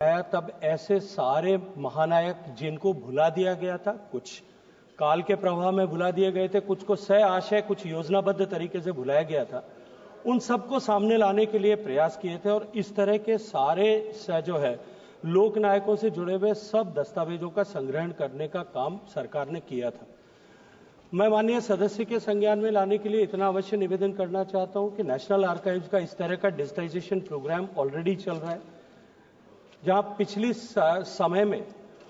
आया तब ऐसे सारे महानायक जिनको भुला दिया गया था, कुछ काल के प्रवाह में भुला दिए गए थे, कुछ को सह आशय, कुछ योजनाबद्ध तरीके से भुलाया गया था, उन सबको सामने लाने के लिए प्रयास किए थे। और इस तरह के सारे जो है लोक नायकों से जुड़े हुए सब दस्तावेजों का संग्रहण करने का काम सरकार ने किया था। मैं माननीय सदस्य के संज्ञान में लाने के लिए इतना अवश्य निवेदन करना चाहता हूं कि नेशनल आर्काइव्स का इस तरह का डिजिटाइजेशन प्रोग्राम ऑलरेडी चल रहा है, जहां पिछली समय में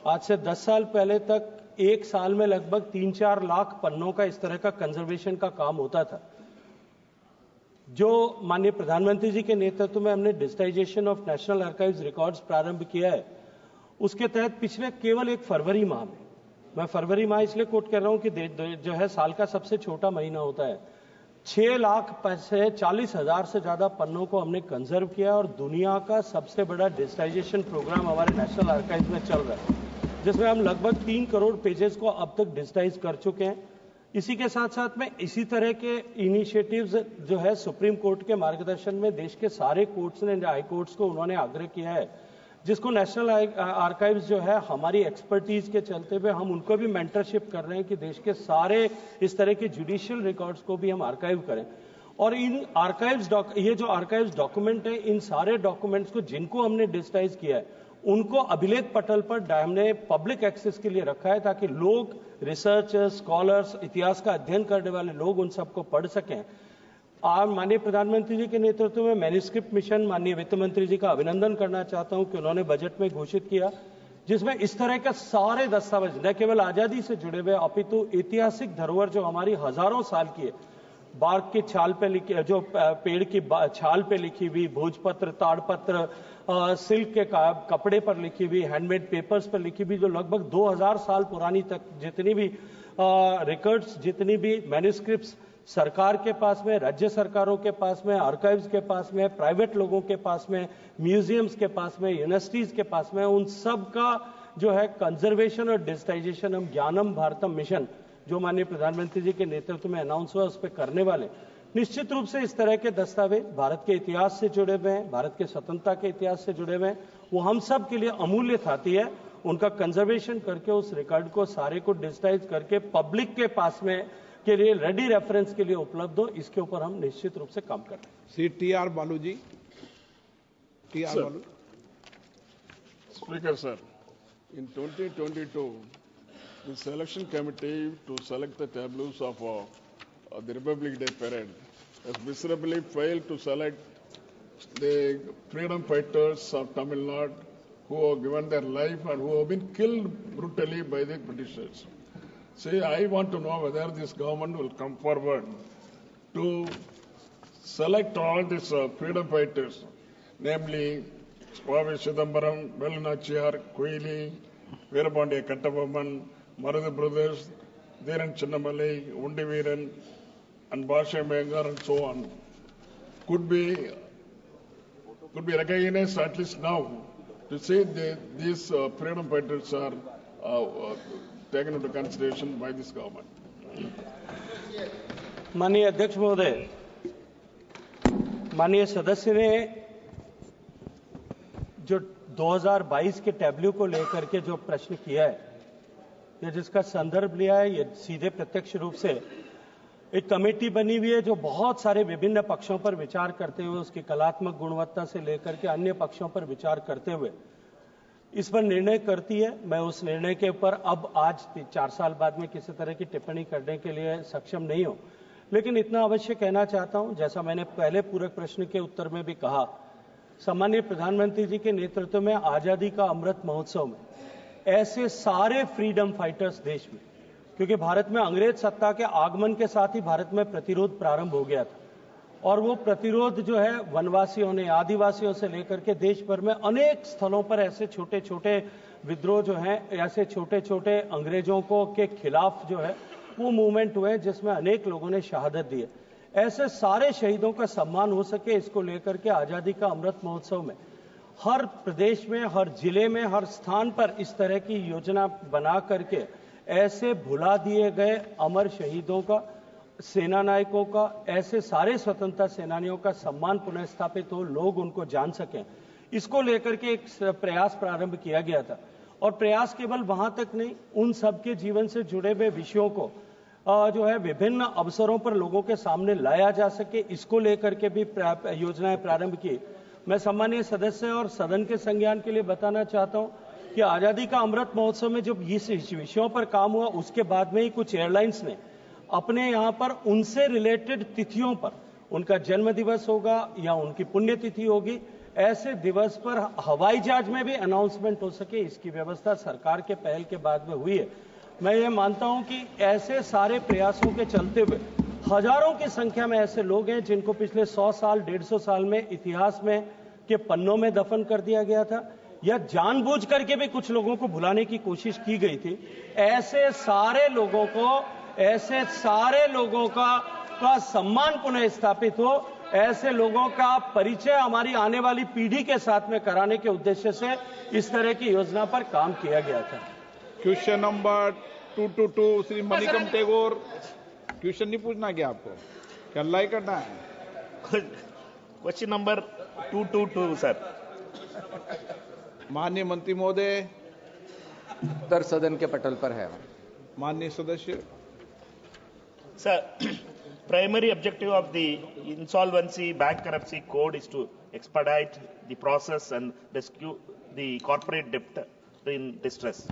आज से 10 साल पहले तक एक साल में लगभग 3-4 लाख पन्नों का इस तरह का कंजर्वेशन का काम होता था। जो माननीय प्रधानमंत्री जी के नेतृत्व में हमने digitization of national archives records प्रारंभ किया है, उसके तहत पिछले केवल एक फरवरी माह में, मैं फरवरी माह इसलिए कोट कर रहा हूं कि जो है साल का सबसे छोटा महीना होता है, 6,40,000 से ज्यादा पन्नों को हमने कंजर्व किया और दुनिया का सबसे बड़ा डिजिटाइजेशन प्रोग्राम हमारे नेशनल आर्काइव्स में चल रहा है, जिसमें हम लगभग 3 करोड़ पेजेस को अब तक डिजिटाइज कर चुके हैं। इसी के साथ साथ में इसी तरह के इनिशिएटिव्स जो है सुप्रीम कोर्ट के मार्गदर्शन में देश के सारे कोर्ट्स ने, हाई कोर्ट्स को उन्होंने आग्रह किया है, जिसको नेशनल आर्काइव्स जो है हमारी एक्सपर्टीज के चलते हुए हम उनको भी मेंटरशिप कर रहे हैं कि देश के सारे इस तरह के जुडिशियल रिकॉर्ड्स को भी हम आर्काइव करें। और इन आर्काइव्स ये जो आर्काइव्स डॉक्यूमेंट है, इन सारे डॉक्यूमेंट्स को जिनको हमने डिजिटाइज किया है उनको अभिलेख पटल पर हमने पब्लिक एक्सेस के लिए रखा है, ताकि लोग, रिसर्चर्स, स्कॉलर्स, इतिहास का अध्ययन करने वाले लोग उन सबको पढ़ सकें। आज माननीय प्रधानमंत्री जी के नेतृत्व में मैन्युस्क्रिप्ट मिशन, माननीय वित्त मंत्री जी का अभिनंदन करना चाहता हूं कि उन्होंने बजट में घोषित किया, जिसमें इस तरह के सारे दस्तावेज न केवल आजादी से जुड़े हुए अपितु ऐतिहासिक धरोहर जो हमारी हजारों साल की है, बाघ की छाल पे लिखी, जो पेड़ की छाल पे लिखी हुई, भोजपत्र, ताड़पत्र, सिल्क के कपड़े पर लिखी हुई, हैंडमेड पेपर्स पर लिखी हुई, जो लगभग 2000 साल पुरानी तक जितनी भी रिकॉर्ड्स, जितनी भी मैन्युस्क्रिप्ट्स सरकार के पास में, राज्य सरकारों के पास में, आर्काइव्स के पास में, प्राइवेट लोगों के पास में, म्यूजियम्स के पास में, यूनिवर्सिटीज के पास में, उन सब का जो है कंजर्वेशन और डिजिटाइजेशन हम ज्ञानम भारतम मिशन जो माननीय प्रधानमंत्री जी के नेतृत्व में अनाउंस हुआ उस पर करने वाले। निश्चित रूप से इस तरह के दस्तावेज भारत के इतिहास से जुड़े हुए हैं, भारत के स्वतंत्रता के इतिहास से जुड़े हुए हैं, वो हम सब के लिए अमूल्य थाती है। उनका कंजर्वेशन करके उस रिकॉर्ड को सारे को डिजिटाइज करके पब्लिक के पास में के लिए रेडी रेफरेंस के लिए उपलब्ध हो, इसके ऊपर हम निश्चित रूप से काम कर रहे हैं। श्री टी.आर. बालू जी। टी.आर. बालू। Speaker sir, in 2022, the selection committee to select the tableaus of the Republic Day parade has miserably failed to select the freedom fighters of Tamil Nadu who have given their life and who have been killed brutally by the Britishers. See, I want to know whether this government will come forward to select all these freedom fighters, namely Swami Chidambaram, Velnachiyar, Koili, Veerapandiya Kattabomman, Maruthu Brothers, Dheeran Chinnamalai, Undi Veeran, and Bhasha Menger, and so on, could be recognized at least now to say that these freedom fighters are taken into consideration by this government. माननीय अध्यक्ष महोदय, माननीय सदस्य ने जो 2022 के Tableau को लेकर के जो प्रश्न किया है या जिसका संदर्भ लिया है, ये सीधे प्रत्यक्ष रूप से एक कमेटी बनी हुई है जो बहुत सारे विभिन्न पक्षों पर विचार करते हुए, उसकी कलात्मक गुणवत्ता से लेकर के अन्य पक्षों पर विचार करते हुए इस पर निर्णय करती है। मैं उस निर्णय के ऊपर अब आज 4 साल बाद में किसी तरह की टिप्पणी करने के लिए सक्षम नहीं हूं, लेकिन इतना अवश्य कहना चाहता हूं, जैसा मैंने पहले पूरक प्रश्न के उत्तर में भी कहा, सम्मानीय प्रधानमंत्री जी के नेतृत्व में आजादी का अमृत महोत्सव में ऐसे सारे फ्रीडम फाइटर्स देश में, क्योंकि भारत में अंग्रेज सत्ता के आगमन के साथ ही भारत में प्रतिरोध प्रारंभ हो गया था, और वो प्रतिरोध जो है वनवासियों ने, आदिवासियों से लेकर के देश भर में अनेक स्थलों पर ऐसे छोटे छोटे विद्रोह जो हैं, ऐसे छोटे छोटे अंग्रेजों को के खिलाफ जो है वो मूवमेंट हुए जिसमें अनेक लोगों ने शहादत दी है। ऐसे सारे शहीदों का सम्मान हो सके, इसको लेकर के आजादी का अमृत महोत्सव में हर प्रदेश में, हर जिले में, हर स्थान पर इस तरह की योजना बना करके ऐसे भुला दिए गए अमर शहीदों का, सेना नायकों का, ऐसे सारे स्वतंत्रता सेनानियों का सम्मान पुनः स्थापित हो, लोग उनको जान सकें, इसको लेकर के एक प्रयास प्रारंभ किया गया था। और प्रयास केवल वहां तक नहीं, उन सबके जीवन से जुड़े हुए विषयों को जो है विभिन्न अवसरों पर लोगों के सामने लाया जा सके, इसको लेकर के भी योजनाएं प्रारंभ की। मैं सम्मानीय सदस्य और सदन के संज्ञान के लिए बताना चाहता हूं कि आजादी का अमृत महोत्सव में जब इस विषयों पर काम हुआ, उसके बाद में ही कुछ एयरलाइंस ने अपने यहां पर उनसे रिलेटेड तिथियों पर, उनका जन्म दिवस होगा या उनकी पुण्यतिथि होगी, ऐसे दिवस पर हवाई जहाज में भी अनाउंसमेंट हो सके, इसकी व्यवस्था सरकार के पहल के बाद में हुई है। मैं ये मानता हूं कि ऐसे सारे प्रयासों के चलते हुए हजारों की संख्या में ऐसे लोग हैं जिनको पिछले 100 साल 150 साल में इतिहास में के पन्नों में दफन कर दिया गया था, या जानबूझ करके भी कुछ लोगों को भुलाने की कोशिश की गई थी। ऐसे सारे लोगों का सम्मान पुनः स्थापित हो, ऐसे लोगों का परिचय हमारी आने वाली पीढ़ी के साथ में कराने के उद्देश्य से इस तरह की योजना पर काम किया गया था। Question number 222 Shri Manickam Tagore. Question नहीं पूछना क्या आपको, क्या ही करना है? Question number 222 sir. माननीय मंत्री महोदय, उत्तर सदन के पटल पर है। माननीय सदस्य। Sir, primary objective of the Insolvency Bankruptcy Code is to expedite the process and rescue the corporate debtor in distress.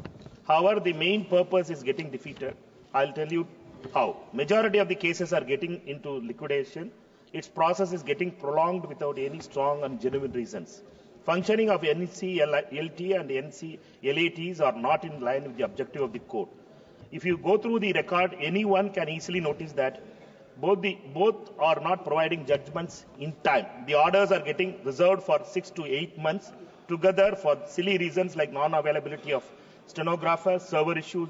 However, the main purpose is getting defeated. I'll tell you how. Majority of the cases are getting into liquidation. Its process is getting prolonged without any strong and genuine reasons. Functioning of NCLT and NCLATs are not in line with the objective of the code. If you go through the record, anyone can easily notice that both are not providing judgments in time. The orders are getting reserved for 6 to 8 months together for silly reasons like non-availability of stenographers, server issues,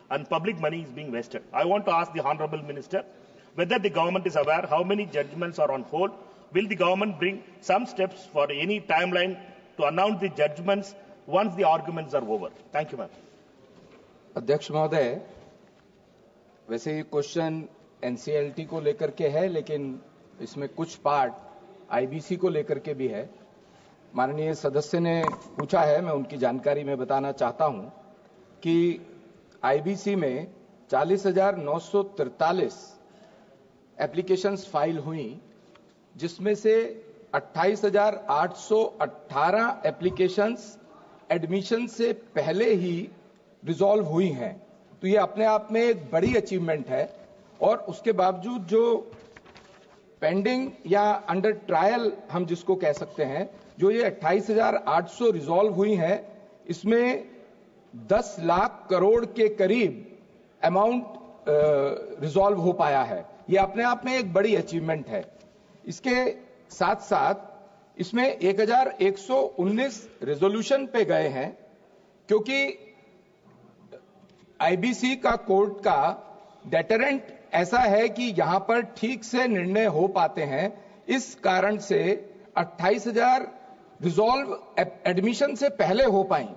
and public money is being wasted. I want to ask the Honorable Minister whether the government is aware how many judgments are on hold. Will the government bring some steps for any timeline to announce the judgments once the arguments are over? Thank you, ma'am. अध्यक्ष महोदय, वैसे ये question NCLT को लेकर के है, लेकिन इसमें कुछ पार्ट आईबीसी को लेकर के भी है। माननीय सदस्य ने पूछा है, मैं उनकी जानकारी में बताना चाहता हूं कि आईबीसी में 40,943 एप्लीकेशंस फाइल हुई, जिसमें से 28,818 एप्लीकेशंस एडमिशन से पहले ही रिजॉल्व हुई हैं। तो ये अपने आप में एक बड़ी अचीवमेंट है। और उसके बावजूद जो पेंडिंग या अंडर ट्रायल हम जिसको कह सकते हैं, जो ये 28,800 रिजॉल्व हुई हैं, इसमें 10 लाख करोड़ के करीब अमाउंट रिजॉल्व हो पाया है। ये अपने आप में एक बड़ी अचीवमेंट है। इसके साथ साथ इसमें 1,119 रेजोल्यूशन पे गए हैं, क्योंकि आईबीसी का कोर्ट का डेटरेंट ऐसा है कि यहां पर ठीक से निर्णय हो पाते हैं। इस कारण से 28,000 रिजॉल्व एडमिशन से पहले हो पाई।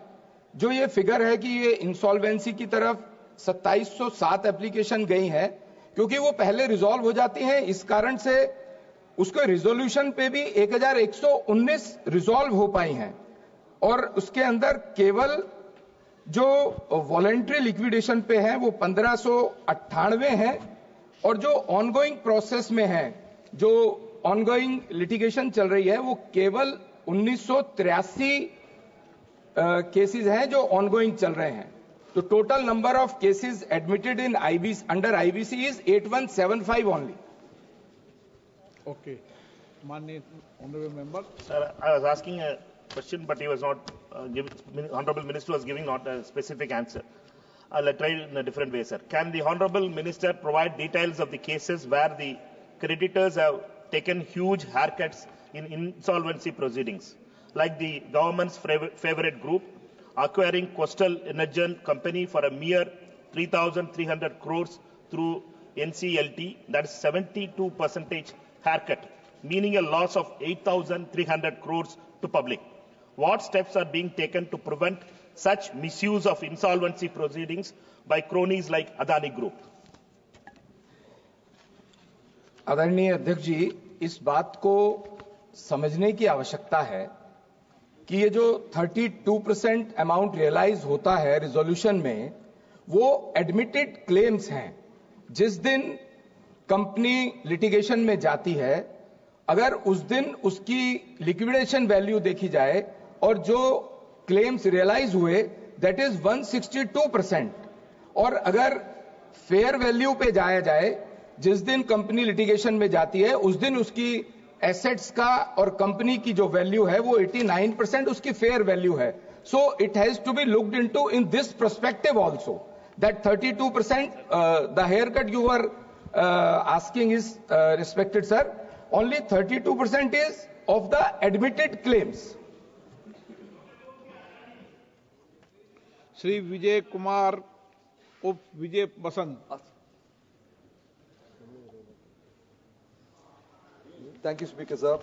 जो ये फिगर है कि ये इंसॉल्वेंसी की तरफ 2707 एप्लीकेशन गई है, क्योंकि वो पहले रिजॉल्व हो जाती हैं, इस कारण से उसके रिजोल्यूशन पे भी 1,119 रिजॉल्व हो पाई हैं। और उसके अंदर केवल जो वॉलेंट्री लिक्विडेशन पे है वो 1598 हैं, और जो ऑनगोइंग प्रोसेस में है, जो ऑनगोइंग लिटिगेशन चल रही है, वो केवल 1983 केसेस हैं जो ऑनगोइंग चल रहे हैं। तो total number of cases admitted in IBC under IBC is 8175 only. Okay, माननीय honourable member. Sir, I was asking a question, but he was not Honorable Minister was giving not a specific answer. I'll try in a different way, sir. Can the Honorable Minister provide details of the cases where the creditors have taken huge haircuts in insolvency proceedings, like the government's favorite group acquiring Coastal Energen Company for a mere 3,300 crores through NCLT, that is 72% haircut, meaning a loss of 8,300 crores to public. What steps are being taken to prevent such misuse of insolvency proceedings by cronies like Adani Group? आदरणीय अध्यक्ष जी, इस बात को समझने की आवश्यकता है कि ये जो 32% अमाउंट रियलाइज होता है रिजोल्यूशन में, वो एडमिटेड क्लेम्स हैं। जिस दिन कंपनी लिटिगेशन में जाती है, अगर उस दिन उसकी लिक्विडेशन वैल्यू देखी जाए और जो क्लेम्स रियलाइज हुए दैट इज 162%, और अगर फेयर वैल्यू पे जाया जाए, जिस दिन कंपनी लिटिगेशन में जाती है उस दिन उसकी एसेट्स का और कंपनी की जो वैल्यू है वो 89% उसकी फेयर वैल्यू है। So it has to be looked into in this perspective also that 32% the haircut you were asking is respected sir, only 32% is of the admitted claims. Shri Vijay Kumar उप विजय बसंत। Thank you, Speaker, sir.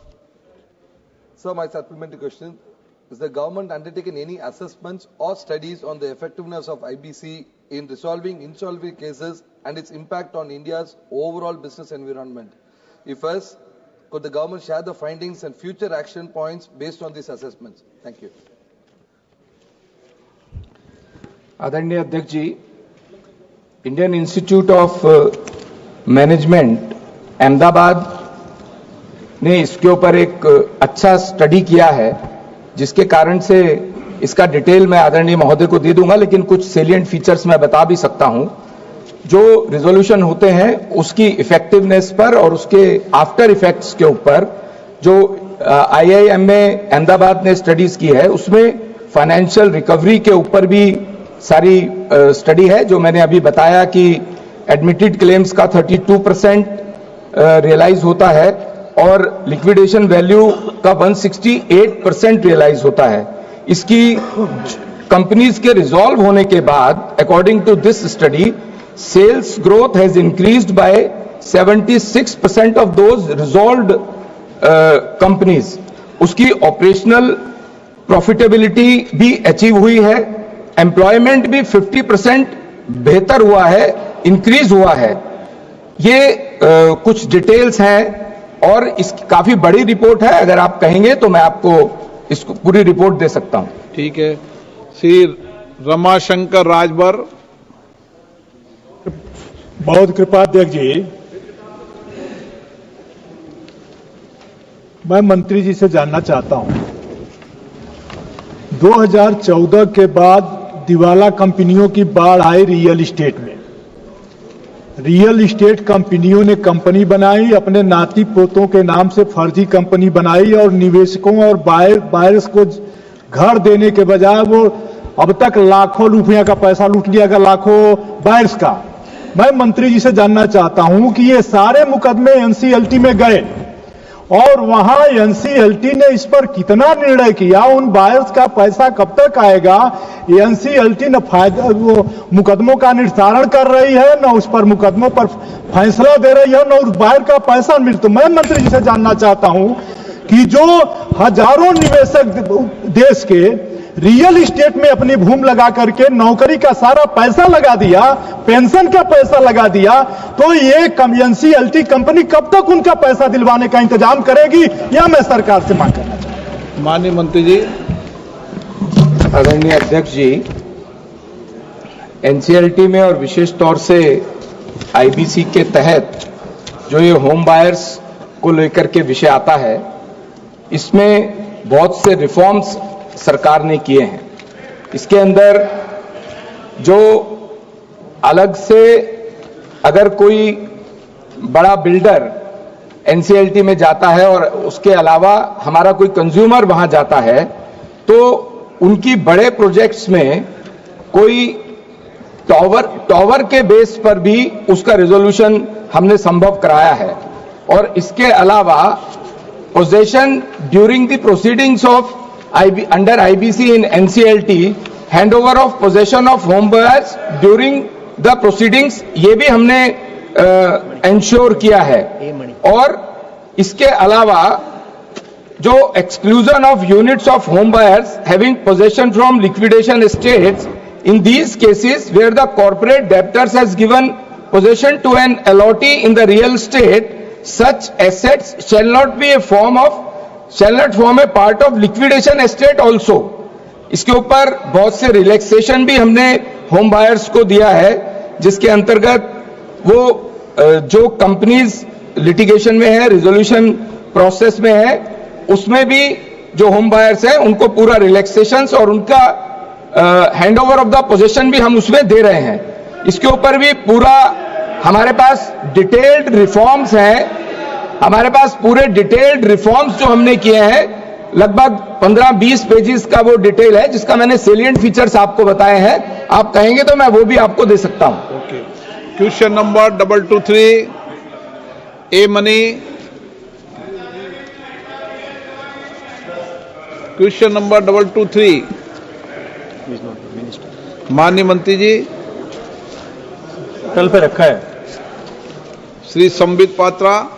Sir, my supplementary question: is the government undertaken any assessments or studies on the effectiveness of IBC in resolving insolvency cases and its impact on India's overall business environment? If yes, could the government share the findings and future action points based on these assessments? Thank you. आदरणीय अध्यक्ष जी, Indian institute of management Ahmedabad ने इसके ऊपर एक अच्छा study किया है, जिसके कारण से इसका डिटेल मैं आदरणीय महोदय को दे दूंगा, लेकिन कुछ सेलिएंट फीचर्स मैं बता भी सकता हूं। जो रिजोल्यूशन होते हैं उसकी इफेक्टिवनेस पर और उसके आफ्टर इफेक्ट्स के ऊपर जो IIMA अहमदाबाद ने स्टडीज की है, उसमें फाइनेंशियल रिकवरी के ऊपर भी सारी स्टडी है। जो मैंने अभी बताया कि एडमिटेड क्लेम्स का 32% रियलाइज होता है और लिक्विडेशन वैल्यू का 168% रियलाइज होता है। इसकी कंपनीज के रिजॉल्व होने के बाद according to this study sales growth has increased by 76% of those resolved companies. उसकी ऑपरेशनल प्रॉफिटेबिलिटी भी अचीव हुई है, एम्प्लॉयमेंट भी 50% बेहतर हुआ है, इंक्रीज हुआ है। ये कुछ डिटेल्स हैं और इसकी काफी बड़ी रिपोर्ट है। अगर आप कहेंगे तो मैं आपको इसको पूरी रिपोर्ट दे सकता हूं। ठीक है। श्री रमाशंकर राजभर। बहुत कृपा अध्यक्ष जी, मैं मंत्री जी से जानना चाहता हूं, 2014 के बाद दिवाला कंपनियों की बाढ़ आई रियल इस्टेट में। रियल इस्टेट कंपनियों ने कंपनी बनाई, अपने नाती पोतों के नाम से फर्जी कंपनी बनाई और निवेशकों और बायर्स को घर देने के बजाय वो अब तक लाखों रुपया का पैसा लूट लिया गया, लाखों बायर्स का। मैं मंत्री जी से जानना चाहता हूं कि ये सारे मुकदमे एनसीएलटी में गए और वहां एनसीएलटी ने इस पर कितना निर्णय किया, उन बायर्स का पैसा कब तक आएगा? एनसीएलटी न फायदा वो मुकदमों का निस्तारण कर रही है, न उस पर मुकदमों पर फैसला दे रही है, न उस बायर का पैसा मिल। तो मैं मंत्री जी से जानना चाहता हूं कि जो हजारों निवेशक देश के रियल इस्टेट में अपनी भूमि लगा करके नौकरी का सारा पैसा लगा दिया, पेंशन का पैसा लगा दिया, तो ये एनसीएलटी कंपनी कब तक उनका पैसा दिलवाने का इंतजाम करेगी, या मैं सरकार से मांग करना चाहता हूं। माननीय मंत्री जी। आदरणीय अध्यक्ष जी, एनसीएलटी में और विशेष तौर से आईबीसी के तहत जो ये होम बायर्स को लेकर के विषय आता है, इसमें बहुत से रिफॉर्म्स सरकार ने किए हैं। इसके अंदर जो अलग से अगर कोई बड़ा बिल्डर एनसीएलटी में जाता है और उसके अलावा हमारा कोई कंज्यूमर वहां जाता है, तो उनकी बड़े प्रोजेक्ट्स में कोई टॉवर के बेस पर भी उसका रिजोल्यूशन हमने संभव कराया है। और इसके अलावा possession during the proceedings of under IBC in NCLT, handover of possession of home buyers during the proceedings, ये भी हमने इंश्योर किया है। और इसके अलावा जो exclusion of units of home buyers having possession from liquidation estates in these cases where the corporate debtors has given possession to an allottee in the real estate, such assets shall not be a form of shall not form a part of liquidation estate also. इसके ऊपर बहुत से relaxation भी हमने home buyers को दिया है, जिसके अंतर्गत वो जो कंपनीज लिटिगेशन में है, रिजोल्यूशन प्रोसेस में है, उसमें भी जो होम बायर्स हैं उनको पूरा रिलैक्सेशंस और उनका hand over of the position भी हम उसमें दे रहे हैं. इसके ऊपर भी पूरा हमारे पास डिटेल्ड रिफॉर्म्स हैं. हमारे पास पूरे डिटेल्ड रिफॉर्म्स जो हमने किए हैं, लगभग 15-20 पेजेस का वो डिटेल है, जिसका मैंने सेलिएंट फीचर्स आपको बताए हैं. आप कहेंगे तो मैं वो भी आपको दे सकता हूं. Okay. Question number 223 a money. Question number 223 माननीय मंत्री जी. कल पे रखा है. श्री संबित पात्रा.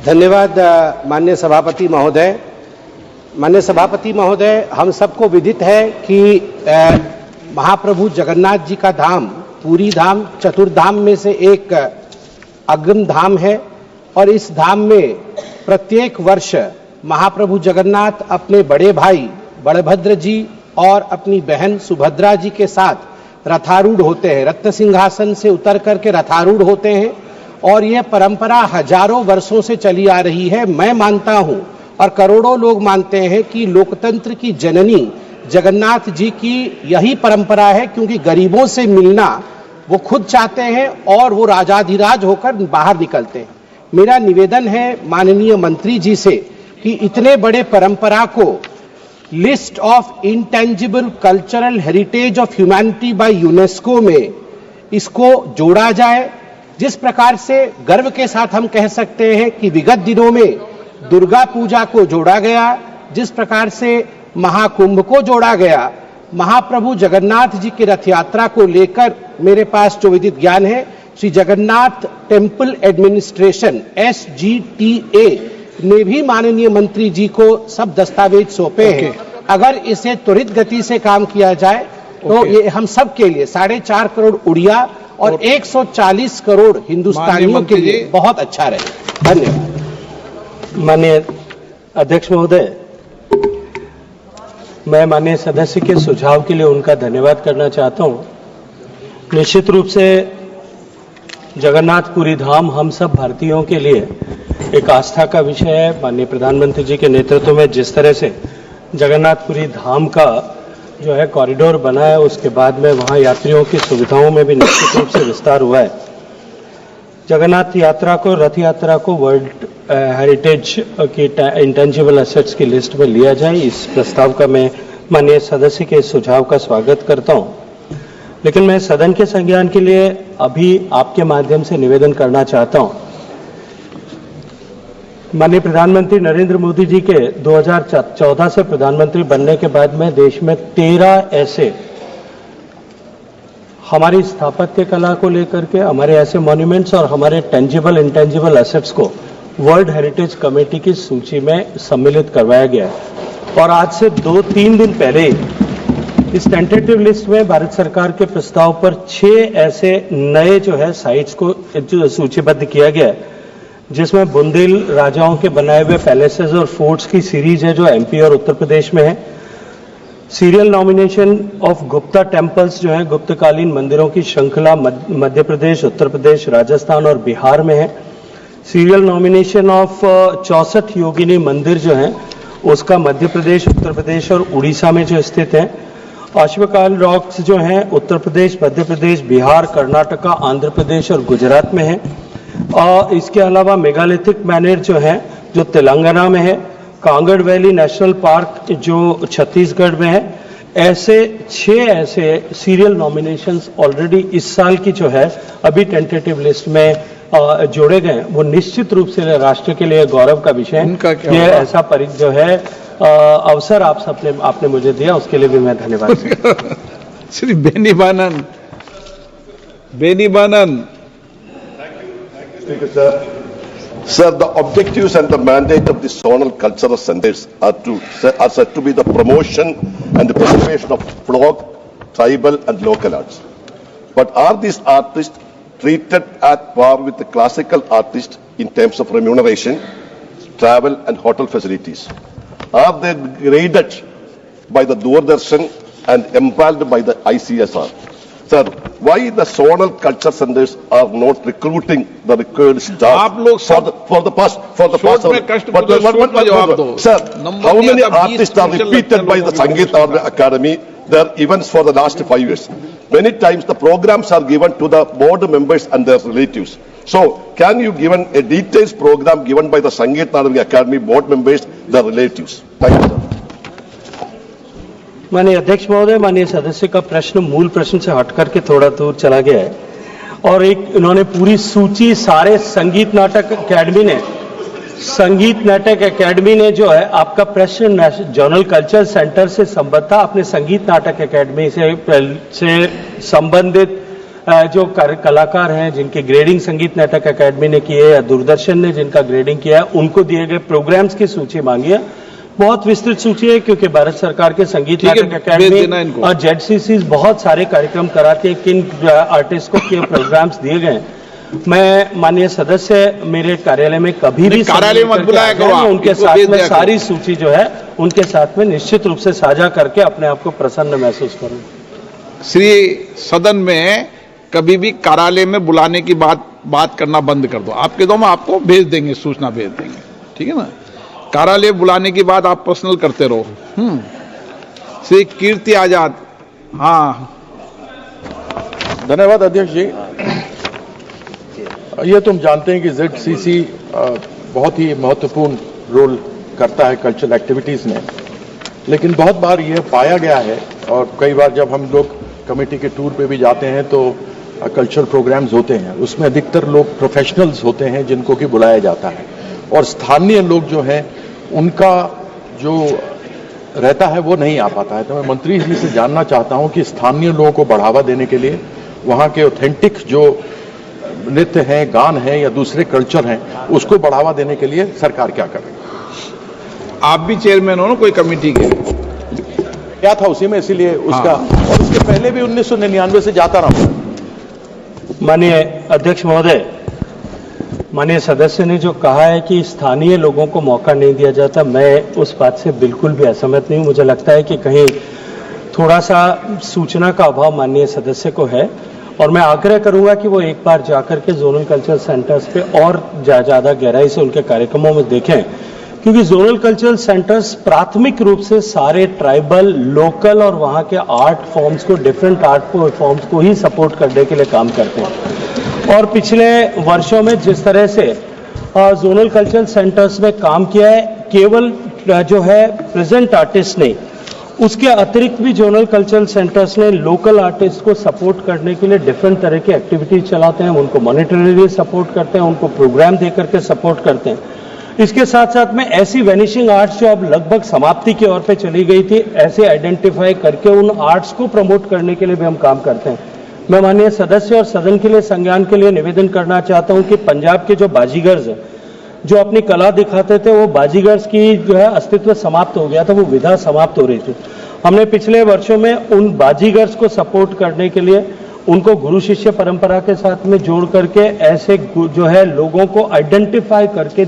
धन्यवाद माननीय सभापति महोदय. माननीय सभापति महोदय, हम सबको विदित है कि महाप्रभु जगन्नाथ जी का धाम पूरी धाम चतुर्धाम में से एक अग्रम धाम है और इस धाम में प्रत्येक वर्ष महाप्रभु जगन्नाथ अपने बड़े भाई बलभद्र जी और अपनी बहन सुभद्रा जी के साथ रथारूढ़ होते हैं. रत्न सिंहासन से उतर करके रथारूढ़ होते हैं और यह परंपरा हजारों वर्षों से चली आ रही है. मैं मानता हूं और करोड़ों लोग मानते हैं कि लोकतंत्र की जननी जगन्नाथ जी की यही परंपरा है, क्योंकि गरीबों से मिलना वो खुद चाहते हैं और वो राजाधिराज होकर बाहर निकलते हैं. मेरा निवेदन है माननीय मंत्री जी से कि इतने बड़े परंपरा को list of intangible cultural heritage of humanity by UNESCO में इसको जोड़ा जाए. जिस प्रकार से गर्व के साथ हम कह सकते हैं कि विगत दिनों में दुर्गा पूजा को जोड़ा गया, जिस प्रकार से महाकुंभ को जोड़ा गया, महाप्रभु जगन्नाथ जी की रथ यात्रा को लेकर मेरे पास जो विदित ज्ञान है, Shri Jagannath temple administration SGTA ने भी माननीय मंत्री जी को सब दस्तावेज सौंपे हैं. अगर इसे त्वरित गति से काम किया जाए तो ये हम सब के लिए 4.5 करोड़ उड़िया और 140 करोड़ हिंदुस्तानियों के लिए बहुत अच्छा रहे. धन्यवाद. माननीय अध्यक्ष महोदय, मैं माननीय सदस्य के सुझाव के लिए उनका धन्यवाद करना चाहता हूं. निश्चित रूप से जगन्नाथपुरी धाम हम सब भारतीयों के लिए एक आस्था का विषय है. माननीय प्रधानमंत्री जी के नेतृत्व में जिस तरह से जगन्नाथपुरी धाम का जो है कॉरिडोर बना है, उसके बाद में वहां यात्रियों की सुविधाओं में भी निश्चित रूप से विस्तार हुआ है. जगन्नाथ यात्रा को, रथ यात्रा को वर्ल्ड हेरिटेज की इंटेंजिबल एसेट्स की लिस्ट में लिया जाए. इस प्रस्ताव का मैं माननीय सदस्य के सुझाव का स्वागत करता हूं. लेकिन मैं सदन के संज्ञान के लिए अभी आपके माध्यम से निवेदन करना चाहता हूं. माननीय प्रधानमंत्री नरेंद्र मोदी जी के 2014 से प्रधानमंत्री बनने के बाद में देश में 13 ऐसे हमारी स्थापत्य कला को लेकर के हमारे ऐसे मॉन्यूमेंट्स और हमारे टेंजिबल इंटेंजिबल एसेट्स को वर्ल्ड हेरिटेज कमेटी की सूची में सम्मिलित करवाया गया है. और आज से 2-3 दिन पहले इस टेंटेटिव लिस्ट में भारत सरकार के प्रस्ताव पर 6 ऐसे नए जो है साइट्स को सूचीबद्ध किया गया है, जिसमें बुंदेल राजाओं के बनाए हुए पैलेसेस और फोर्ट्स की सीरीज है जो एमपी और उत्तर प्रदेश में है. Serial nomination of Gupta temples जो है गुप्तकालीन मंदिरों की श्रृंखला मध्य प्रदेश, उत्तर प्रदेश, राजस्थान और बिहार में है. सीरियल नॉमिनेशन ऑफ 64 योगिनी मंदिर जो है उसका मध्य प्रदेश, उत्तर प्रदेश और उड़ीसा में जो स्थित है. अश्वकाल रॉक्स जो हैं उत्तर प्रदेश, मध्य प्रदेश, बिहार, कर्नाटका, आंध्र प्रदेश और गुजरात में है. और इसके अलावा मेगालिथिक मैनर जो है जो तेलंगाना में है. कांगड़ वैली नेशनल पार्क जो छत्तीसगढ़ में है. ऐसे 6 ऐसे सीरियल नॉमिनेशंस ऑलरेडी इस साल की जो है अभी टेंटेटिव लिस्ट में जोड़े गए. वो निश्चित रूप से राष्ट्र के लिए गौरव का विषय है. ये ऐसा जो है अवसर आपने मुझे दिया, उसके लिए भी मैं धन्यवाद. Shri Beni बानन. Sir, the objectives and the mandate of the zonal cultural centers are said to be the promotion and the preservation of folk, tribal and local arts. But are these artists treated at par with the classical artists in terms of remuneration, travel and hotel facilities? Are they graded by the Doordarshan and empaneled by the ICSR? Sir, why the zonal culture centers are not recruiting the required staff आप लोग for the past? में कष्ट पूछो, शोध में जवाब दो। Sir, number how दिया many था, 20 artists are special repeated by the lecture लोगों Sangeet को Academy, their events for the last 5 years? Many times the programs are given to the board members and their relatives. So, can you give a detailed program given by the Sangeet Academy board members, their relatives? Thank you, sir. माननीय अध्यक्ष महोदय, माननीय सदस्य का प्रश्न मूल प्रश्न से हट करके थोड़ा दूर चला गया है और एक इन्होंने पूरी सूची सारे संगीत नाटक एकेडमी ने जो है आपका प्रश्न जोनल कल्चर सेंटर से संबद्ध था। आपने संगीत नाटक एकेडमी से संबंधित जो कलाकार हैं जिनके ग्रेडिंग संगीत नाटक एकेडमी ने किए या दूरदर्शन ने जिनका ग्रेडिंग किया है उनको दिए गए प्रोग्राम्स की सूची मांगी है। बहुत विस्तृत सूची है क्योंकि भारत सरकार के संगीत नाटक एकेडमी और जेडसीसी बहुत सारे कार्यक्रम कराते हैं, किन आर्टिस्ट को क्या प्रोग्राम्स दिए गए। मैं माननीय सदस्य मेरे कार्यालय में कभी भी कार्यालय मत बुलाया करो, उनके साथ में सारी सूची जो है उनके साथ में निश्चित रूप से साझा करके अपने आप को प्रसन्न महसूस करूं। श्री सदन में कभी भी कार्यालय में बुलाने की बात करना बंद कर दो। आपके दो में आपको भेज देंगे, सूचना भेज देंगे, ठीक है ना। कार्यालय बुलाने की बात आप पर्सनल करते रहो। श्री कीर्ति आजाद। हाँ, धन्यवाद अध्यक्ष जी। ये तुम जानते हैं कि जेडसीसी बहुत ही महत्वपूर्ण रोल करता है कल्चरल एक्टिविटीज में, लेकिन बहुत बार यह पाया गया है और कई बार जब हम लोग कमेटी के टूर पे भी जाते हैं तो कल्चरल प्रोग्राम्स होते हैं, उसमें अधिकतर लोग प्रोफेशनल्स होते हैं जिनको कि बुलाया जाता है और स्थानीय लोग जो हैं उनका जो रहता है वो नहीं आ पाता है। तो मैं मंत्री जी से जानना चाहता हूं कि स्थानीय लोगों को बढ़ावा देने के लिए वहां के ऑथेंटिक जो नृत्य हैं, गान हैं या दूसरे कल्चर हैं उसको बढ़ावा देने के लिए सरकार क्या करे। आप भी चेयरमैन हो ना कोई कमेटी के? क्या था उसी में, इसीलिए उसका और उसके पहले भी 1999 से जाता रहा। माननीय अध्यक्ष महोदय, माननीय सदस्य ने जो कहा है कि स्थानीय लोगों को मौका नहीं दिया जाता, मैं उस बात से बिल्कुल भी असहमत नहीं हूं। मुझे लगता है कि कहीं थोड़ा सा सूचना का अभाव माननीय सदस्य को है और मैं आग्रह करूंगा कि वो एक बार जाकर के जोनल कल्चरल सेंटर्स पे और ज्यादा गहराई से उनके कार्यक्रमों में देखें, क्योंकि जोनल कल्चरल सेंटर्स प्राथमिक रूप से सारे ट्राइबल, लोकल और वहां के आर्ट फॉर्म्स को, डिफरेंट आर्ट फॉर्म्स को ही सपोर्ट करने के लिए काम करते हैं। और पिछले वर्षों में जिस तरह से जोनल कल्चरल सेंटर्स में काम किया है, केवल जो है प्रेजेंट आर्टिस्ट नहीं, उसके अतिरिक्त भी जोनल कल्चरल सेंटर्स ने लोकल आर्टिस्ट को सपोर्ट करने के लिए डिफरेंट तरह की एक्टिविटीज चलाते हैं, उनको मॉनिटरी सपोर्ट करते हैं, उनको प्रोग्राम दे करके सपोर्ट करते हैं। इसके साथ साथ में ऐसी वैनिशिंग आर्ट्स जो अब लगभग समाप्ति की ओर पे चली गई थी, ऐसे आइडेंटिफाई करके उन आर्ट्स को प्रमोट करने के लिए भी हम काम करते हैं। मैं माननीय सदस्य और सदन के लिए संज्ञान के लिए निवेदन करना चाहता हूं कि पंजाब के जो बाजीगर्स हैं, जो अपनी कला दिखाते थे, वो बाजीगर्स की जो है अस्तित्व समाप्त हो गया था, वो विधा समाप्त हो रही थी। हमने पिछले वर्षों में उन बाजीगर्स को सपोर्ट करने के लिए उनको गुरु शिष्य परंपरा के साथ में जोड़ करके ऐसे जो है लोगों को आइडेंटिफाई करके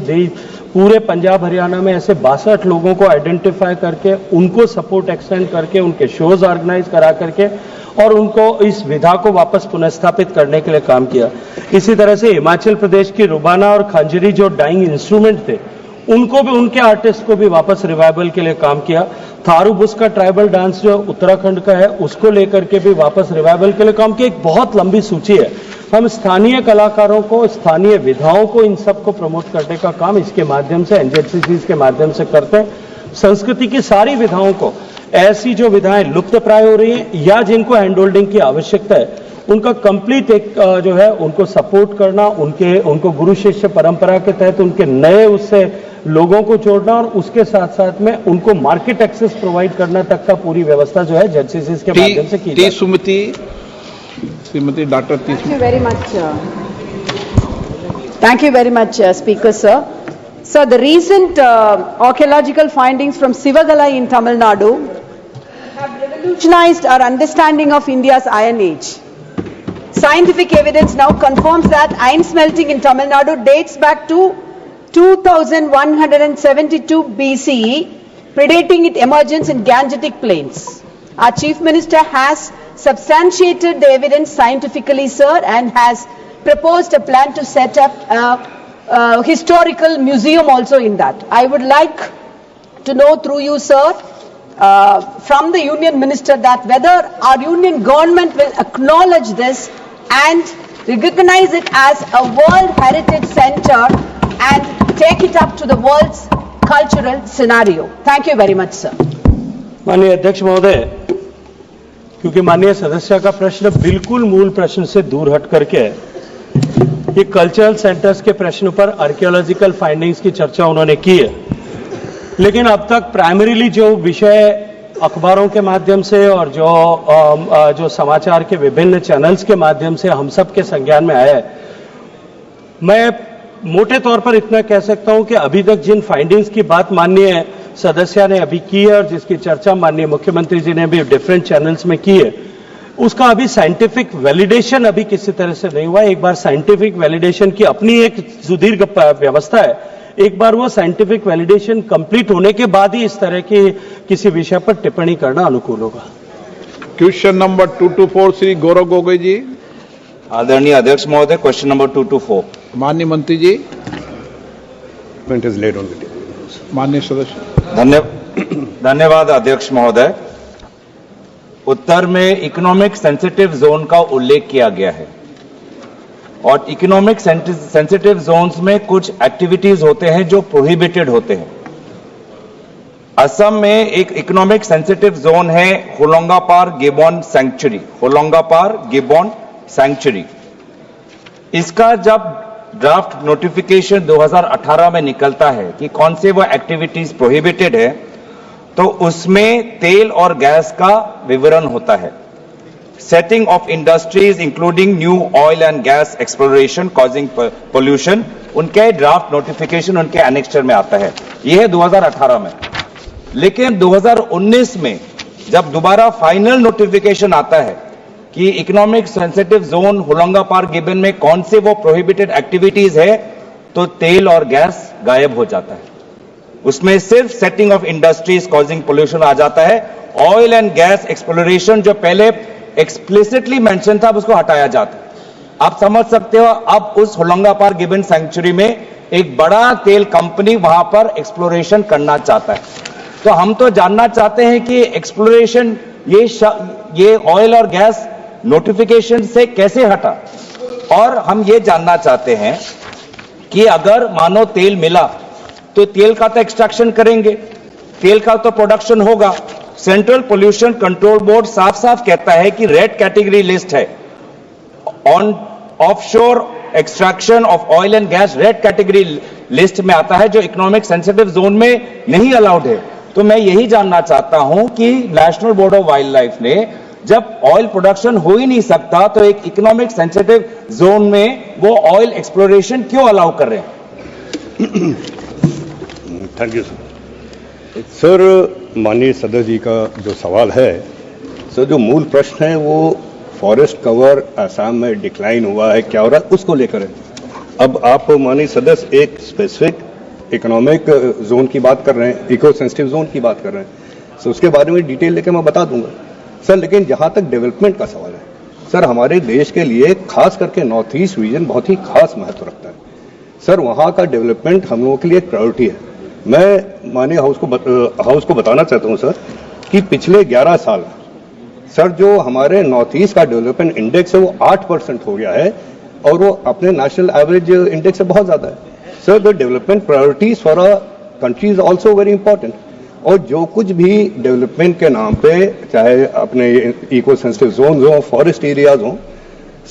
पूरे पंजाब हरियाणा में ऐसे 62 लोगों को आइडेंटिफाई करके उनको सपोर्ट एक्सटेंड करके उनके शोज ऑर्गेनाइज करा करके और उनको इस विधा को वापस पुनर्स्थापित करने के लिए काम किया। इसी तरह से हिमाचल प्रदेश की रुबाना और खंजरी जो डाइंग इंस्ट्रूमेंट थे, उनको भी, उनके आर्टिस्ट को भी वापस रिवाइवल के लिए काम किया। थारू बुस का ट्राइबल डांस जो उत्तराखंड का है, उसको लेकर के भी वापस रिवाइवल के लिए काम किया। एक बहुत लंबी सूची है। हम स्थानीय कलाकारों को, स्थानीय विधाओं को, इन सब को प्रमोट करने का काम इसके माध्यम से, एनजेडसीसी के माध्यम से करते हैं। संस्कृति की सारी विधाओं को, ऐसी जो विधाएं लुप्त प्राय हो रही हैं या जिनको हैंड होल्डिंग की आवश्यकता है, उनका कंप्लीट एक जो है उनको सपोर्ट करना, उनको गुरु शिष्य परंपरा के तहत उनके नए उससे लोगों को जोड़ना और उसके साथ साथ में उनको मार्केट एक्सेस प्रोवाइड करना तक का पूरी व्यवस्था जो है जेडसीसी के माध्यम से की जाती है। Shrimati doctor Thank you very much. Thank you very much, Speaker sir. So the recent archaeological findings from Sivagalai in Tamil Nadu have revolutionized our understanding of India's Iron Age. scientific evidence now confirms that iron smelting in Tamil Nadu dates back to 2172 BCE, predating its emergence in Gangetic plains. Our Chief Minister has substantiated the evidence scientifically, sir, and has proposed a plan to set up a historical museum also in that. I would like to know through you, sir, from the Union Minister, that whether our Union government will acknowledge this and recognize it as a World Heritage Center and take it up to the world's cultural scenario. Thank you very much, sir. माननीय अध्यक्ष महोदय, क्योंकि माननीय सदस्य का प्रश्न बिल्कुल मूल प्रश्न से दूर हट करके ये कल्चरल सेंटर्स के प्रश्न पर आर्कियोलॉजिकल फाइंडिंग्स की चर्चा उन्होंने की है, लेकिन अब तक प्राइमरीली जो विषय अखबारों के माध्यम से और जो समाचार के विभिन्न चैनल्स के माध्यम से हम सब के संज्ञान में आया है, मैं मोटे तौर पर इतना कह सकता हूं कि अभी तक जिन फाइंडिंग्स की बात माननीय सदस्य ने अभी की है और जिसकी चर्चा माननीय मुख्यमंत्री जी ने भी डिफरेंट चैनल्स में की है, उसका अभी साइंटिफिक वैलिडेशन अभी किसी तरह से नहीं हुआ। एक बार साइंटिफिक वैलिडेशन की अपनी एक सुदीर्घ व्यवस्था है, एक बार वो साइंटिफिक वैलिडेशन कंप्लीट होने के बाद ही इस तरह की किसी विषय पर टिप्पणी करना अनुकूल होगा। क्वेश्चन नंबर 224 श्री गौरव गोगोई जी। आदरणीय अध्यक्ष महोदय, क्वेश्चन नंबर 224। माननीय मंत्री जी। माननीय सदस्य। धन्यवाद अध्यक्ष महोदय। उत्तर में इकोनॉमिक सेंसिटिव जोन का उल्लेख किया गया है और इकोनॉमिक सेंसिटिव जोन्स में कुछ एक्टिविटीज होते हैं जो प्रोहिबिटेड होते हैं। असम में एक इकोनॉमिक सेंसिटिव जोन है होलोंगापार गिबॉन सैंक्चुरी, होलोंगापार गिबॉन सैंक्चुरी। इसका जब ड्राफ्ट नोटिफिकेशन 2018 में निकलता है कि कौन से वो एक्टिविटीज प्रोहिबिटेड है, तो उसमें तेल और गैस का विवरण होता है। Setting of industries including new oil and gas exploration causing pollution, उनके ड्राफ्ट नोटिफिकेशन उनके एनेक्स्चर में आता है। यह है 2018 में। लेकिन 2019 में जब दोबारा फाइनल नोटिफिकेशन आता है कि इकोनॉमिक सेंसिटिव जोन होलोंगापार गिबन में कौन से वो प्रोहिबिटेड एक्टिविटीज है, तो तेल और गैस गायब हो जाता है। उसमें सिर्फ setting of industries causing pollution आ जाता है। ऑयल एंड गैस एक्सप्लोरेशन जो पहले एक्सप्लिसिटली मेंशन था, उसको हटाया जाता है। आप समझ सकते हो, अब उस होलोंगापार गिबन सैंक्चुरी में एक बड़ा तेल कंपनी वहां पर एक्सप्लोरेशन करना चाहता है। तो हम तो जानना चाहते हैं कि एक्सप्लोरेशन ये ऑयल और गैस नोटिफिकेशन से कैसे हटा, और हम ये जानना चाहते हैं कि अगर मानो तेल मिला तो तेल का तो एक्सट्रैक्शन करेंगे, तेल का तो प्रोडक्शन होगा। सेंट्रल पोल्यूशन कंट्रोल बोर्ड साफ साफ कहता है कि रेड कैटेगरी लिस्ट है on offshore extraction of oil and gas, red category list में आता है, जो इकोनॉमिक सेंसिटिव जोन में नहीं अलाउड है। तो मैं यही जानना चाहता हूं कि national board of wild life ने जब ऑयल प्रोडक्शन हो ही नहीं सकता, तो एक इकोनॉमिक सेंसिटिव जोन में वो ऑयल एक्सप्लोरेशन क्यों अलाउ कर रहे हैं? Thank you sir. माननीय सदस्य जी का जो सवाल है सर, जो मूल प्रश्न है वो फॉरेस्ट कवर आसाम में डिक्लाइन हुआ है, क्या हो रहा है, उसको लेकर है। अब आप माननीय सदस्य एक स्पेसिफिक इकोनॉमिक जोन की बात कर रहे हैं, इको सेंसिटिव जोन की बात कर रहे हैं, सो उसके बारे में डिटेल लेके मैं बता दूंगा सर। लेकिन जहां तक डेवलपमेंट का सवाल है सर, हमारे देश के लिए खास करके नॉर्थ ईस्ट रीजन बहुत ही खास महत्व रखता है सर। वहां का डेवलपमेंट हम लोगों के लिए एक प्रायोरिटी है। मैं माननीय हाउस को बताना चाहता हूं सर कि पिछले 11 साल सर जो हमारे नॉर्थ ईस्ट का डेवलपमेंट इंडेक्स है वो 8% हो गया है, और वो अपने नेशनल एवरेज इंडेक्स से बहुत ज्यादा है sir. The development priorities for a country is also very important. और जो कुछ भी डेवलपमेंट के नाम पे, चाहे अपने इको सेंसिटिव जोन हो, फॉरेस्ट एरियाज हो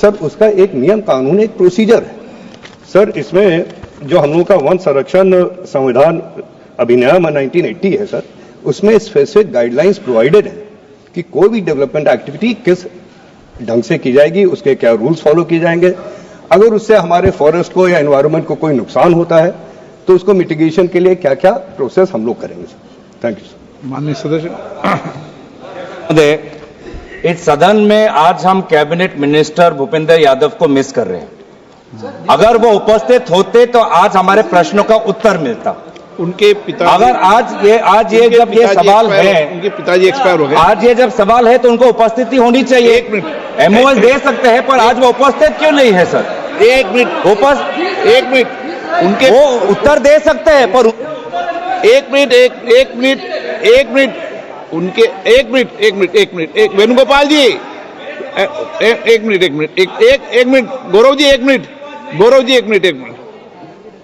सर, उसका एक नियम कानून, एक प्रोसीजर है सर। इसमें जो हम लोग का वन संरक्षण संविधान अधिनियम 1980 है सर, उसमें स्पेसिफिक गाइडलाइंस प्रोवाइडेड है कि कोई भी डेवलपमेंट एक्टिविटी किस ढंग से की जाएगी, उसके क्या रूल्स फॉलो किए जाएंगे। अगर उससे हमारे फॉरेस्ट को या एनवायरनमेंट को कोई नुकसान होता है तो उसको मिटिगेशन के लिए क्या क्या प्रोसेस हम लोग करेंगे सर। Thank you sir. माननीय सदस्य। इस सदन में आज हम कैबिनेट मिनिस्टर भूपेंद्र यादव को मिस कर रहे हैं। अगर वो उपस्थित होते तो आज हमारे प्रश्नों का उत्तर मिलता। उनके पिता, अगर आज ये जब ये सवाल है, उनके पिताजी एक्सपायर हो गए, आज ये जब सवाल है तो उनको उपस्थिति होनी चाहिए। एक मिनट, एमओएस दे सकते हैं, पर आज वो उपस्थित क्यों नहीं है सर? एक मिनट, उनके वो उत्तर दे सकते हैं, पर एक मिनट, वेणुगोपाल जी, एक मिनट, गौरव जी, एक मिनट,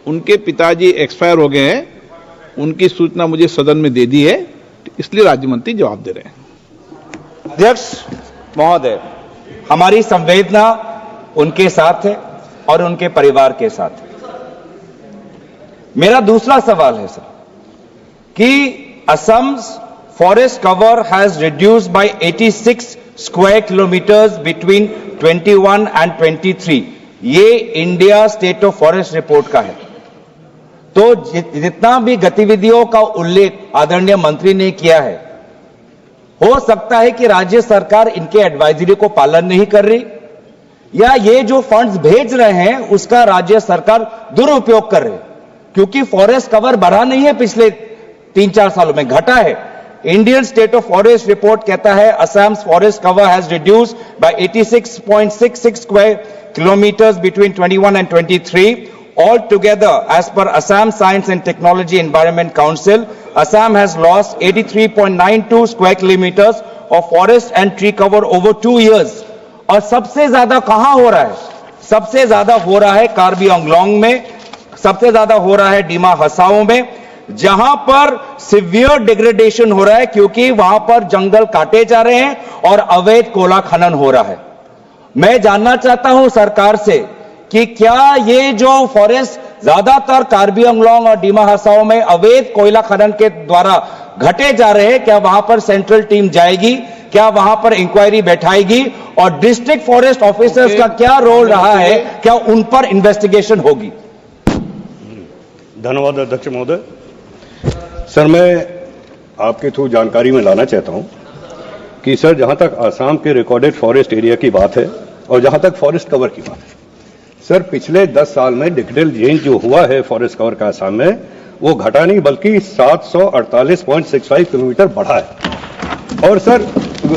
उनके पिताजी एक्सपायर हो गए हैं, उनकी सूचना मुझे सदन में दे दी है, इसलिए राज्य मंत्री जवाब दे रहे हैं। अध्यक्ष महोदय, हमारी संवेदना उनके साथ है और उनके परिवार के साथ है। मेरा दूसरा सवाल है सर कि Assam's forest cover has reduced by 86 square kilometres between 21 and 23। ये India state of forest report का है। तो जितना भी गतिविधियों का उल्लेख आदरणीय मंत्री ने किया है, हो सकता है कि राज्य सरकार इनके एडवाइजरी को पालन नहीं कर रही, या ये जो फंड्स भेज रहे हैं उसका राज्य सरकार दुरुपयोग कर रही, क्योंकि फॉरेस्ट कवर बढ़ा नहीं है, पिछले 3-4 सालों में घटा है। Indian state of forest report कहता है Assam's forest cover has reduced by 86.66 square kilometres between 21 and 23। Altogether, as per Assam Science and Technology Environment Council, Assam has lost 83.92 square kilometers of forest and tree cover over 2 years. और सबसे ज्यादा कहां हो रहा है? सबसे ज्यादा हो रहा है कार्बी आंगलोंग में, सबसे ज्यादा हो रहा है डीमा हसाओ में, जहां पर सिवियर डिग्रेडेशन हो रहा है क्योंकि वहां पर जंगल काटे जा रहे हैं और अवैध कोयला खनन हो रहा है। मैं जानना चाहता हूं सरकार से कि क्या ये जो फॉरेस्ट ज्यादातर कार्बी आंगलोंग और डीमा हसाओ में अवैध कोयला खनन के द्वारा घटे जा रहे हैं, क्या वहां पर सेंट्रल टीम जाएगी? क्या वहां पर इंक्वायरी बैठाएगी? और डिस्ट्रिक्ट फॉरेस्ट ऑफिसर्स का क्या रोल रहा है? क्या उन पर इन्वेस्टिगेशन होगी? धन्यवाद अध्यक्ष महोदय। सर, मैं आपके थ्रू जानकारी में लाना चाहता हूं कि सर, जहां तक आसाम के रिकॉर्डेड फॉरेस्ट एरिया की बात है और जहां तक फॉरेस्ट कवर की बात है, सर पिछले 10 साल में डिजिटल चेंज जो हुआ है फॉरेस्ट कवर का आसाम में, वो घटा नहीं बल्कि 748.65 किलोमीटर बढ़ा है, और सर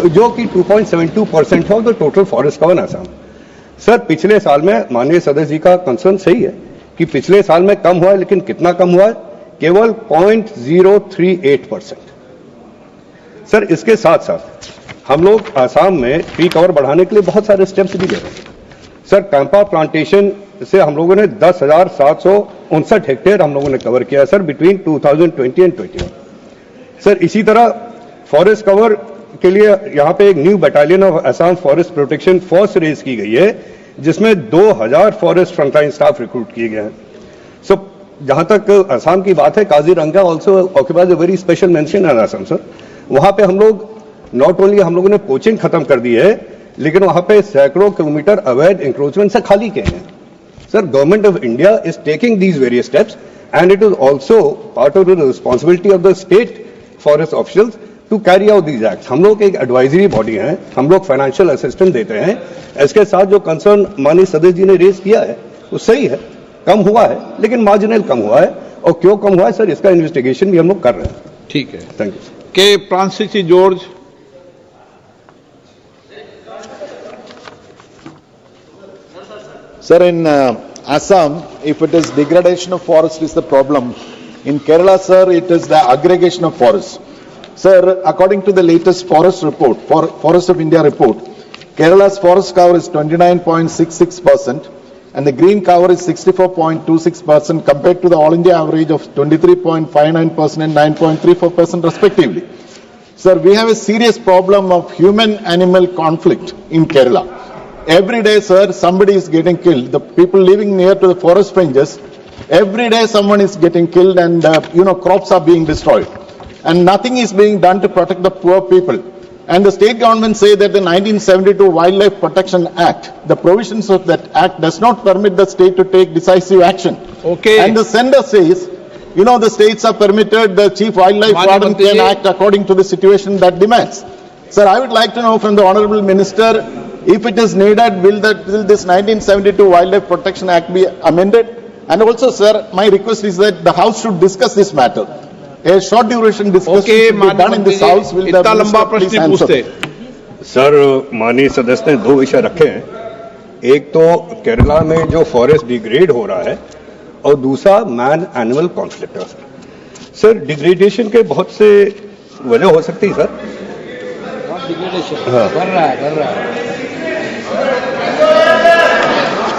जो कि 2.72% of the total forest cover Assam. Sir पिछले साल में माननीय सदस्य जी का कंसर्न सही है कि पिछले साल में कम हुआ है, लेकिन कितना कम हुआ है? केवल 0.038%। सर इसके साथ साथ हम लोग आसाम में ट्री कवर बढ़ाने के लिए बहुत सारे स्टेप्स भी ले रहे हैं। सर कैंपा प्लांटेशन से हम लोगों ने 10,759 हेक्टेयर हम लोगों ने कवर किया सर बिटवीन 2020 एंड 21। सर इसी तरह फॉरेस्ट कवर के लिए यहाँ पे एक new battalion of Assam forest protection force raise की गई है, जिसमें 2000 फॉरेस्ट फ्रंटलाइन स्टाफ रिक्रूट किए गए हैं। सो जहां तक असम की बात है, Kaziranga also occupies a very special mention in Assam sir. वहां पे हम लोग नॉट ओनली हम लोगों ने पोचिंग खत्म कर दी है, लेकिन वहां पे सैकड़ों किलोमीटर अवैध इंक्रोचमेंट से खाली किए हैं। Sir government of India is taking these various steps and it is also part of the responsibility of the state forest officials to carry out these acts. हम लोग एक एडवाइजरी बॉडी है, हम लोग फाइनेंशियल असिस्टेंस देते हैं। इसके साथ जो कंसर्न माननीय सदस्य जी ने रेज किया है वो सही है, कम हुआ है लेकिन मार्जिनल कम हुआ है, और क्यों कम हुआ है सर इसका इन्वेस्टिगेशन भी हम लोग कर रहे हैं। ठीक है, थैंक यू। के Francis George. Sir, in Assam, if it is degradation of forest is the problem. In Kerala, sir, it is the aggregation of forests. Sir, according to the latest forest report, Forest of India report, Kerala's forest cover is 29.66% and the green cover is 64.26% compared to the all India average of 23.59% and 9.34% respectively. Sir, we have a serious problem of human-animal conflict in Kerala. Every day, sir, somebody is getting killed. The people living near to the forest fringes, every day someone is getting killed and, crops are being destroyed. And nothing is being done to protect the poor people. And the state government say that the 1972 Wildlife Protection Act, the provisions of that act does not permit the state to take decisive action. Okay. And the sender says, the states are permitted, the chief wildlife warden can act according to the situation that demands. Sir, I would like to know from the Honorable Minister, if it is needed, will this 1972 Wildlife Protection Act be amended? And also, sir, my request is that the House should discuss this matter. A short duration discussion should be done in this House. Will the Minister please answer? Sir, माननीय सदस्य ने दो विषय रखे हैं। एक तो केरला में जो फॉरेस्ट डिग्रेड हो रहा है और दूसरा मैन एनिमल कॉन्फ्लिक्ट है। सर, डिग्रेडेशन के बहुत से वजह हो सकती है सर। हाँ। कर रहा है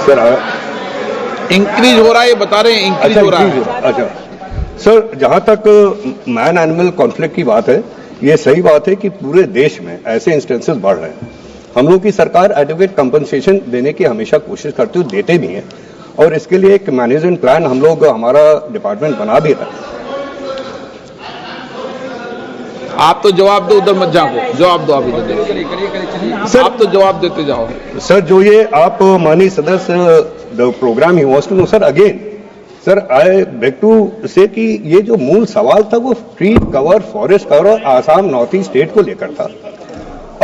सर, इंक्रीज हो रहा है, ये बता रहे हैं इंक्रीज हो रहा है। अच्छा सर, जहां तक मैन एनिमल कॉन्फ्लिक्ट की बात है, ये सही बात है कि पूरे देश में ऐसे इंस्टेंसेस बढ़ रहे हैं। हम लोग की सरकार एडुकेट कंपनसेशन देने की हमेशा कोशिश करती है, देते भी हैं, और इसके लिए एक मैनेजमेंट प्लान हम लोग, हमारा डिपार्टमेंट बना भी रहा है। आप तो जवाब दो, उधर मत जाओ, जवाब दो आप इधर। सर, आप तो जवाब देते जाओ। सर, जो ये आप माननीय सदस्य the program he wants to know sir, again sir I beg to say कि ये जो मूल सवाल था वो ट्री कवर, फॉरेस्ट कवर और आसाम नॉर्थ ईस्ट स्टेट को लेकर था।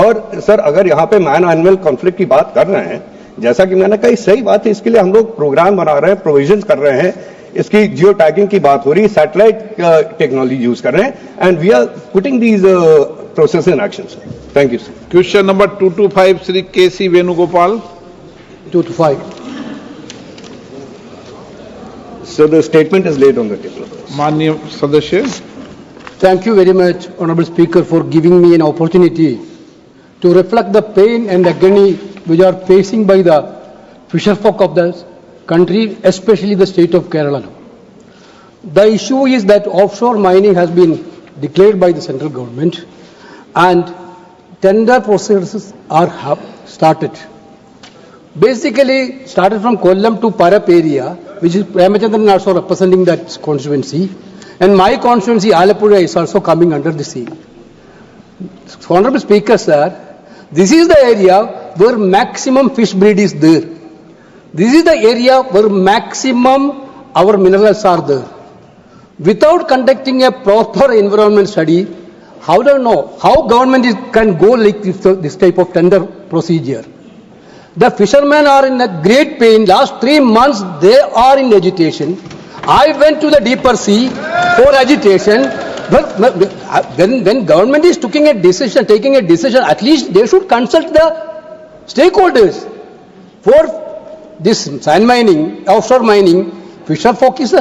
और सर, अगर यहाँ पे मैन एनिमल कॉन्फ्लिक्ट की बात कर रहे हैं, जैसा कि मैंने कहा, सही बात है, इसके लिए हम लोग प्रोग्राम बना रहे हैं, प्रोविजंस कर रहे हैं, इसकी जियो टैगिंग की बात हो रही है, सैटेलाइट टेक्नोलॉजी यूज कर रहे हैं, and we are putting these process in action sir. Thank you sir. Question number 225 Shri KC Venugopal. 225. So the statement is laid on the table. माननीय सदस्य। Thank you very much, Honorable Speaker, for giving me an opportunity to reflect the pain and agony which are facing by the fisherfolk of the country, especially the state of Kerala. The issue is that offshore mining has been declared by the central government and tender processes are started. Basically started from Kollam to Parap area, which is Ramachandran also representing that constituency, and my constituency Alappuzha is also coming under the sea. Honorable Speaker, sir, this is the area where maximum fish breed is there. This is the area where maximum our minerals are there. Without conducting a proper environment study, how do you know how government can go like this type of tender procedure? The fishermen are in a great pain. Last 3 months they are in agitation. I went to the deeper sea for agitation. When government is taking a decision, at least they should consult the stakeholders. For this sand mining, offshore mining, fisherfolk is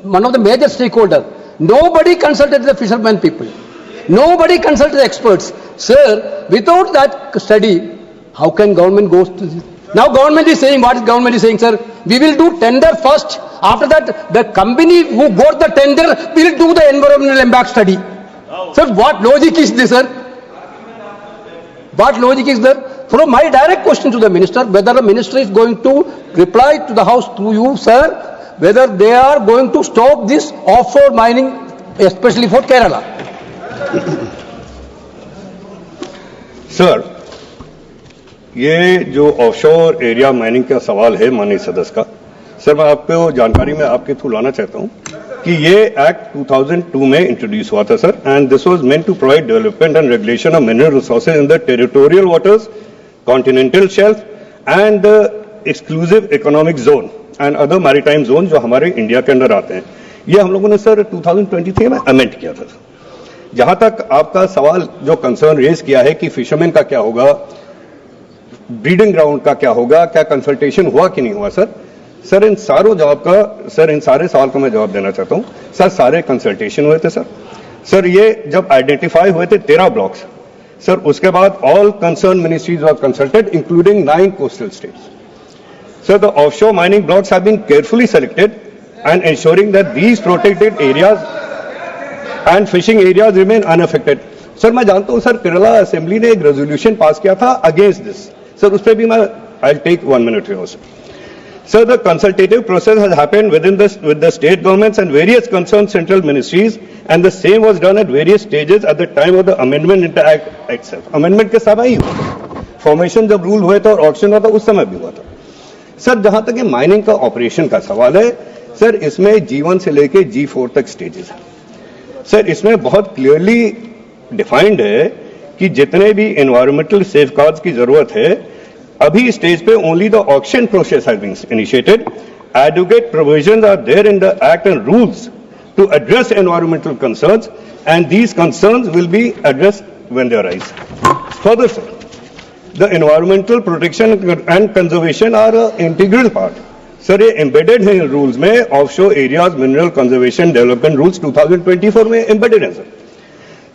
one of the major stakeholders. Nobody consulted the fishermen people. Nobody consulted the experts. Sir, without that study, how can government go to this? Now government is saying, what is government is saying, sir? We will do tender first. After that, the company who got the tender will do the environmental impact study. Sir, what logic is this, sir? What logic is there? So my direct question to the minister, whether the minister is going to reply to the house through you, sir, whether they are going to stop this offshore mining, especially for Kerala. Sir, ये जो offshore area mining का सवाल है माननीय सदस्य का, sir मैं आपको जानकारी में आपके थ्रू लाना चाहता हूं कि ये एक्ट 2002 में इंट्रोड्यूस हुआ था sir, and this was meant to provide development and regulation of mineral resources in the territorial waters, continental shelf and the exclusive economic zone and other maritime zone जो हमारे इंडिया के अंदर आते हैं। ये हम लोगों ने सर 2023 में अमेंड किया था। जहां तक आपका सवाल जो कंसर्न रेज किया है कि फिशरमैन का क्या होगा, ब्रीडिंग ग्राउंड का क्या होगा, क्या कंसल्टेशन हुआ कि नहीं हुआ, सर इन सारे सवाल का मैं जवाब देना चाहता हूं। सर सारे कंसल्टेशन हुए थे सर ये जब आइडेंटिफाई हुए थे 13 ब्लॉक्स, सर उसके बाद all concern ministries were consulted including 9 coastal states. Sir the offshore mining blocks have been carefully selected and ensuring that these protected areas and fishing areas remain unaffected. Sir मैं जानता हूं sir Kerala assembly ने एक resolution pass किया था against this, sir उस पर भी मैं I take 1 minute here sir. Sir, the consultative process has happened with the state governments and various concerned central ministries, and the same was done at various stages at the time of the amendment in the act itself. Amendment के समय ही हुआ था, formation जब rule हुए थे और auction हुआ था उस समय भी हुआ था। सर जहां तक ये माइनिंग का ऑपरेशन का सवाल है, सर इसमें G1 से लेके G4 तक स्टेजेस है। सर इसमें बहुत क्लियरली डिफाइंड है कि जितने भी एनवायरमेंटल सेफगार्ड्स की जरूरत है, अभी स्टेज पे only the auction process has been initiated. Adequate provisions are there in the Act and rules to address environmental concerns, and these concerns will be addressed when they arise. Further, sir, the environmental protection and conservation are an integral part. Sir, ये embedded है इन rules में, offshore areas mineral conservation development rules 2024 में embedded है sir.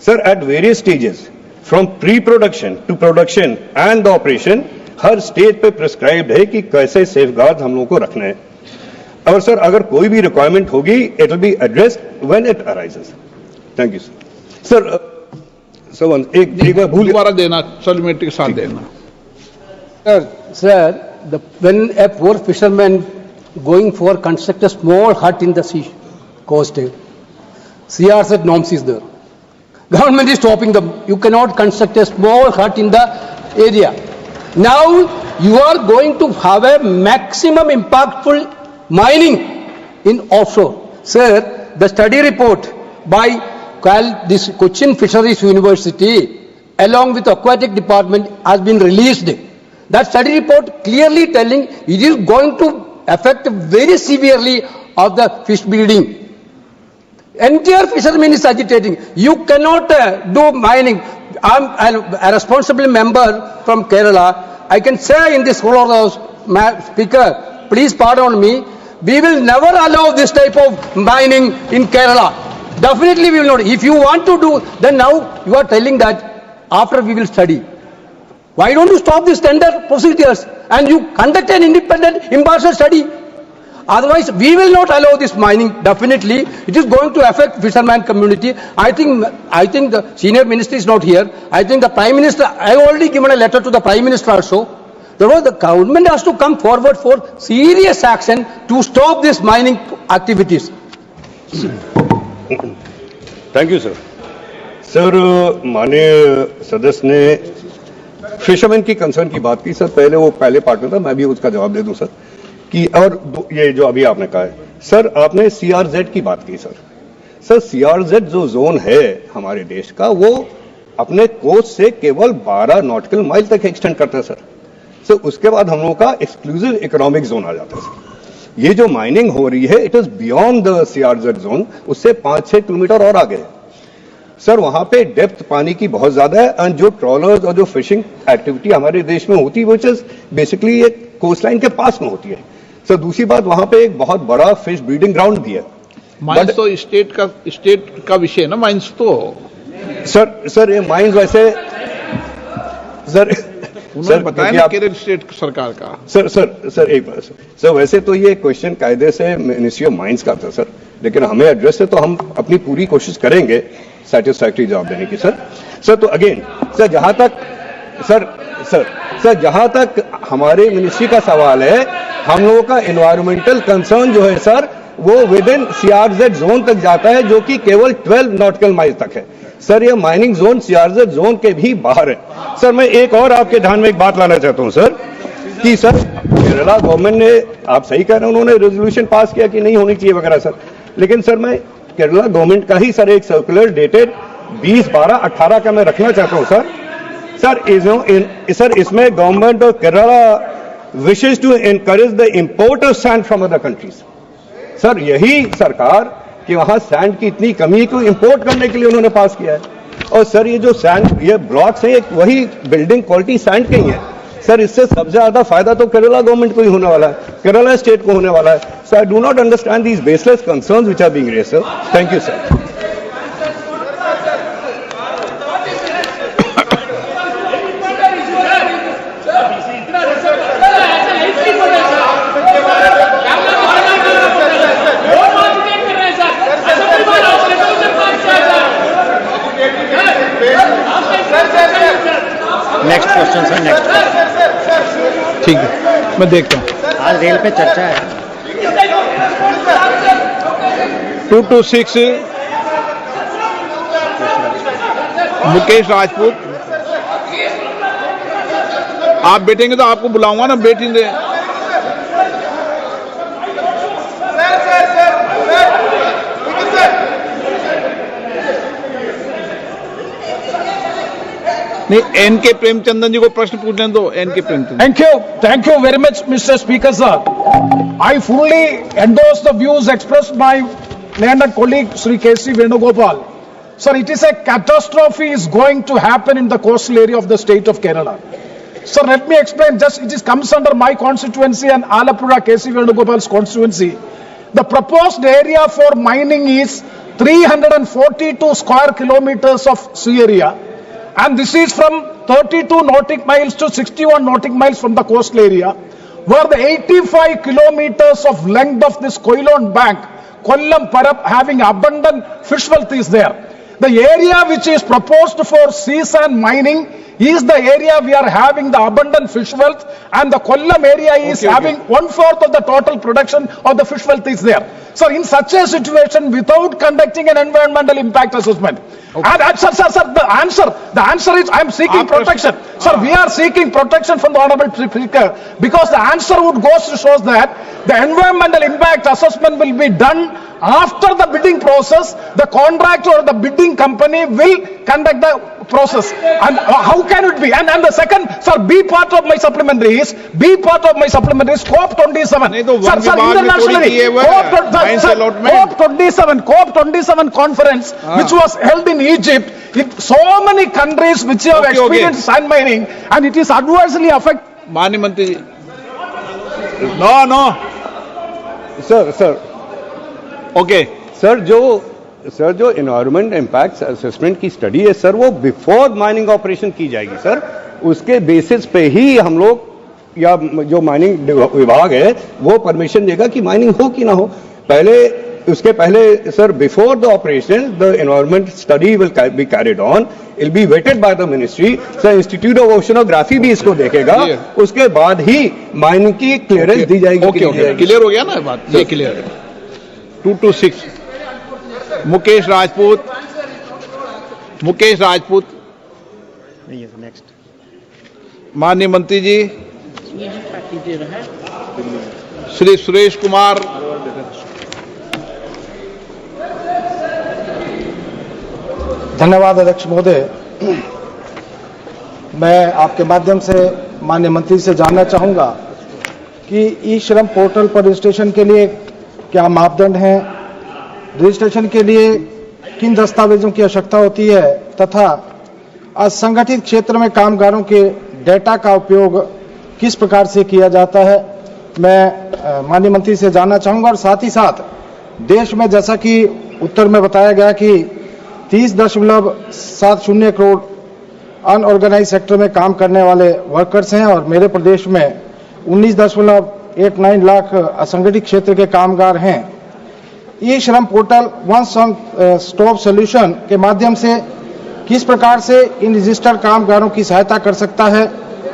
Sir, at various stages, from pre-production to production and the operation, her stage पे prescribed है कि कैसे safeguard हम लोगों को रखना है. और सर अगर कोई भी रिक्वायरमेंट होगी, it will be addressed when it arises. Thank you sir. Sir एक बार भूल दोबारा देना, सप्लीमेंट्री के साथ देना. Sir, when a poor fisherman going for construct a small hut in the sea coast, CRZ norms is there. Government is stopping them. You cannot construct a small hut in the area. Now you are going to have a maximum impactful mining in offshore. Sir, the study report by this Cochin Fisheries University along with Aquatic Department has been released. That study report clearly telling it is going to affect very severely of the fish breeding. Entire fishermen is agitating. You cannot do mining. I'm a responsible member from Kerala. I can say in this whole house, Speaker, please pardon me, we will never allow this type of mining in Kerala. Definitely we will not. If you want to do, then now you are telling that after we will study. Why don't you stop these tender procedures and you conduct an independent impartial study? Otherwise, we will not allow this mining. Definitely, it is going to affect fisherman community. I think the senior minister is not here. I think the Prime Minister, I have already given a letter to the Prime Minister also. Therefore, the government has to come forward for serious action to stop this mining activities. Thank you sir. Sir माननीय सदस्य ने fisherman की concern की बात की. Sir पहले वो पहले पार्ट में था, मैं भी उसका जवाब दे दूं सर कि और ये जो अभी आपने कहा है. सर आपने CRZ की बात की. सर CRZ जो जोन है हमारे देश का, वो अपने कोस्ट से केवल 12 नॉटिकल माइल तक एक्सटेंड करता है सर. उसके बाद हम लोगों का एक्सक्लूसिव इकोनॉमिक जोन आ जाता है सर. ये जो माइनिंग हो रही है, it is beyond the CRZ zone, उससे 5-6 किलोमीटर और आगे है सर. वहां पे डेप्थ पानी की बहुत ज्यादा है, एंड जो ट्रॉलर्स और जो फिशिंग एक्टिविटी हमारे देश में होती है, वो इज बेसिकली एक कोस्ट लाइन के पास में होती है सर. दूसरी बात, वहां पे एक बहुत बड़ा फिश ब्रीडिंग ग्राउंड भी है. माइंस तो स्टेट का विषय है ना, माइंस तो सर ये माइंस वैसे उन्होंने बताया ना केरल स्टेट सरकार का. सर एक बार सर वैसे तो ये क्वेश्चन कायदे से मिनिस्ट्री ऑफ माइंस का था सर, लेकिन हमें एड्रेस है तो हम अपनी पूरी कोशिश करेंगे सैटिस्फैक्टरी जवाब देने की सर. तो अगेन सर जहां तक हमारे मिनिस्ट्री का सवाल है, हम लोगों का एनवायरमेंटल कंसर्न जो है सर, वो विद इन CRZ जोन तक जाता है, जो कि केवल 12 नॉटिकल माइल तक है सर. ये माइनिंग जोन CRZ जोन के भी बाहर है सर. मैं एक और आपके ध्यान में एक बात लाना चाहता हूं सर कि सर केरला गवर्नमेंट ने, आप सही कह रहे हैं, उन्होंने रेजोल्यूशन पास किया कि नहीं होनी चाहिए वगैरह सर, लेकिन सर मैं केरला गवर्नमेंट का ही सर एक सर्कुलर डेटेड 20/12/18 का मैं रखना चाहता हूं सर. सर इसमें government of Kerala wishes to encourage the import of sand from other countries. Sir यही सरकार कि वहां सैंड की इतनी कमी को इंपोर्ट करने के लिए उन्होंने पास किया है. और सर ये जो सैंड, ये ब्लॉक्स है, वही बिल्डिंग क्वालिटी सैंड के ही है सर. इससे सबसे ज्यादा फायदा तो केरला गवर्नमेंट को ही होने वाला है, केरला स्टेट को होने वाला है. So I do not understand these baseless concerns which are being raised sir. Thank you sir. Next question sir, next question. ठीक है, मैं देखता हूँ. आज रेल पे चर्चा है. 226 मुकेश राजपूत. आप बैठेंगे तो आपको बुलाऊंगा ना, बैठेंगे. नहीं, एन.के. प्रेमचंदन जी को प्रश्न पूछने दो। NK. Premachandran. Thank you very much, Mr. Speaker, sir. I fully endorse the views expressed by learned colleague Sri K.C. Venugopal. Sir, it is a catastrophe is going to happen in the coastal area of the state of Kerala. Sir, let me explain. It comes under my constituency and Alappuzha K.C. Venugopal's constituency. The proposed area for mining is 342 square kilometers of sea area. And this is from 32 nautic miles to 61 nautic miles from the coastal area, where the 85 kilometers of length of this Koilon bank, Kollam Parab, having abundant fish wealth is there. The area which is proposed for sea sand mining is the area we are having the abundant fish wealth, and the Kollam area is having 1/4 of the total production of the fish wealth is there. So in such a situation, without conducting an environmental impact assessment, and sir, the answer is I am seeking protection. Sir, we are seeking protection from the Honorable Speaker, because the answer would go to show that the environmental impact assessment will be done after the bidding process. The contractor or the bidding company will conduct the process. And how can it be? And the second, sir, B part of my supplementary is COP27. Sir, internationally, COP27 conference, which was held in Egypt, so many countries which have experienced sand mining, and it is adversely affected. माननीय मंत्री जी। No sir okay sir जो environment impact assessment की study है sir, वो before mining operation की जाएगी sir. उसके basis पे ही हम लोग या जो माइनिंग विभाग है वो परमिशन देगा कि माइनिंग हो कि ना हो। उसके पहले sir, before the operation the environment study will be carried on, will be vetted by the ministry. Sir, institute of oceanography भी इसको देखेगा, उसके बाद ही माइनिंग की क्लियरेंस दी जाएगी। क्लियर हो गया ना बात? ये क्लियर है। 226 मुकेश राजपूत। नेक्स्ट माननीय मंत्री जी श्री सुरेश कुमार। धन्यवाद अध्यक्ष महोदय। मैं आपके माध्यम से माननीय मंत्री से जानना चाहूंगा कि ई श्रम पोर्टल पर रजिस्ट्रेशन के लिए क्या मापदंड हैं, रजिस्ट्रेशन के लिए किन दस्तावेजों की आवश्यकता होती है, तथा असंगठित क्षेत्र में कामगारों के डेटा का उपयोग किस प्रकार से किया जाता है। मैं माननीय मंत्री से जानना चाहूंगा। और साथ ही साथ देश में जैसा कि उत्तर में बताया गया कि 30.70 करोड़ अनऑर्गेनाइज सेक्टर में काम करने वाले वर्कर्स हैं, और मेरे प्रदेश में 19.89 लाख असंगठित क्षेत्र के कामगार हैं। ई श्रम पोर्टल वन स्टॉप सॉल्यूशन के माध्यम से किस प्रकार से इन रजिस्टर्ड कामगारों की सहायता कर सकता है,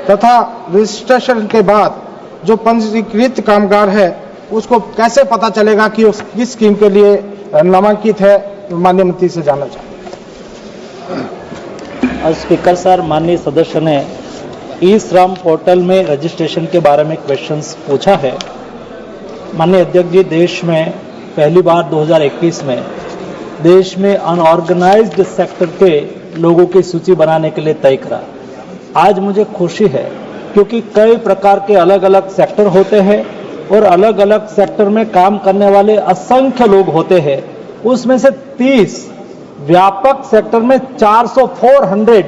तथा रजिस्ट्रेशन के बाद जो पंजीकृत कामगार है उसको कैसे पता चलेगा कि उस किस स्कीम के लिए नामांकित है। माननीय मंत्री से जानना चाहूँगा। स्पीकर सर, माननीय सदस्य ने ई श्रम पोर्टल में रजिस्ट्रेशन के बारे में क्वेश्चंस पूछा है। माननीय अध्यक्ष जी, देश में पहली बार 2021 में देश में अनऑर्गेनाइज्ड सेक्टर के लोगों की सूची बनाने के लिए तय करा। आज मुझे खुशी है क्योंकि कई प्रकार के अलग अलग सेक्टर होते हैं और अलग अलग सेक्टर में काम करने वाले असंख्य लोग होते हैं। उसमें से 30 व्यापक सेक्टर में 400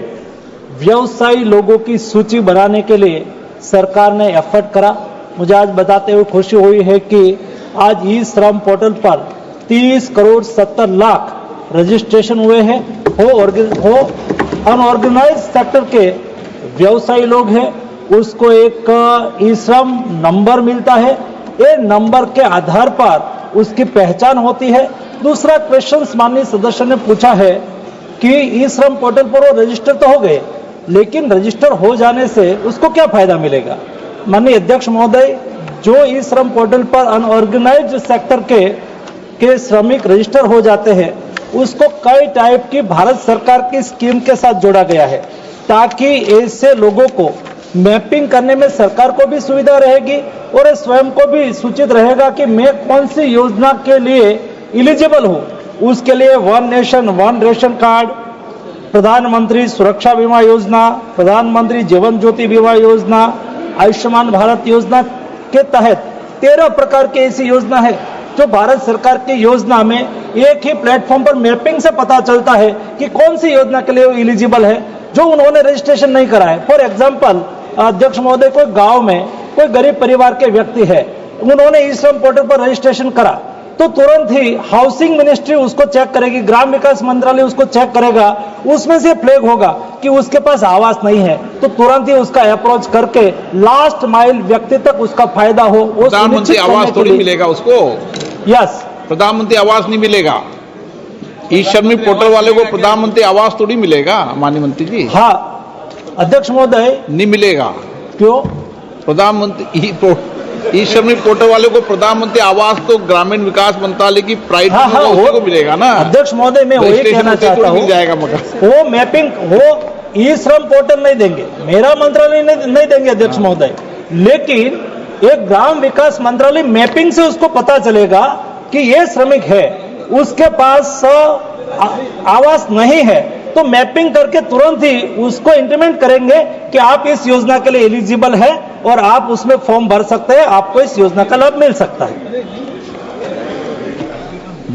व्यवसायी लोगों की सूची बनाने के लिए सरकार ने एफर्ट करा। मुझे आज बताते हुए खुशी हुई है कि आज ई श्रम पोर्टल पर 30 करोड़ 70 लाख रजिस्ट्रेशन हुए हैं। हो अनऑर्गेनाइज सेक्टर के व्यवसायी लोग हैं, उसको एक ई श्रम नंबर मिलता है। ये नंबर के आधार पर उसकी पहचान होती है। दूसरा क्वेश्चन माननीय सदस्य ने पूछा है कि ई श्रम पोर्टल पर वो रजिस्टर तो हो गए, लेकिन रजिस्टर हो जाने से उसको क्या फायदा मिलेगा। माननीय अध्यक्ष महोदय, जो ई श्रम पोर्टल पर अनऑर्गेनाइज्ड सेक्टर के श्रमिक रजिस्टर हो जाते हैं, उसको कई टाइप की भारत सरकार की स्कीम के साथ जोड़ा गया है, ताकि ऐसे लोगों को मैपिंग करने में सरकार को भी सुविधा रहेगी और स्वयं को भी सूचित रहेगा कि मैं कौन सी योजना के लिए एलिजिबल हूं। उसके लिए one nation one ration card, प्रधानमंत्री सुरक्षा बीमा योजना, प्रधानमंत्री जीवन ज्योति बीमा योजना, आयुष्मान भारत योजना के तहत 13 प्रकार की ऐसी योजना है जो भारत सरकार की योजना में एक ही प्लेटफॉर्म पर मैपिंग से पता चलता है कि कौन सी योजना के लिए वो एलिजिबल है, जो उन्होंने रजिस्ट्रेशन नहीं करा है। फॉर एग्जाम्पल, अध्यक्ष महोदय, कोई गांव में कोई गरीब परिवार के व्यक्ति है, उन्होंने ई श्रम पोर्टल पर रजिस्ट्रेशन करा, तो तुरंत ही हाउसिंग मिनिस्ट्री उसको चेक करेगी, ग्राम विकास मंत्रालय उसको चेक करेगा, उसमें से फ्लैग होगा कि उसके पास आवास नहीं है, तो तुरंत ही उसका अप्रोच करके लास्ट माइल व्यक्ति तक उसका फायदा हो। प्रधानमंत्री आवास थोड़ी मिलेगा उसको। यस, प्रधानमंत्री आवास नहीं मिलेगा। ई श्रम पोर्टल वाले को प्रधानमंत्री आवास थोड़ी मिलेगा माननीय मंत्री जी। हाँ अध्यक्ष महोदय, नहीं मिलेगा। क्यों? प्रधानमंत्री ई श्रम पोर्टल वाले को प्रधानमंत्री आवास तो ग्रामीण विकास मंत्रालय की प्राइवेट को मिलेगा ना। अध्यक्ष महोदय, मैं वही कहना चाहता हूँ, मिल जाएगा मगर वो मैपिंग, वो ई श्रम पोर्टल नहीं देंगे, मेरा मंत्रालय नहीं देंगे अध्यक्ष महोदय, लेकिन एक ग्राम विकास मंत्रालय मैपिंग से उसको पता चलेगा कि ये श्रमिक है, उसके पास आवास नहीं है, तो मैपिंग करके तुरंत ही उसको इंटीमेट करेंगे कि आप इस योजना के लिए एलिजिबल है और आप उसमें फॉर्म भर सकते हैं, आपको इस योजना का लाभ मिल सकता है।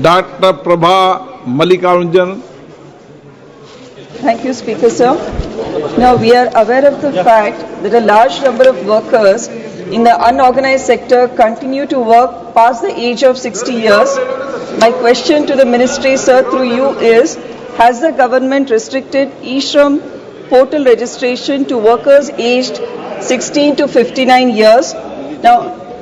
Doctor Prabha Mallikarjun. Thank you, Speaker, sir. Now, we are aware of the fact that a large number of workers in the unorganized sector continue to work past the age of 60 years. My question to the Ministry, sir, through you is, has the government restricted e-Shram portal registration to workers aged 16 to 59 years? Now,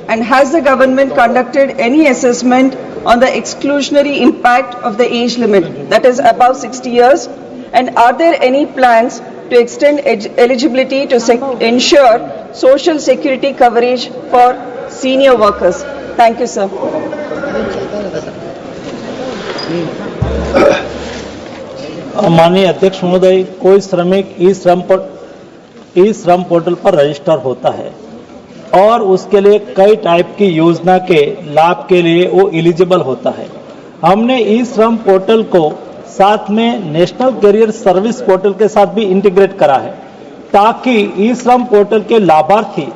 and has the government conducted any assessment on the exclusionary impact of the age limit, that is above 60 years? And are there any plans to extend eligibility to ensure social security coverage for senior workers? Thank you, sir. माननीय अध्यक्ष महोदय, कोई श्रमिक ई श्रम portal पर register होता है और उसके लिए कई टाइप की योजना के लाभ के लिए वो एलिजिबल होता है। हमने ई श्रम पोर्टल को साथ में नेशनल कैरियर सर्विस पोर्टल के साथ भी इंटीग्रेट करा है, ताकि ई श्रम पोर्टल के लाभार्थी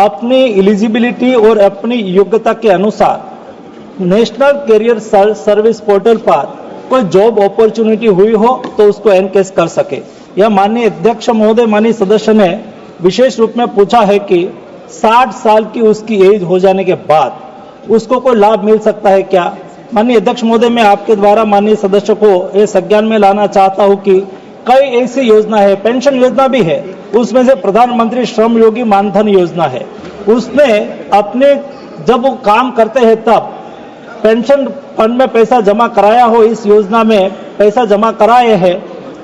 अपनी एलिजिबिलिटी और अपनी योग्यता के अनुसार नेशनल कैरियर सर्विस पोर्टल पर कोई जॉब अपॉर्चुनिटी हुई हो तो उसको एनकेस कर सके। यह माननीय अध्यक्ष महोदय, माननीय सदस्य ने विशेष रूप में पूछा है कि 60 साल की उसकी एज हो जाने के बाद उसको कोई लाभ मिल सकता है क्या? माननीय अध्यक्ष महोदय, मैं आपके द्वारा माननीय सदस्य को ये संज्ञान में लाना चाहता हूं कि कई ऐसी योजना है, पेंशन योजना भी है, उसमें से प्रधानमंत्री श्रम योगी मानधन योजना है। उसने अपने जब वो काम करते हैं तब पेंशन फंड में पैसा जमा कराया हो, इस योजना में पैसा जमा कराए हैं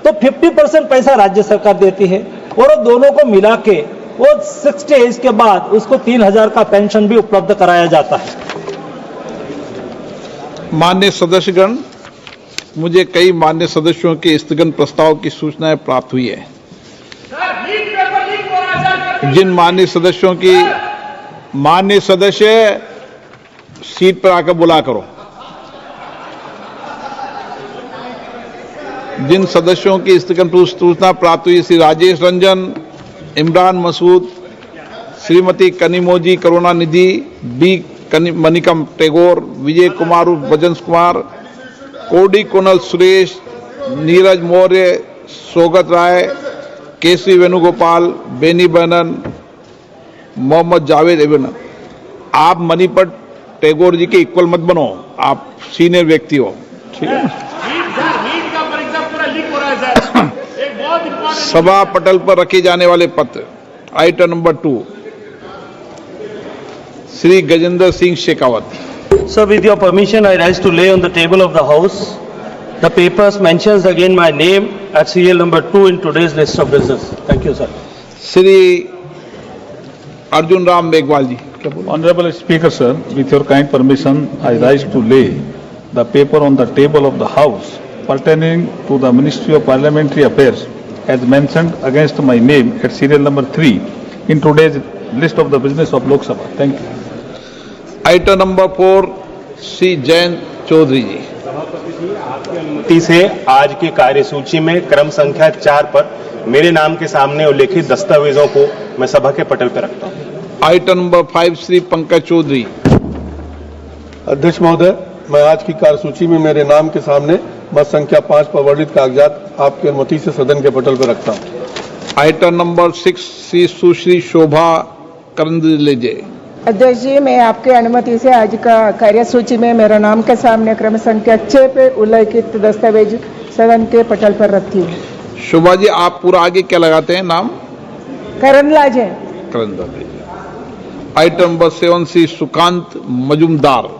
तो 50% पैसा राज्य सरकार देती है और दोनों को मिला के वो 60 एज के बाद उसको 3000 का पेंशन भी उपलब्ध कराया जाता है। माननीय सदस्यगण, मुझे कई माननीय सदस्यों के स्थगन प्रस्ताव की सूचनाएं प्राप्त हुई है। जिन माननीय सदस्यों की माननीय सदस्य सीट पर आकर बुला करो। जिन सदस्यों की स्थगन सूचना प्राप्त हुई, श्री राजेश रंजन, इमरान मसूद, श्रीमती कनिमोजी करुणानिधि, बी मनिकम टैगोर, विजय कुमार भजन कुमार, कोडी कोनल सुरेश, नीरज मौर्य, सोगत राय, केसी वेणुगोपाल, बेनी बनन, मोहम्मद जावेद एबन। आप मणिपत टैगोर जी के इक्वल मत बनो, आप सीनियर व्यक्ति हो, ठीक है। सभा पटल पर रखे जाने वाले पत्र, item number 2, Shri Gajendra Singh Shekhawat. Sir, with your permission, I rise to lay on the table of the House the papers mentions again my name at serial number 2 in today's list of business. Thank you, sir. Shri Arjun Ram Meghwal ji. Honorable Speaker, sir, with your kind permission, I rise to lay the paper on the table of the House pertaining to the Ministry of Parliamentary Affairs as mentioned against my name at serial number 3 in today's list of the business of Lok Sabha. Thank you. Item number 4, Shri Jayant Chaudhary ji. अनुमति से आज की कार्यसूची में क्रम संख्या 4 पर मेरे नाम के सामने उल्लेखित दस्तावेजों को मैं सभा के पटल पर रखता हूं। Item number 5 Shri Pankaj Chaudhary. अध्यक्ष महोदय, मैं आज की कार्यसूची में मेरे नाम के सामने मत संख्या 5 पर वर्णित कागजात आपकी अनुमति से सदन के पटल पर रखता हूं। आइटम नंबर 6 श्री सुश्री शोभा करंदलेजे। अध्यक्ष जी, मैं आपके अनुमति से आज का कार्यसूची में मेरा नाम के सामने क्रम संख्या 6 पे उल्लेखित दस्तावेज सदन के पटल पर रखती हूँ। शोभा जी, आप पूरा आगे क्या लगाते हैं नाम? Karandlaje. Karandlaje. Item number 7 Shri Sukanta Majumdar.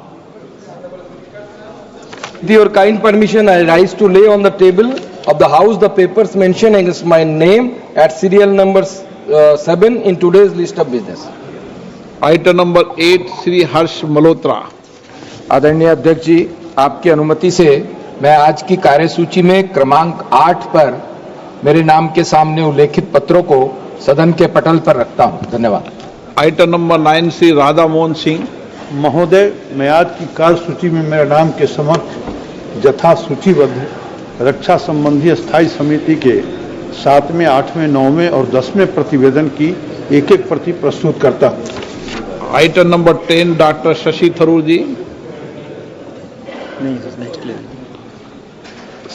With your kind permission, I rise to lay on the table of the House the papers mentioned against my name at serial number 7 in today's list of business. Item number 8 Shri Harsh Malhotra. आदरणीय अध्यक्ष जी, आपकी अनुमति से मैं आज की कार्यसूची में क्रमांक 8 पर मेरे नाम के सामने उल्लेखित पत्रों को सदन के पटल पर रखता हूं। धन्यवाद। Item number 9 Shri Radha Mohan Singh. महोदय, मैं आज की कार्यसूची में मेरे नाम के समक्ष यथा सूचीबद्ध रक्षा संबंधी स्थायी समिति के 7वें, 8वें, 9वें और 10वें प्रतिवेदन की एक प्रति प्रस्तुत करता हूं। Item number 10 doctor Shashi Tharoor ji.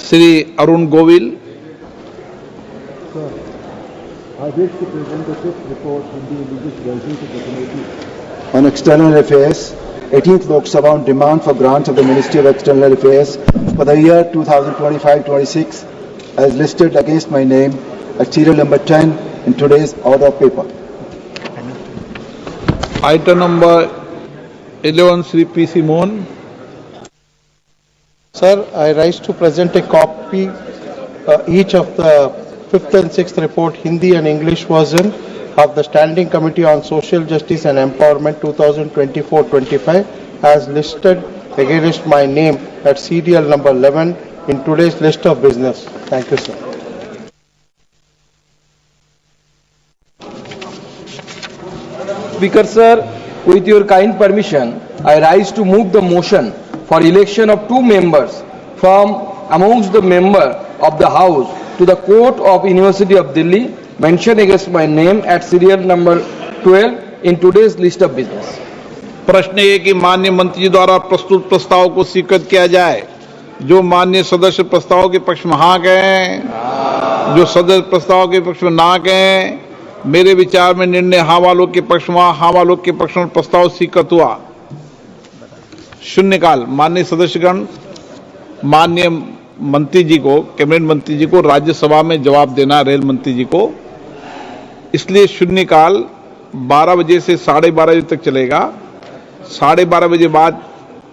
Shri Arun Govil. On External Affairs, 18th Lok Sabha on demand for grants of the Ministry of External Affairs for the year 2025-26 as listed against my name at serial number 10 in today's order of paper. Item number 11 Sri P.C. Mohan. Sir, I rise to present a copy each of the 5th and 6th report, Hindi and English version of the Standing Committee on Social Justice and Empowerment 2024-25 as listed against my name at serial number 11 in today's list of business. Thank you, sir. Speaker sir, with your kind permission, I rise to move the motion for election of 2 members from amongst the member of the House to the Court of University of Delhi mentioned against my name at serial number 12 in today's list of business. प्रश्न ये कि माननीय मंत्री जी द्वारा प्रस्तुत प्रस्ताव को स्वीकृत किया जाए। जो माननीय सदस्य प्रस्ताव के पक्ष में हाँ कहें, जो सदस्य प्रस्ताव के पक्ष में ना कहें। मेरे विचार में निर्णय हाँ वालों के पक्ष में, हाँ वालों के पक्ष में प्रस्ताव स्वीकृत हुआ। शून्यकाल। माननीय सदस्यगण, माननीय मंत्री जी को, कैबिनेट मंत्री जी को राज्यसभा में जवाब देना, रेल मंत्री जी को, इसलिए शून्यकाल 12 बजे से 12:30 बजे तक चलेगा। 12:30 बजे बाद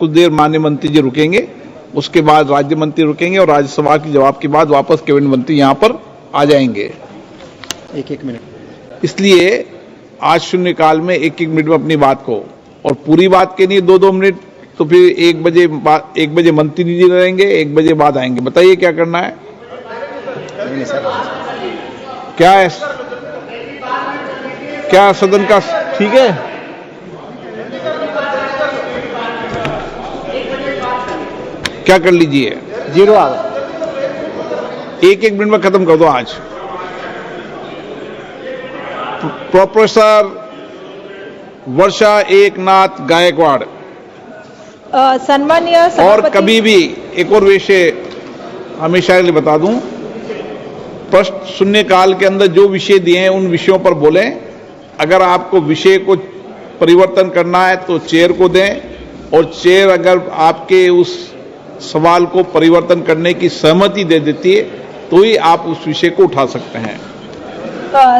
कुछ देर माननीय मंत्री जी रुकेंगे, उसके बाद राज्य मंत्री रुकेंगे और राज्यसभा के जवाब के बाद वापस कैबिनेट मंत्री यहां पर आ जाएंगे। एक मिनट। इसलिए आज शून्यकाल में एक मिनट में अपनी बात को, और पूरी बात के लिए 2-2 मिनट, तो फिर 1 बजे मंत्री जी रहेंगे, 1 बजे बाद आएंगे। बताइए क्या करना है? क्या है, क्या सदन का ठीक है? क्या कर लीजिए? 0 आवर। 1 मिनट में खत्म कर दो आज। प्रोफेसर वर्षा एकनाथ गायकवाड़। सम्मानीय और कभी भी एक और विषय हमेशा के लिए बता दूं, प्रश्न शून्यकाल के अंदर जो विषय दिए हैं उन विषयों पर बोलें। अगर आपको विषय को परिवर्तन करना है तो चेयर को दें, और चेयर अगर आपके उस सवाल को परिवर्तन करने की सहमति दे देती है तो ही आप उस विषय को उठा सकते हैं।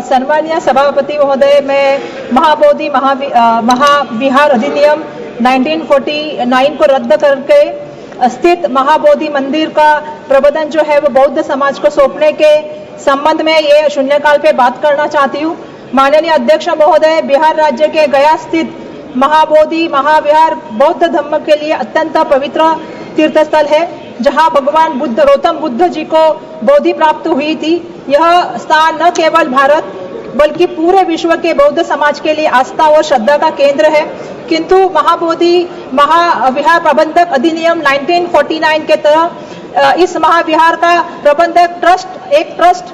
सम्मानीय सभापति महोदय, मैं महाबोधि महाविहार अधिनियम 1949 को रद्द करके स्थित महाबोधि मंदिर का प्रबंधन जो है वो बौद्ध समाज को सौंपने के संबंध में ये शून्यकाल पे बात करना चाहती हूँ। माननीय अध्यक्ष महोदय, बिहार राज्य के गया स्थित महाबोधि महाविहार बौद्ध धर्म के लिए अत्यंत पवित्र तीर्थस्थल है, जहां भगवान गौतम बुद्ध जी को बोधि प्राप्त हुई थी। यह स्थान न केवल भारत बल्कि पूरे विश्व के बौद्ध समाज के लिए आस्था और श्रद्धा का केंद्र है। किंतु महाबोधि महाविहार प्रबंधक अधिनियम 1949 के तहत इस महाविहार का प्रबंधक एक ट्रस्ट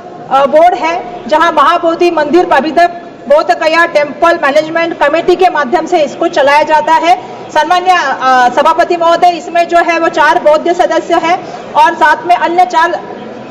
बोर्ड है, जहां महाबोधि मंदिर प्रबंधक बौद्ध गया टेम्पल मैनेजमेंट कमेटी के माध्यम से इसको चलाया जाता है। सम्मान्य सभापति महोदय, इसमें जो है वो 4 बौद्ध सदस्य हैं और साथ में अन्य 4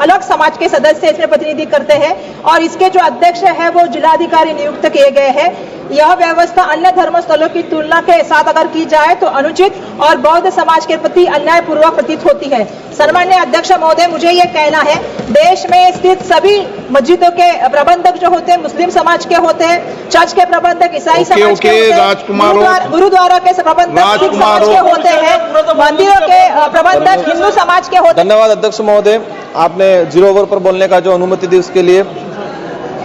अलग समाज के सदस्य इसमें प्रतिनिधि करते हैं और इसके जो अध्यक्ष है वो जिलाधिकारी नियुक्त किए गए हैं। यह व्यवस्था अन्य धर्म स्थलों की तुलना के साथ अगर की जाए तो अनुचित और बौद्ध समाज के प्रति अन्यायपूर्वक प्रतीत होती है। सम्मान्य अध्यक्ष महोदय, मुझे ये कहना है, देश में स्थित सभी मस्जिदों के प्रबंधक जो होते हैं मुस्लिम समाज के होते हैं, चर्च के प्रबंधक ईसाई समाज के होते हैं, गुरुद्वारा के प्रबंधक सिख समाज के होते हैं, मंदिरों के प्रबंधक हिंदू समाज के होते हैं। धन्यवाद अध्यक्ष महोदय, आपने 0 ओवर पर बोलने का जो अनुमति दी उसके लिए।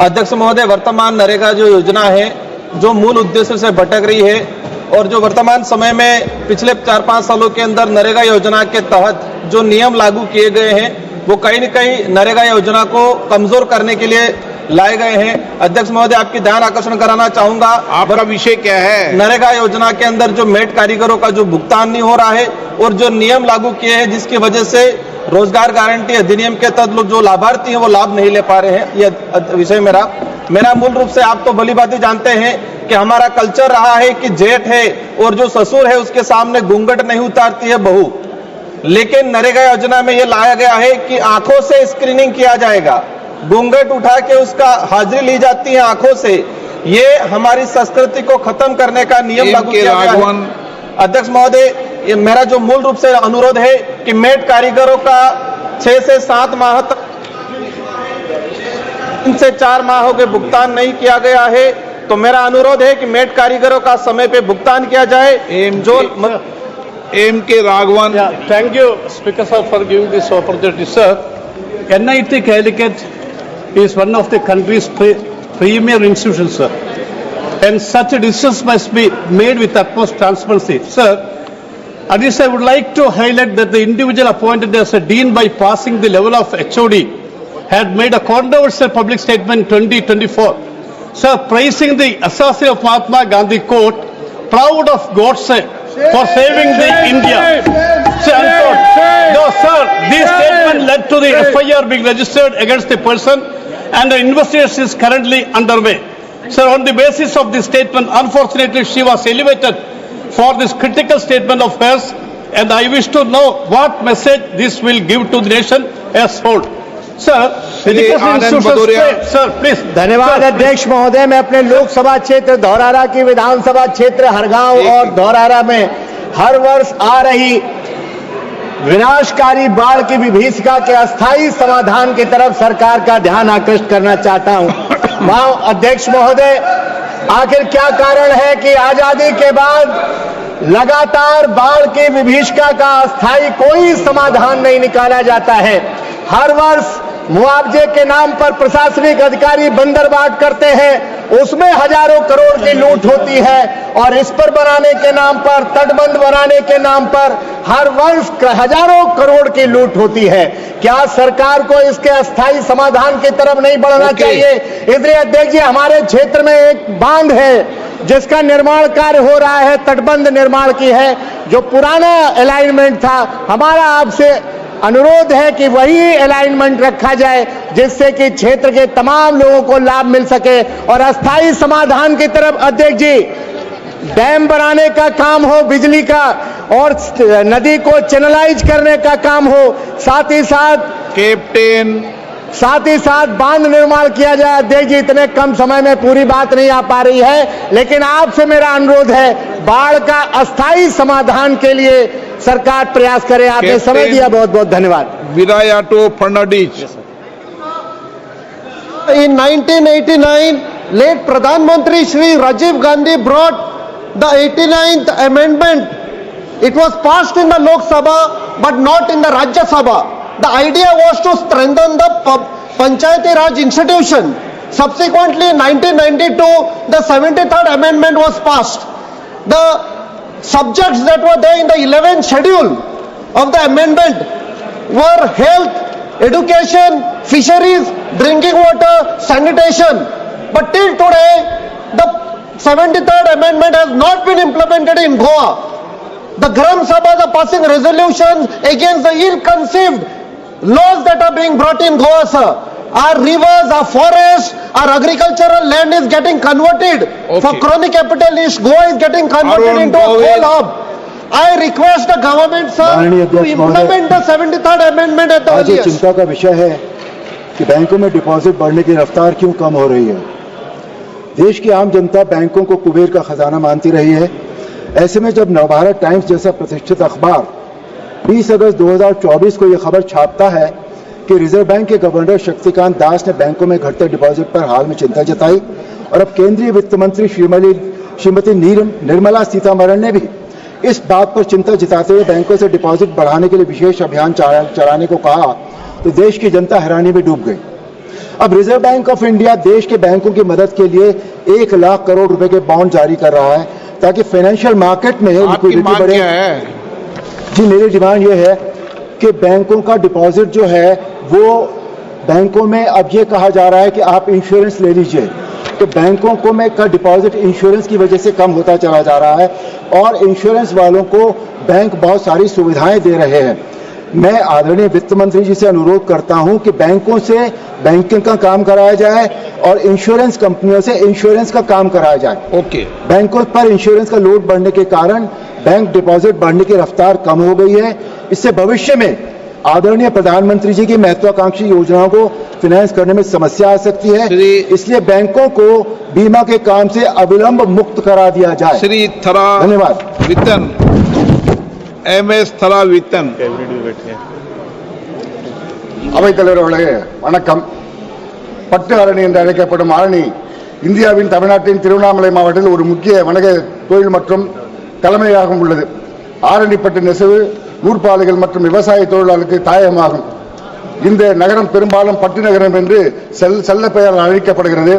अध्यक्ष महोदय, वर्तमान नरेगा जो योजना है जो मूल उद्देश्य से भटक रही है और जो वर्तमान समय में पिछले 4-5 सालों के अंदर नरेगा योजना के तहत जो नियम लागू किए गए हैं वो कहीं न कहीं नरेगा योजना को कमजोर करने के लिए लाए गए हैं। अध्यक्ष महोदय, आपकी ध्यान आकर्षण कराना चाहूंगा, आपका विषय क्या है? नरेगा योजना के अंदर जो मेट कारीगरों का जो भुगतान नहीं हो रहा है और जो नियम लागू किए हैं जिसकी वजह से रोजगार गारंटी अधिनियम के तहत लोग जो लाभार्थी हैं वो लाभ नहीं ले पा रहे हैं, यह विषय मेरा मूल रूप से आप तो भली बात जानते हैं कि हमारा कल्चर रहा है कि जेठ है और जो ससुर है उसके सामने घूंघट नहीं उतारती है बहू, लेकिन नरेगा योजना में यह लाया गया है कि आंखों से स्क्रीनिंग किया जाएगा, घूंघट उठा के उसका हाजिरी ली जाती है आंखों से। ये हमारी संस्कृति को खत्म करने का नियम लागू किया गया है। अध्यक्ष महोदय, मेरा जो मूल रूप से अनुरोध है कि मेट कारीगरों का 6 से 7 माह तक 3 से 4 माह के भुगतान नहीं किया गया है, तो मेरा अनुरोध है कि मेट कारीगरों का समय पे भुगतान किया जाए। M.K. Raghavan. Thank you, Speaker sir, for giving this opportunity, sir. NIT Calicut is one of the country's premier institutions, sir, and such decisions must be made with utmost transparency, sir. At least I would like to highlight that the individual appointed as a dean by passing the level of HOD had made a controversial public statement in 2024. Sir, praising the assassin of Mahatma Gandhi, quote, proud of Godse for saving the India. No, sir, this statement led to the FIR being registered against the person and the investigation is currently underway. Sir, on the basis of this statement, unfortunately, she was elevated for this critical statement of hers, and I wish to know what message this will give to the nation as whole. Sir, sir, please. धन्यवाद अध्यक्ष महोदय, मैं अपने लोकसभा क्षेत्र धौरारा की विधानसभा क्षेत्र हरगांव और धौरारा में हर वर्ष आ रही विनाशकारी बाढ़ की विभीषिका के अस्थायी समाधान की तरफ सरकार का ध्यान आकृष्ट करना चाहता हूं। वहां अध्यक्ष महोदय, आखिर क्या कारण है कि आजादी के बाद लगातार बाढ़ की विभीषिका का अस्थायी कोई समाधान नहीं निकाला जाता है? हर वर्ष मुआवजे के नाम पर प्रशासनिक अधिकारी बंदरबाट करते हैं, उसमें हजारों करोड़ की लूट होती है और इस पर बनाने के नाम पर, तटबंध बनाने के नाम पर हर वर्ष हजारों करोड़ की लूट होती है। क्या सरकार को इसके अस्थायी समाधान की तरफ नहीं बढ़ना चाहिए? इसलिए अध्यक्ष जी, हमारे क्षेत्र में एक बांध है जिसका निर्माण कार्य हो रहा है, तटबंध निर्माण की है, जो पुराना अलाइनमेंट था। हमारा आपसे अनुरोध है कि वही अलाइनमेंट रखा जाए जिससे कि क्षेत्र के तमाम लोगों को लाभ मिल सके और अस्थायी समाधान की तरफ अध्यक्ष जी डैम बनाने का काम हो, बिजली का, और नदी को चैनलाइज करने का काम हो, साथ ही साथ बांध निर्माण किया जाए। अध्यक्ष जी, इतने कम समय में पूरी बात नहीं आ पा रही है, लेकिन आपसे मेरा अनुरोध है, बाढ़ का अस्थायी समाधान के लिए सरकार प्रयास करे। आपने समय दिया, बहुत बहुत धन्यवाद। विरायाटो Fernandes. In 1989, late Pradhan Mantri Shri Rajiv Gandhi brought the 89th amendment. It was passed in the Lok Sabha but not in the Rajya Sabha. The idea was to strengthen the Panchayati Raj institution. Subsequently, in 1992, the 73rd amendment was passed. The subjects that were there in the 11th schedule of the amendment were health, education, fisheries, drinking water, sanitation. But till today, the 73rd amendment has not been implemented in Goa. The Gram Sabhas are passing resolutions against the ill-conceived laws that are being brought in Goa, sir. Our rivers, our forests, our agricultural land is getting converted for crony capitalist. Goa is getting converted into a coal hub. I request the government, sir, to implement the 73rd amendment at the आज ये earliest. चिंता का विषय है कि बैंकों में deposit बढ़ने की रफ्तार क्यों कम हो रही है। देश की आम जनता बैंकों को कुबेर का खजाना मानती रही है। ऐसे में जब नवभारत टाइम्स जैसा प्रतिष्ठित अखबार 20 अगस्त 2024 को यह खबर छापता है कि रिजर्व बैंक के गवर्नर शक्तिकांत दास ने बैंकों में घटते डिपॉजिट पर हाल में चिंता जताई और अब केंद्रीय वित्त मंत्री श्रीमती निर्मला सीतारमण ने भी इस बात पर चिंता जताते हुए बैंकों से डिपॉजिट बढ़ाने के लिए विशेष अभियान चलाने को कहा, तो देश की जनता हैरानी में डूब गई। अब रिजर्व बैंक ऑफ इंडिया देश के बैंकों की मदद के लिए 1 लाख करोड़ रुपए के बॉन्ड जारी कर रहा है ताकि फाइनेंशियल मार्केट में लिक्विडिटी बढ़े। जी, मेरी डिमांड ये है कि बैंकों का डिपॉजिट जो है वो बैंकों में अब ये कहा जा रहा है कि आप इंश्योरेंस ले लीजिए, तो बैंकों को में का डिपॉजिट इंश्योरेंस की वजह से कम होता चला जा रहा है और इंश्योरेंस वालों को बैंक बहुत सारी सुविधाएं दे रहे हैं। मैं आदरणीय वित्त मंत्री जी से अनुरोध करता हूं कि बैंकों से बैंकिंग का काम कराया जाए और इंश्योरेंस कंपनियों से इंश्योरेंस का काम कराया जाए। बैंकों पर इंश्योरेंस का लोड बढ़ने के कारण बैंक डिपॉजिट बढ़ने की रफ्तार कम हो गई है। इससे भविष्य में आदरणीय प्रधानमंत्री जी की महत्वाकांक्षी योजनाओं को फाइनेंस करने में समस्या आ सकती है, इसलिए बैंकों को बीमा के काम से अविलंब मुक्त करा दिया जाए। श्री थरा धन्यवाद। वित्तन MS थरा वित्तन அவைத்தலைவர்களே வணக்கம். பட்டு அரணி என்று அழைக்கப்படும் ஆரணி இந்தியாவின் தமிழ்நாட்டின் திருவண்ணாமலை மாவட்டத்தில் ஒரு முக்கிய வணிக தொழில் மற்றும் தலைமையாகவும் உள்ளது. ஆரணிப்பட்டு நெசவு, நூற்பாலைகள் மற்றும் விவசாய தொழிலாளர்களுக்கு தாயகமாகும். இந்த நகரம் பெரும்பாலும் பட்டு நகரம் என்று செல்ல பெயரால் அழைக்கப்படுகிறது.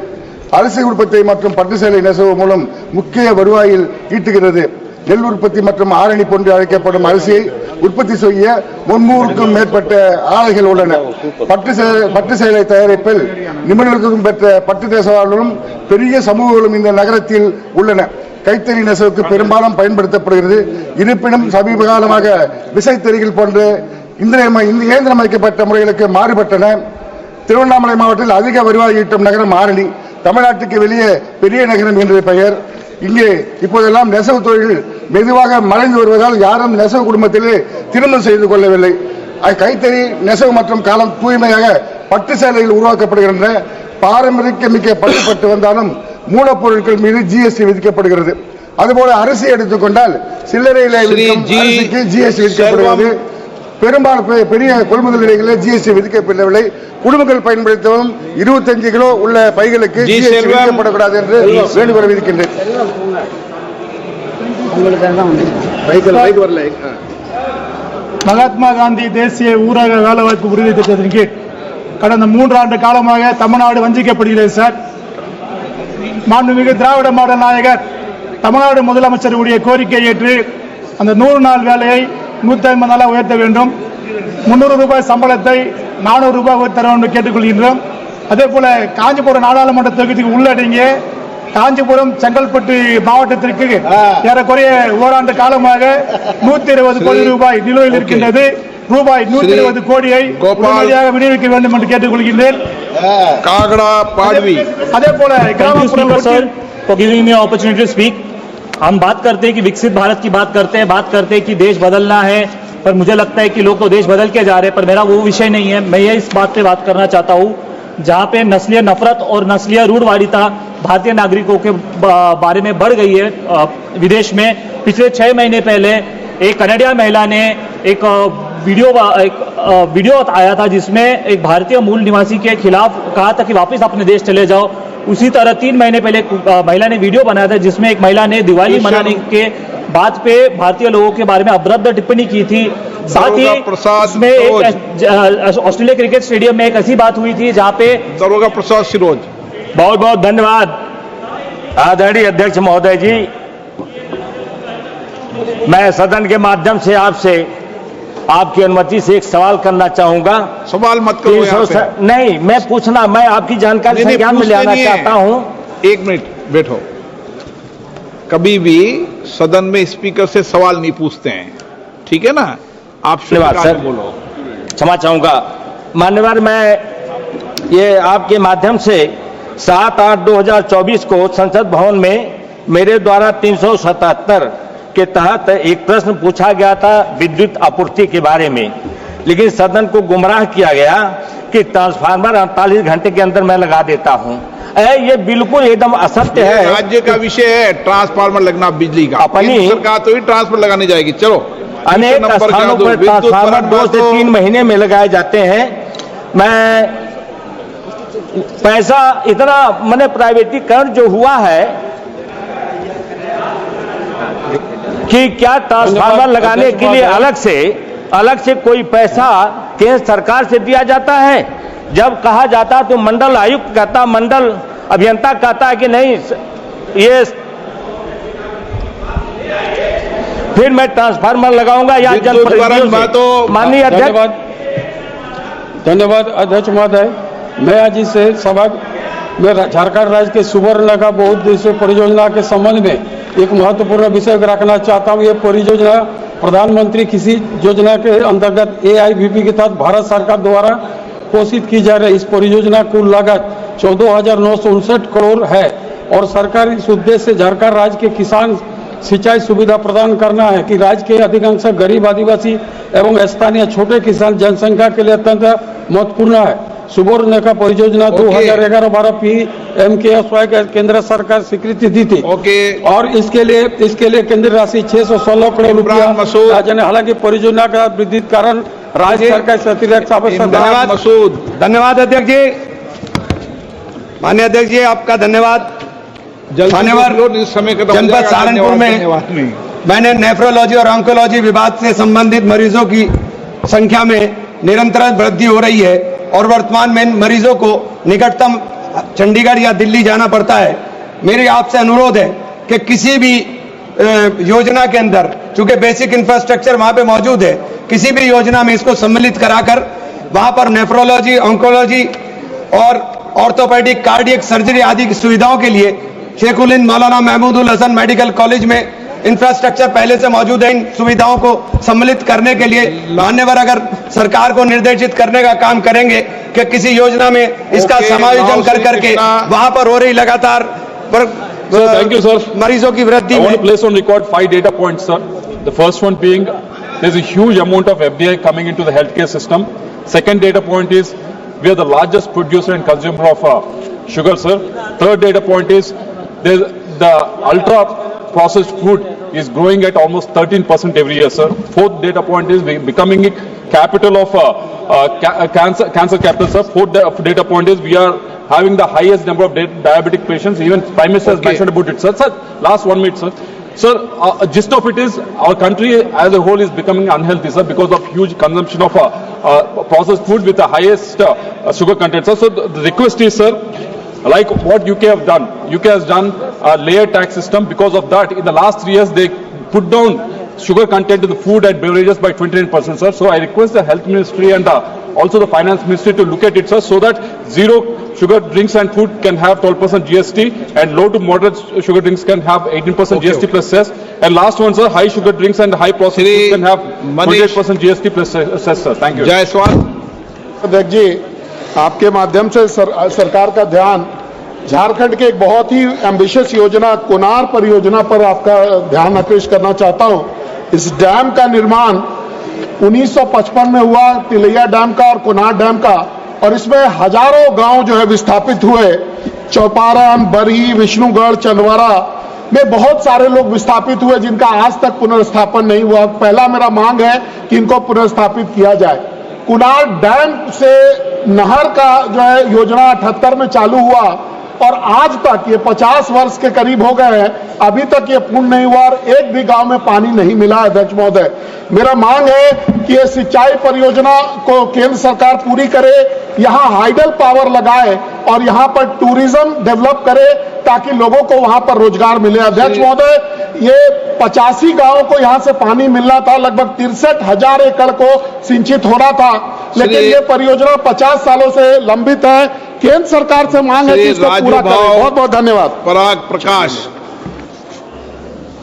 அரிசி உற்பத்தி மற்றும் பட்டு சேலை நெசவு மூலம் முக்கிய வருவாயில் ஈட்டுகிறது. நெல் உற்பத்தி மற்றும் ஆரணி போன்று அழைக்கப்படும் அரிசியை உற்பத்தி செய்ய 300க்கும் மேற்பட்ட ஆலைகள் உள்ளன. பட்டு சேலை தயாரிப்பில் நிபுணர்களும் பெற்ற பட்டு நெசவாளர்களும் பெரிய சமூகங்களும் இந்த நகரத்தில் உள்ளன. கைத்தறி நெசவுக்கு பெரும்பாலும் பயன்படுத்தப்படுகிறது. இருப்பினும் சமீப காலமாக விசைத்தறிகள் போன்ற இயந்திரமயக்கப்பட்ட முறைகளுக்கு மாறுபட்டன. திருவண்ணாமலை மாவட்டத்தில் அதிக வருவாய் ஈட்டும் நகரம் ஆரணி. தமிழ்நாட்டுக்கு வெளியே பெரிய நகரம் என்ற பெயர். இங்கே இப்போதெல்லாம் நெசவு தொழில் மெதுவாக மறைந்து வருவதால் யாரும் நெசவு குடும்பத்திலே திருமணம் செய்து கொள்ளவில்லை. கைத்தறி நெசவு மற்றும் காலம் தூய்மையாக பட்டு சேலைகள் உருவாக்கப்படுகின்றன. பாரம்பரியமிக்க பட்டு வந்தாலும் மூலப்பொருட்கள் மீது GST விதிக்கப்படுகிறது. அதுபோல அரிசி எடுத்துக்கொண்டால் சில்லறையில் GST விதிக்கப்படுகிறது. பெரும்பாலும் பெரிய கொள்முதல் நிலையங்களில் GST விதிக்கப்படவில்லை. குடும்பங்கள் பயன்படுத்தவும் 25 கிலோ உள்ள பைகளுக்கு GST விதிக்கப்படக்கூடாது என்று வேண்டுகோள் விதிக்கின்றேன். மகாத்மா காந்தி தேசிய ஊரக வேலைவாய்ப்பு உறுதி திட்டத்தின் கீழ் கடந்த 3 ஆண்டு காலமாக தமிழ்நாடு வஞ்சிக்கப்படுகிறது சார். மாண்புமிகு திராவிட மாடல் நாயகர் தமிழ்நாடு முதலமைச்சருடைய கோரிக்கை ஏற்று அந்த 100 நாள் வேலையை 150 நாளாக உயர்த்த வேண்டும். 300 ரூபாய் சம்பளத்தை 400 ரூபாய் உயர்த்த வேண்டும் கேட்டுக்கொள்கின்றோம். அதே போல காஞ்சிபுரம் நாடாளுமன்ற தொகுதிக்கு உள்ளடங்கிய காஞ்சிபுரம் செங்கல்பட்டு மாவட்டத்திற்கு ஏறக்குறைய ஓராண்டு காலமாக 120 கோடி ரூபாய் நிலுவையில் இருக்கின்றது. ரூபாய் 120 கோடியை உடனடியாக விநியோகிக்க வேண்டும் என்று கேட்டுக்கொள்கின்றேன். அதே போல for giving me opportunity to speak. हम बात करते हैं कि विकसित भारत की बात करते हैं कि देश बदलना है, पर मुझे लगता है कि लोग तो देश बदल के जा रहे हैं, पर मेरा वो विषय नहीं है. मैं ये इस बात पे बात करना चाहता हूँ जहाँ पे नस्लीय नफरत और नस्लीय रूढ़वादिता भारतीय नागरिकों के बारे में बढ़ गई है. विदेश में पिछले 6 महीने पहले एक कनाडिया महिला ने एक वीडियो आया था जिसमें एक भारतीय मूल निवासी के खिलाफ कहा था कि वापस अपने देश चले जाओ. उसी तरह 3 महीने पहले महिला ने वीडियो बनाया था जिसमें एक महिला ने दिवाली मनाने के बात पे भारतीय लोगों के बारे में अभद्र टिप्पणी की थी. साथ ही उसमें एक ऑस्ट्रेलिया क्रिकेट स्टेडियम में एक ऐसी बात हुई थी जहाँ पे दरोगा प्रसाद सिरोज. बहुत बहुत धन्यवाद आदरणीय अध्यक्ष महोदय जी. मैं सदन के माध्यम से आपसे आपकी अनुमति से एक सवाल करना चाहूंगा. सवाल मत करो. नहीं, मैं पूछना, मैं आपकी जानकारी संज्ञान में ले आना चाहता हूं एक मिनट बैठो। कभी भी सदन में स्पीकर से सवाल नहीं पूछते हैं, ठीक है ना? आप धन्यवाद सर, बोलो। क्षमा चाहूंगा मान्यवर, मैं ये आपके माध्यम से 7/8/2024 को संसद भवन में मेरे द्वारा 377 के तहत एक प्रश्न पूछा गया था विद्युत आपूर्ति के बारे में, लेकिन सदन को गुमराह किया गया कि ट्रांसफार्मर 48 घंटे के अंदर मैं लगा देता हूं। ये बिल्कुल एकदम असत्य है। राज्य का विषय है ट्रांसफार्मर लगना बिजली का, अपनी सरकार तो ही ट्रांसफार्मर लगाने जाएगी। चलो, अनेक स्थानों पर ट्रांसफार्मर 2 से 3 महीने में लगाए जाते हैं। मैं पैसा इतना मैंने प्राइवेटीकरण जो हुआ है कि क्या ट्रांसफार्मर लगाने के लिए अलग से कोई पैसा केंद्र सरकार से दिया जाता है? जब कहा जाता तो मंडल आयुक्त कहता, मंडल अभियंता कहता है कि नहीं ये फिर मैं ट्रांसफार्मर लगाऊंगा या जनप्रतिनिधियों से। माननीय अध्यक्ष, धन्यवाद अध्यक्ष महोदय। मैं आज इस सभा में झारखंड राज्य के सुवर्णरेखा बहुउद्देशीय परियोजना के संबंध में एक महत्वपूर्ण विषय रखना चाहता हूं। ये परियोजना प्रधानमंत्री कृषि योजना के अंतर्गत AIBP के तहत भारत सरकार द्वारा घोषित की जा रही इस परियोजना कुल लागत 14,959 करोड़ है और सरकार इस उद्देश्य से झारखंड राज्य के किसान सिंचाई सुविधा प्रदान करना है कि राज्य के अधिकांश गरीब आदिवासी एवं स्थानीय छोटे किसान जनसंख्या के लिए अत्यंत महत्वपूर्ण है। सुवर्णरेखा परियोजना 2011-12 PMKSY के केंद्र सरकार स्वीकृति दी थी और इसके लिए केंद्र राशि 616 करोड़ रुपया राज्य ने, हालांकि परियोजना का वृद्धि कारण राज्य सरकार से अतिरिक्त आवश्यक। धन्यवाद अध्यक्ष जी। माननीय अध्यक्ष जी, आपका धन्यवाद। जनपद सहारनपुर में मैंने नेफ्रोलॉजी और ऑन्कोलॉजी विभाग से संबंधित मरीजों की संख्या में निरंतर वृद्धि हो रही है और वर्तमान में मरीजों को निकटतम चंडीगढ़ या दिल्ली जाना पड़ता है। मेरी आपसे अनुरोध है कि किसी भी योजना के अंदर, चूंकि बेसिक इंफ्रास्ट्रक्चर वहां पे मौजूद है, किसी भी योजना में इसको सम्मिलित कराकर वहां पर नेफ्रोलॉजी, ऑन्कोलॉजी और ऑर्थोपेडिक, कार्डियक सर्जरी आदि की सुविधाओं के लिए शेखुल मौलाना महमूदुल हसन मेडिकल कॉलेज में इंफ्रास्ट्रक्चर पहले से मौजूद है। इन सुविधाओं को सम्मिलित करने के लिए मान्यवर अगर सरकार को निर्देशित करने का काम करेंगे कि किसी योजना में इसका समायोजन कर करके वहां पर हो रही लगातार thank you, sir. मरीजों की वृद्धि। I want to place on record 5 data points, sir. The first one being there's a huge amount of FDI coming into the healthcare system. Second data point is we are the largest producer and consumer of sugar, sir. Third data point is the ultra processed food is growing at almost 13% every year, sir. Fourth data point is becoming a capital of cancer capital, sir. Fourth data point is we are having the highest number of diabetic patients. Even Prime Minister has mentioned about it, sir. Sir, last 1 minute, sir. Sir, gist of it is our country as a whole is becoming unhealthy, sir, because of huge consumption of processed food with the highest sugar content, sir. So the request is, sir, like what UK have done. UK has done a layered tax system. Because of that, in the last 3 years, they put down sugar content in the food and beverages by 29%, sir. So I request the Health Ministry and also the Finance Ministry to look at it, sir, so that zero sugar drinks and food can have 12% GST and low to moderate sugar drinks can have 18% GST plus cess. And last one, sir, high sugar drinks and high processed food can have 28% GST plus cess, sir. Thank you. Jaiswal. अध्यक्ष जी, आपके माध्यम से सरकार का ध्यान झारखंड के एक बहुत ही एम्बिशियस योजना कोनार परियोजना पर आपका ध्यान आकृष्ट करना चाहता हूं। इस डैम का निर्माण 1955 में हुआ, तिलैया डैम का और कोनार डैम का, और इसमें हजारों गांव जो है विस्थापित हुए। चौपारण, बरही, विष्णुगढ़, चंदवारा में बहुत सारे लोग विस्थापित हुए जिनका आज तक पुनर्स्थापन नहीं हुआ। पहला मेरा मांग है कि इनको पुनर्स्थापित किया जाए। कोनार डैम से नहर का जो है योजना 78 में चालू हुआ और आज तक ये 50 वर्ष के करीब हो गए हैं, अभी तक ये पूर्ण नहीं हुआ और एक भी गांव में पानी नहीं मिला। अध्यक्ष महोदय, मेरा मांग है कि ये सिंचाई परियोजना को केंद्र सरकार पूरी करे, यहाँ हाइडल पावर लगाए और यहाँ पर टूरिज्म डेवलप करे ताकि लोगों को वहां पर रोजगार मिले। अध्यक्ष महोदय, ये 85 गांवों को यहां से पानी मिलना था, लगभग 63,000 एकड़ को सिंचित होना था, लेकिन ये परियोजना 50 सालों से लंबित है। केंद्र सरकार से मांग है कि इसको पूरा करें। बहुत बहुत धन्यवाद। पराग प्रकाश।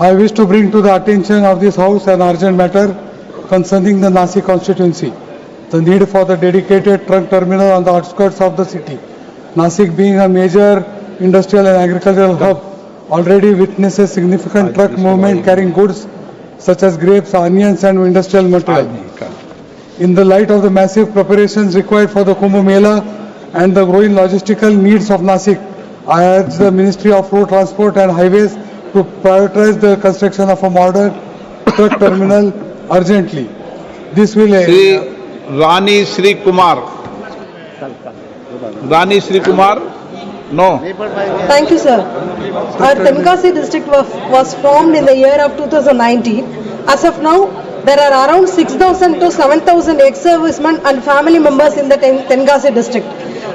I wish to bring to the attention of this House an urgent matter concerning the Nasik constituency. The need for the dedicated truck terminal on the outskirts of the city. Nasik being a major industrial and agricultural hub, already witnesses significant truck movement carrying goods such as grapes, onions and industrial material. In the light of the massive preparations required for the Kumbh Mela and the growing logistical needs of Nasik, I urge the Ministry of Road Transport and Highways to prioritize the construction of a modern truck terminal urgently. This will Rani Shri Kumar. Rani Shri Kumar, no. Thank you, sir. Our Tenkasi district was formed in the year of 2019. As of now, there are around 6,000 to 7,000 ex-servicemen and family members in the Tenkasi district.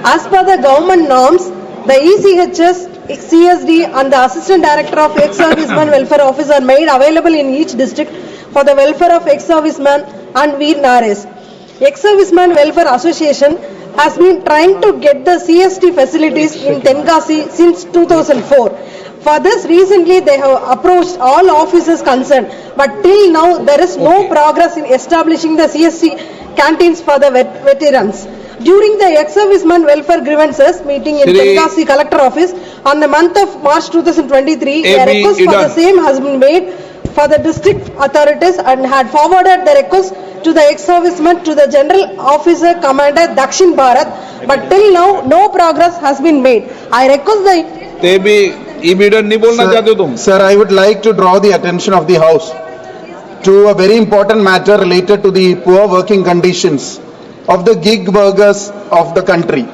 As per the government norms, the ECHS, CSD and the Assistant Director of Ex-Servicemen Welfare Office are made available in each district for the welfare of ex-servicemen and Veer Nares. Ex-Servicemen Welfare Association has been trying to get the CST facilities in Tenkasi since 2004. For this, recently they have approached all officers concerned, but till now there is no progress in establishing the CST canteens for the veterans. During the ex-servicemen welfare grievances meeting in Tenkasi Collector Office on the month of March 2023, a request for the same has been made for the district authorities and had forwarded the request to the ex-servicemen to the General Officer Commander Dakshin Bharat, but till now no progress has been made. I request the नहीं बोलना चाहते तुम? Sir, I would like to draw the attention of the House to a very important matter related to the poor working conditions of the gig workers of the country.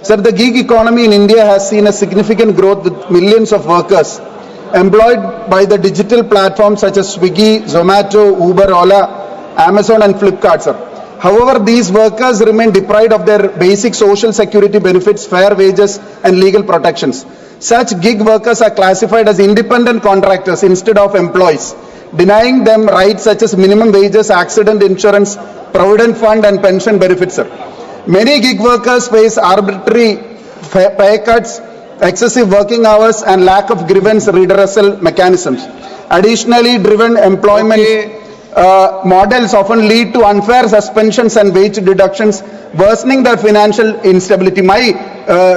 Sir, the gig economy in India has seen a significant growth with millions of workers employed by the digital platforms such as Swiggy, Zomato, Uber, Ola, Amazon and Flipkart, sir. However, these workers remain deprived of their basic social security benefits, fair wages and legal protections. Such gig workers are classified as independent contractors instead of employees, denying them rights such as minimum wages, accident insurance, provident fund and pension benefits, sir. Many gig workers face arbitrary pay cuts, excessive working hours and lack of grievance redressal mechanisms. Additionally, driven employment models often lead to unfair suspensions and wage deductions, worsening their financial instability. My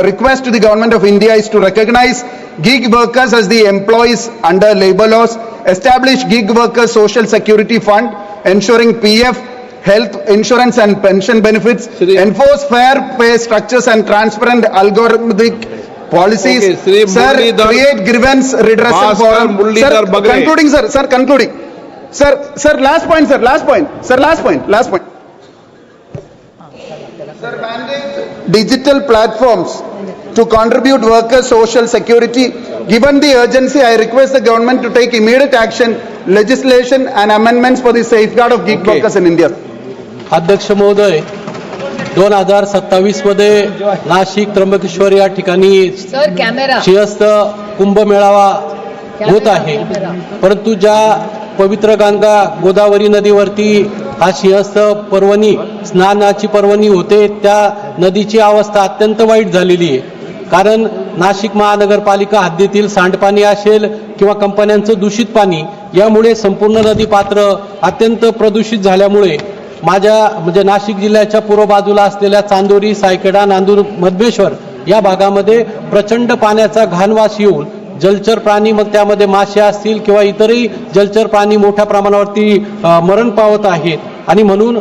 request to the Government of India is to recognize gig workers as the employees under labour laws, establish gig workers social security fund, ensuring PF, health insurance and pension benefits, enforce fair pay structures and transparent algorithmic policies, sir, create grievance redressal forum. Sir, concluding, sir, concluding. Sir, last point. Sir, mandate digital platforms to contribute workers' social security. Given the urgency, I request the government to take immediate action, legislation and amendments for the safeguard of gig workers in India. अध्यक्ष महोदय, 2027 मध्ये नाशिक त्र्यंबकेश्वर या ठिकाणी सिंहस्थ कुंभ मेळावा होत आहे, परंतु ज्या पवित्र गंगा गोदावरी नदीवरती हा सिंहस्थ पर्वणी स्नानाची पर्वणी होते, त्या नदीची अवस्था अत्यंत वाईट झालेली आहे. कारण नाशिक महानगरपालिका हद्दीतील सांडपाणी असेल किंवा कंपन्यांचं दूषित पाणी यामुळे संपूर्ण नदी पात्र अत्यंत प्रदूषित झाल्यामुळे म्हणजे नाशिक जिल्ह्याच्या पूर्व बाजूला असलेल्या चांदोरी, सायखेडा, नांदूर, मधमेश्वर या भागामध्ये प्रचंड पाण्याचा घाणवास येऊन जलचर प्राणी, मग त्यामध्ये मासे असतील किंवा इतरही जलचर प्राणी मोठ्या प्रमाणावरती मरण पावत आहेत आणि म्हणून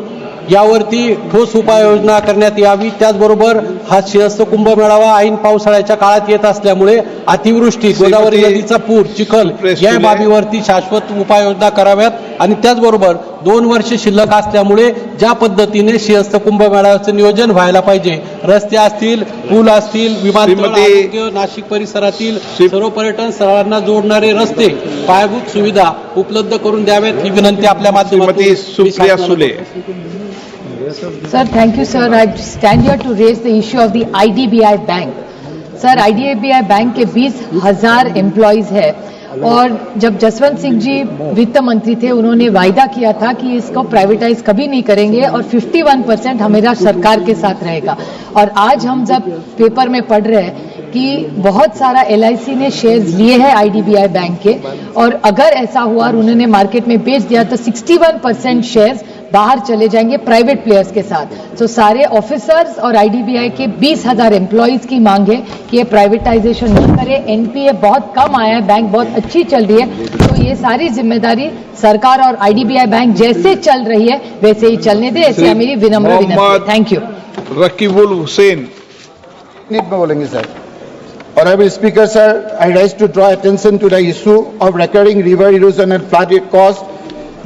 यावरती ठोस उपाययोजना करण्यात यावी. त्याचबरोबर हा सिंहस्थ कुंभ मेळावा ऐन पावसाळ्याच्या काळात येत असल्यामुळे अतिवृष्टी, गोदावरी नदीचा पूर, चिखल या बाबीवरती शाश्वत उपाययोजना कराव्यात आणि त्याचबरोबर 2 वर्ष शिल्लक असल्यामुळे ज्या पद्धतीने सिंहस्थ कुंभ मेळाव्याचं नियोजन व्हायला पाहिजे, रस्ते असतील, पूल असतील, विमानतळ, नाशिक परिसरातील सर्व पर्यटन स्थळांना जोडणारे रस्ते, पायाभूत सुविधा उपलब्ध करून द्याव्यात ही विनंती आपल्या माध्यमातून. Supriya Sule. Sir, thank you, sir. I stand here to raise the issue of the IDBI Bank. Sir, IDBI Bank के 20,000 एम्प्लॉइज है और जब जसवंत सिंह जी वित्त मंत्री थे उन्होंने वायदा किया था कि इसको प्राइवेटाइज कभी नहीं करेंगे और 51% हमारा सरकार के साथ रहेगा। और आज हम जब पेपर में पढ़ रहे हैं कि बहुत सारा LIC ने शेयर्स लिए हैं IDBI बैंक के, और अगर ऐसा हुआ और उन्होंने मार्केट में बेच दिया तो 61% शेयर्स बाहर चले जाएंगे प्राइवेट प्लेयर्स के साथ। तो सारे ऑफिसर्स और IDBI के 20,000 एम्प्लॉइज की मांग है कि ये प्राइवेटाइजेशन न करे। NPA बहुत कम आया है, बैंक बहुत अच्छी चल रही है, तो ये सारी जिम्मेदारी सरकार और IDBI बैंक जैसे चल रही है वैसे ही चलने दे, ऐसी मेरी विनम्र विनती। Thank you. रकीबुल हुसैन में बोलेंगे sir. Honorable Speaker, sir, I rise to draw attention to the issue of recurring river erosion and flood caused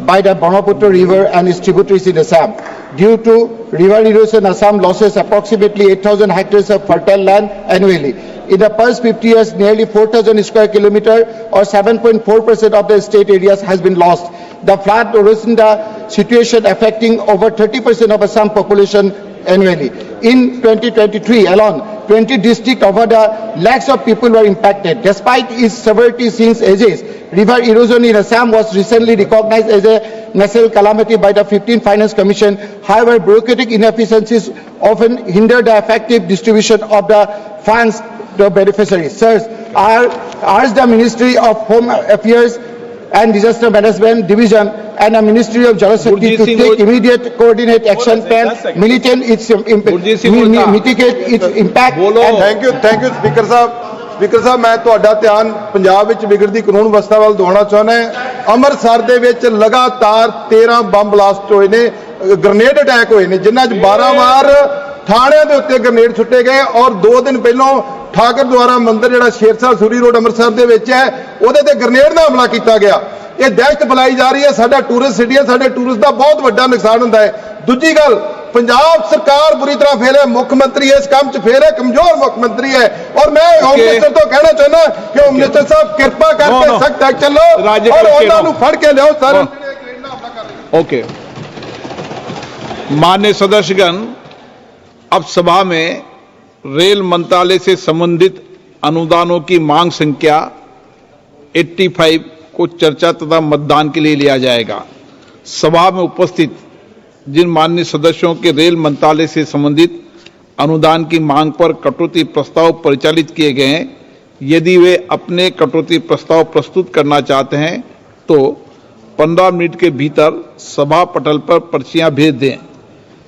by the Brahmaputra River and its tributaries in Assam. Due to river erosion, Assam loses approximately 8,000 hectares of fertile land annually. In the past 50 years, nearly 4,000 square kilometers or 7.4% of the state areas has been lost. The flood erosion, the situation affecting over 30% of Assam population annually. In 2023 alone, 20 districts over the lakhs of people were impacted. Despite its severity since ages, river erosion in Assam was recently recognized as a national calamity by the 15th Finance Commission. However, bureaucratic inefficiencies often hinder the effective distribution of the funds to beneficiaries. Sirs, I urge the Ministry of Home Affairs and Disaster Management Division and the Ministry of Jal Shakti to take immediate coordinate action plan, mitigate its impact. Thank you speaker साहब मैं ਤੁਹਾਡਾ ਧਿਆਨ ਪੰਜਾਬ ਵਿੱਚ ਵਿਗੜਦੀ ਕਾਨੂੰਨ ਵਿਵਸਥਾ ਵੱਲ ਦਿਵਾਉਣਾ ਚਾਹੁੰਦਾ ਹਾਂ। ਅੰਮ੍ਰਿਤਸਰ ਦੇ ਵਿੱਚ ਲਗਾਤਾਰ 13 ਬੰਬ ਬਲਾਸਟ ਹੋਏ ਨੇ, ਗ੍ਰੇਨੇਡ ਅਟੈਕ ਹੋਏ ਨੇ, ਜਿਨ੍ਹਾਂ 'ਚ 12 ਵਾਰ ਥਾਣਿਆਂ ਦੇ ਉੱਤੇ ਗ੍ਰੇਨੇਡ ਸੁੱਟੇ ਗਏ ਔਰ 2 ਦਿਨ ਪਹਿਲਾਂ ਠਾਕਰ ਦੁਆਰਾ ਮੰਦਿਰ ਜਿਹੜਾ ਸ਼ੇਰਸ਼ਾਹ ਸੂਰੀ ਰੋਡ ਅੰਮ੍ਰਿਤਸਰ ਦੇ ਵਿੱਚ ਹੈ ਉਹਦੇ ਤੇ ਗ੍ਰੇਨੇਡ ਦਾ ਹਮਲਾ ਕੀਤਾ ਗਿਆ। ਇਹ ਦਹਿਸ਼ਤ ਫੈਲਾਈ ਜਾ ਰਹੀ ਹੈ। ਸਾਡਾ ਟੂਰਿਸਟ ਸਿਟੀ ਹੈ, ਸਾਡੇ ਟੂਰਿਸਟ ਦਾ ਬਹੁਤ ਵੱਡਾ ਨੁਕਸਾਨ ਹੁੰਦਾ ਹੈ। ਦੂਜੀ ਗੱਲ, ਪੰਜਾਬ ਸਰਕਾਰ ਬੁਰੀ ਤਰ੍ਹਾਂ ਫੇਲ ਹੈ, ਮੁੱਖ ਮੰਤਰੀ ਇਸ ਕੰਮ 'ਚ ਫੇਲ ਹੈ, ਕਮਜ਼ੋਰ ਮੁੱਖ ਮੰਤਰੀ ਹੈ। ਔਰ ਮੈਂ ਹੋਮ ਮਿਨਿਸਟਰ ਤੋਂ ਕਹਿਣਾ ਚਾਹੁੰਦਾ ਕਿ ਹੋਮ ਮਿਨਿਸਟਰ ਸਾਹਿਬ ਕਿਰਪਾ ਕਰਕੇ ਸਖਤ ਐਕਸ਼ਨ ਲਓ ਔਰ ਉਹਨਾਂ ਨੂੰ ਫੜ ਕੇ ਲਿਆਓ ਸਾਰੇ ਜਿਹੜੇ ਗ੍ਰੇਨੇਡ ਹਮਲਾ ਕਰ ਰਹੇ। ओके, माननीय सदस्यगण, अब सभा में रेल मंत्रालय से संबंधित अनुदानों की मांग संख्या 85 को चर्चा तथा मतदान के लिए लिया जाएगा। सभा में उपस्थित जिन माननीय सदस्यों के रेल मंत्रालय से संबंधित अनुदान की मांग पर कटौती प्रस्ताव परिचालित किए गए हैं, यदि वे अपने कटौती प्रस्ताव प्रस्तुत करना चाहते हैं तो 15 मिनट के भीतर सभा पटल पर पर्चियां भेज दें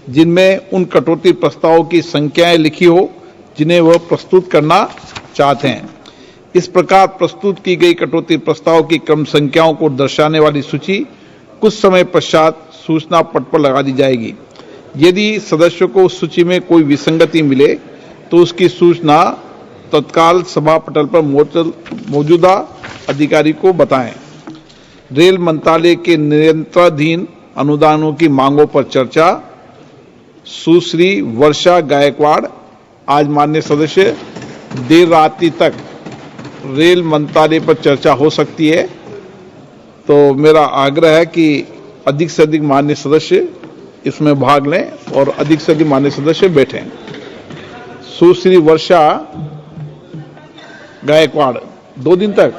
जिनमें उन कटौती प्रस्तावों की संख्याएं लिखी हो जिन्हें वह प्रस्तुत करना चाहते हैं। इस प्रकार प्रस्तुत की गई कटौती प्रस्ताव की क्रम संख्याओं को दर्शाने वाली सूची कुछ समय पश्चात सूचना पट पर लगा दी जाएगी। यदि सदस्यों को उस सूची में कोई विसंगति मिले तो उसकी सूचना तत्काल सभा पटल पर मौजूदा अधिकारी को बताएं। रेल मंत्रालय के नियंत्रणाधीन अनुदानों की मांगों पर चर्चा। सुश्री वर्षा गायकवाड़। आज माननीय सदस्य देर रात्रि तक रेल मंत्रालय पर चर्चा हो सकती है, तो मेरा आग्रह है कि अधिक से अधिक माननीय सदस्य इसमें भाग लें और अधिक से अधिक माननीय सदस्य बैठें। सुश्री वर्षा गायकवाड़ 2 दिन तक।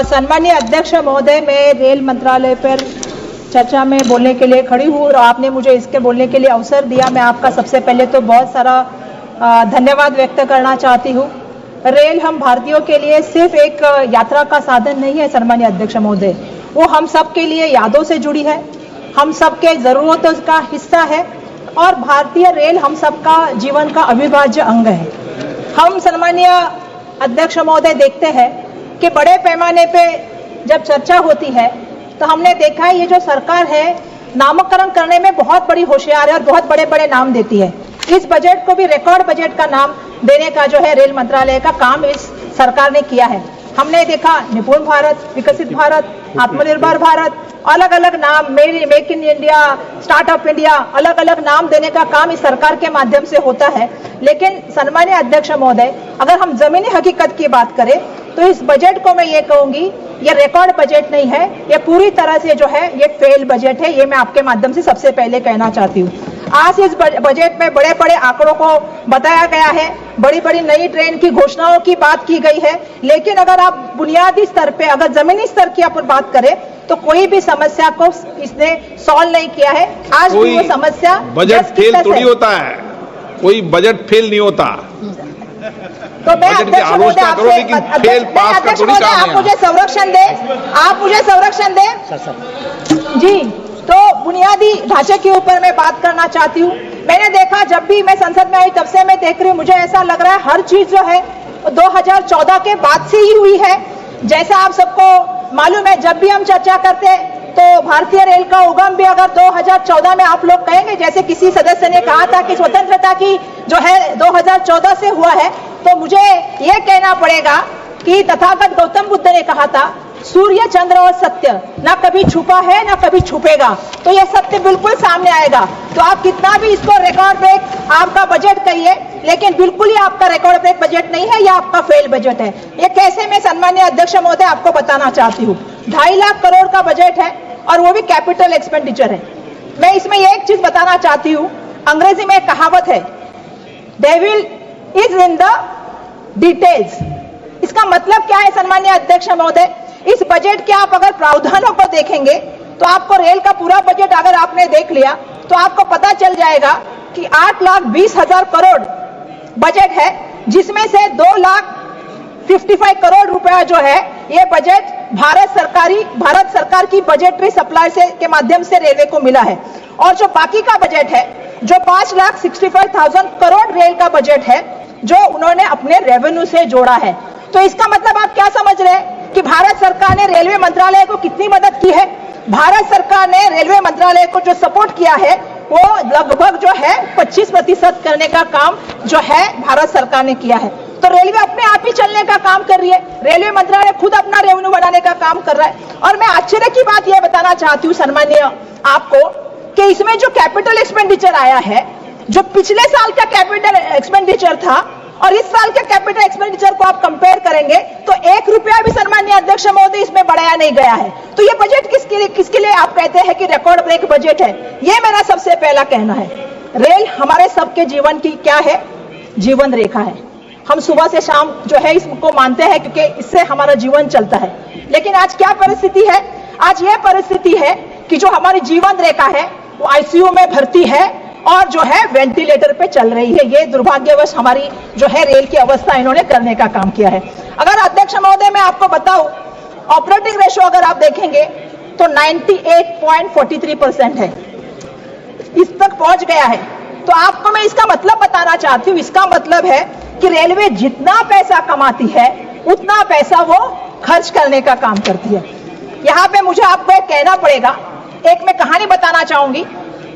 सम्मानीय अध्यक्ष महोदय, मैं रेल मंत्रालय पर चर्चा में बोलने के लिए खड़ी हूँ और आपने मुझे इसके बोलने के लिए अवसर दिया। मैं आपका सबसे पहले तो बहुत सारा धन्यवाद व्यक्त करना चाहती हूँ। रेल हम भारतीयों के लिए सिर्फ एक यात्रा का साधन नहीं है सम्मानीय अध्यक्ष महोदय, वो हम सब के लिए यादों से जुड़ी है, हम सबके जरूरतों का हिस्सा है और भारतीय रेल हम सबका जीवन का अविभाज्य अंग है। हम सम्मानीय अध्यक्ष महोदय देखते हैं कि बड़े पैमाने पे जब चर्चा होती है तो हमने देखा है ये जो सरकार है नामकरण करने में बहुत बड़ी होशियार है और बहुत बड़े बड़े नाम देती है। इस बजट को भी रिकॉर्ड बजट का नाम देने का जो है रेल मंत्रालय का काम इस सरकार ने किया है। हमने देखा निपुण भारत, विकसित भारत, आत्मनिर्भर भारत, अलग अलग नाम, make in India, startup India, अलग अलग नाम देने का काम इस सरकार के माध्यम से होता है। लेकिन सम्मानीय अध्यक्ष महोदय, अगर हम जमीनी हकीकत की बात करें तो इस बजट को मैं ये कहूंगी, ये रिकॉर्ड बजट नहीं है, ये पूरी तरह से जो है ये फेल बजट है। ये मैं आपके माध्यम से सबसे पहले कहना चाहती हूँ। आज इस बजट में बड़े बड़े आंकड़ों को बताया गया है, बड़ी बड़ी नई ट्रेन की घोषणाओं की बात की गई है, लेकिन अगर आप बुनियादी स्तर पे, अगर जमीनी स्तर की आप बात करें तो कोई भी समस्या को इसने सॉल्व नहीं किया है। आज भी वो समस्या बजट फेल थोड़ी होता है, कोई बजट फेल नहीं होता। तो मैं अध्यक्ष महोदय आप मुझे संरक्षण दे, आप मुझे संरक्षण दे जी। तो बुनियादी ढांचे के ऊपर मैं बात करना चाहती हूँ। मैंने देखा, जब भी मैं संसद में आई तब से मैं देख रही हूँ, मुझे ऐसा लग रहा है हर चीज जो है 2014 के बाद से ही हुई है। जैसा आप सबको मालूम है, जब भी हम चर्चा करते हैं तो भारतीय रेल का उगम भी अगर 2014 में आप लोग कहेंगे, जैसे किसी सदस्य ने कहा था कि स्वतंत्रता की जो है 2014 से हुआ है, तो मुझे यह कहना पड़ेगा कि तथागत गौतम बुद्ध ने कहा था, सूर्य, चंद्र और सत्य ना कभी छुपा है ना कभी छुपेगा। तो यह सत्य बिल्कुल सामने आएगा। तो आप कितना भी इसको रिकॉर्ड ब्रेक आपका बजट कहिए, लेकिन बिल्कुल ही आपका रिकॉर्ड ब्रेक बजट नहीं है, यह आपका फेल बजट है। ये कैसे, मैं सम्मानीय अध्यक्ष महोदय आपको बताना चाहती हूँ। 2.5 लाख करोड़ का बजट है और वो भी कैपिटल एक्सपेंडिचर है। मैं इसमें एक चीज बताना चाहती हूँ, अंग्रेजी में एक कहावत है, devil is in the details. इसका मतलब क्या है सम्मानीय अध्यक्ष महोदय? इस बजट के आप अगर प्रावधानों को देखेंगे तो आपको रेल का पूरा बजट अगर आपने देख लिया तो आपको पता चल जाएगा कि 8,20,000 करोड़ बजट है, जिसमें से 2,55 करोड़ रुपया जो है ये बजट भारत सरकार की बजटरी सप्लाई से के माध्यम से रेलवे को मिला है। और जो बाकी का बजट है, जो 5,65,000 करोड़ रेल का बजट है, जो उन्होंने अपने रेवेन्यू से जोड़ा है। तो इसका मतलब आप क्या समझ रहे हैं कि भारत सरकार ने रेलवे मंत्रालय को कितनी मदद की है? भारत सरकार ने रेलवे मंत्रालय को जो सपोर्ट किया है वो लगभग जो है 25% करने का काम जो है भारत सरकार ने किया है। तो रेलवे अपने आप ही चलने का काम कर रही है, रेलवे मंत्रालय खुद अपना रेवेन्यू बढ़ाने का काम कर रहा है। और मैं आश्चर्य की बात यह बताना चाहती हूँ सम्मानीय आपको कि इसमें जो कैपिटल एक्सपेंडिचर आया है, जो पिछले साल का कैपिटल एक्सपेंडिचर था और इस साल के कैपिटल एक्सपेंडिचर को आप कंपेयर करेंगे तो 1 रुपया भी सम्मानीय अध्यक्ष महोदय इसमें बढ़ाया नहीं गया है। तो ये बजट किसके लिए आप कहते हैं कि रिकॉर्ड ब्रेक बजट है? ये मेरा सबसे पहला कहना है। रेल हमारे सबके जीवन की क्या है? जीवन रेखा है। हम सुबह से शाम जो है इसको मानते हैं क्योंकि इससे हमारा जीवन चलता है। लेकिन आज क्या परिस्थिति है? आज यह परिस्थिति है कि जो हमारी जीवन रेखा है वो आईसीयू में भर्ती है और जो है वेंटिलेटर पे चल रही है। ये दुर्भाग्यवश हमारी जो है रेल की अवस्था इन्होंने करने का काम किया है। अगर अध्यक्ष महोदय मैं आपको बताऊं, ऑपरेटिंग रेशो अगर आप देखेंगे तो 98.43% है, इस तक पहुंच गया है। तो आपको मैं इसका मतलब बताना चाहती हूँ, इसका मतलब है कि रेलवे जितना पैसा कमाती है उतना पैसा वो खर्च करने का काम करती है। यहाँ पे मुझे आपको एक कहना पड़ेगा, एक मैं कहानी बताना चाहूंगी।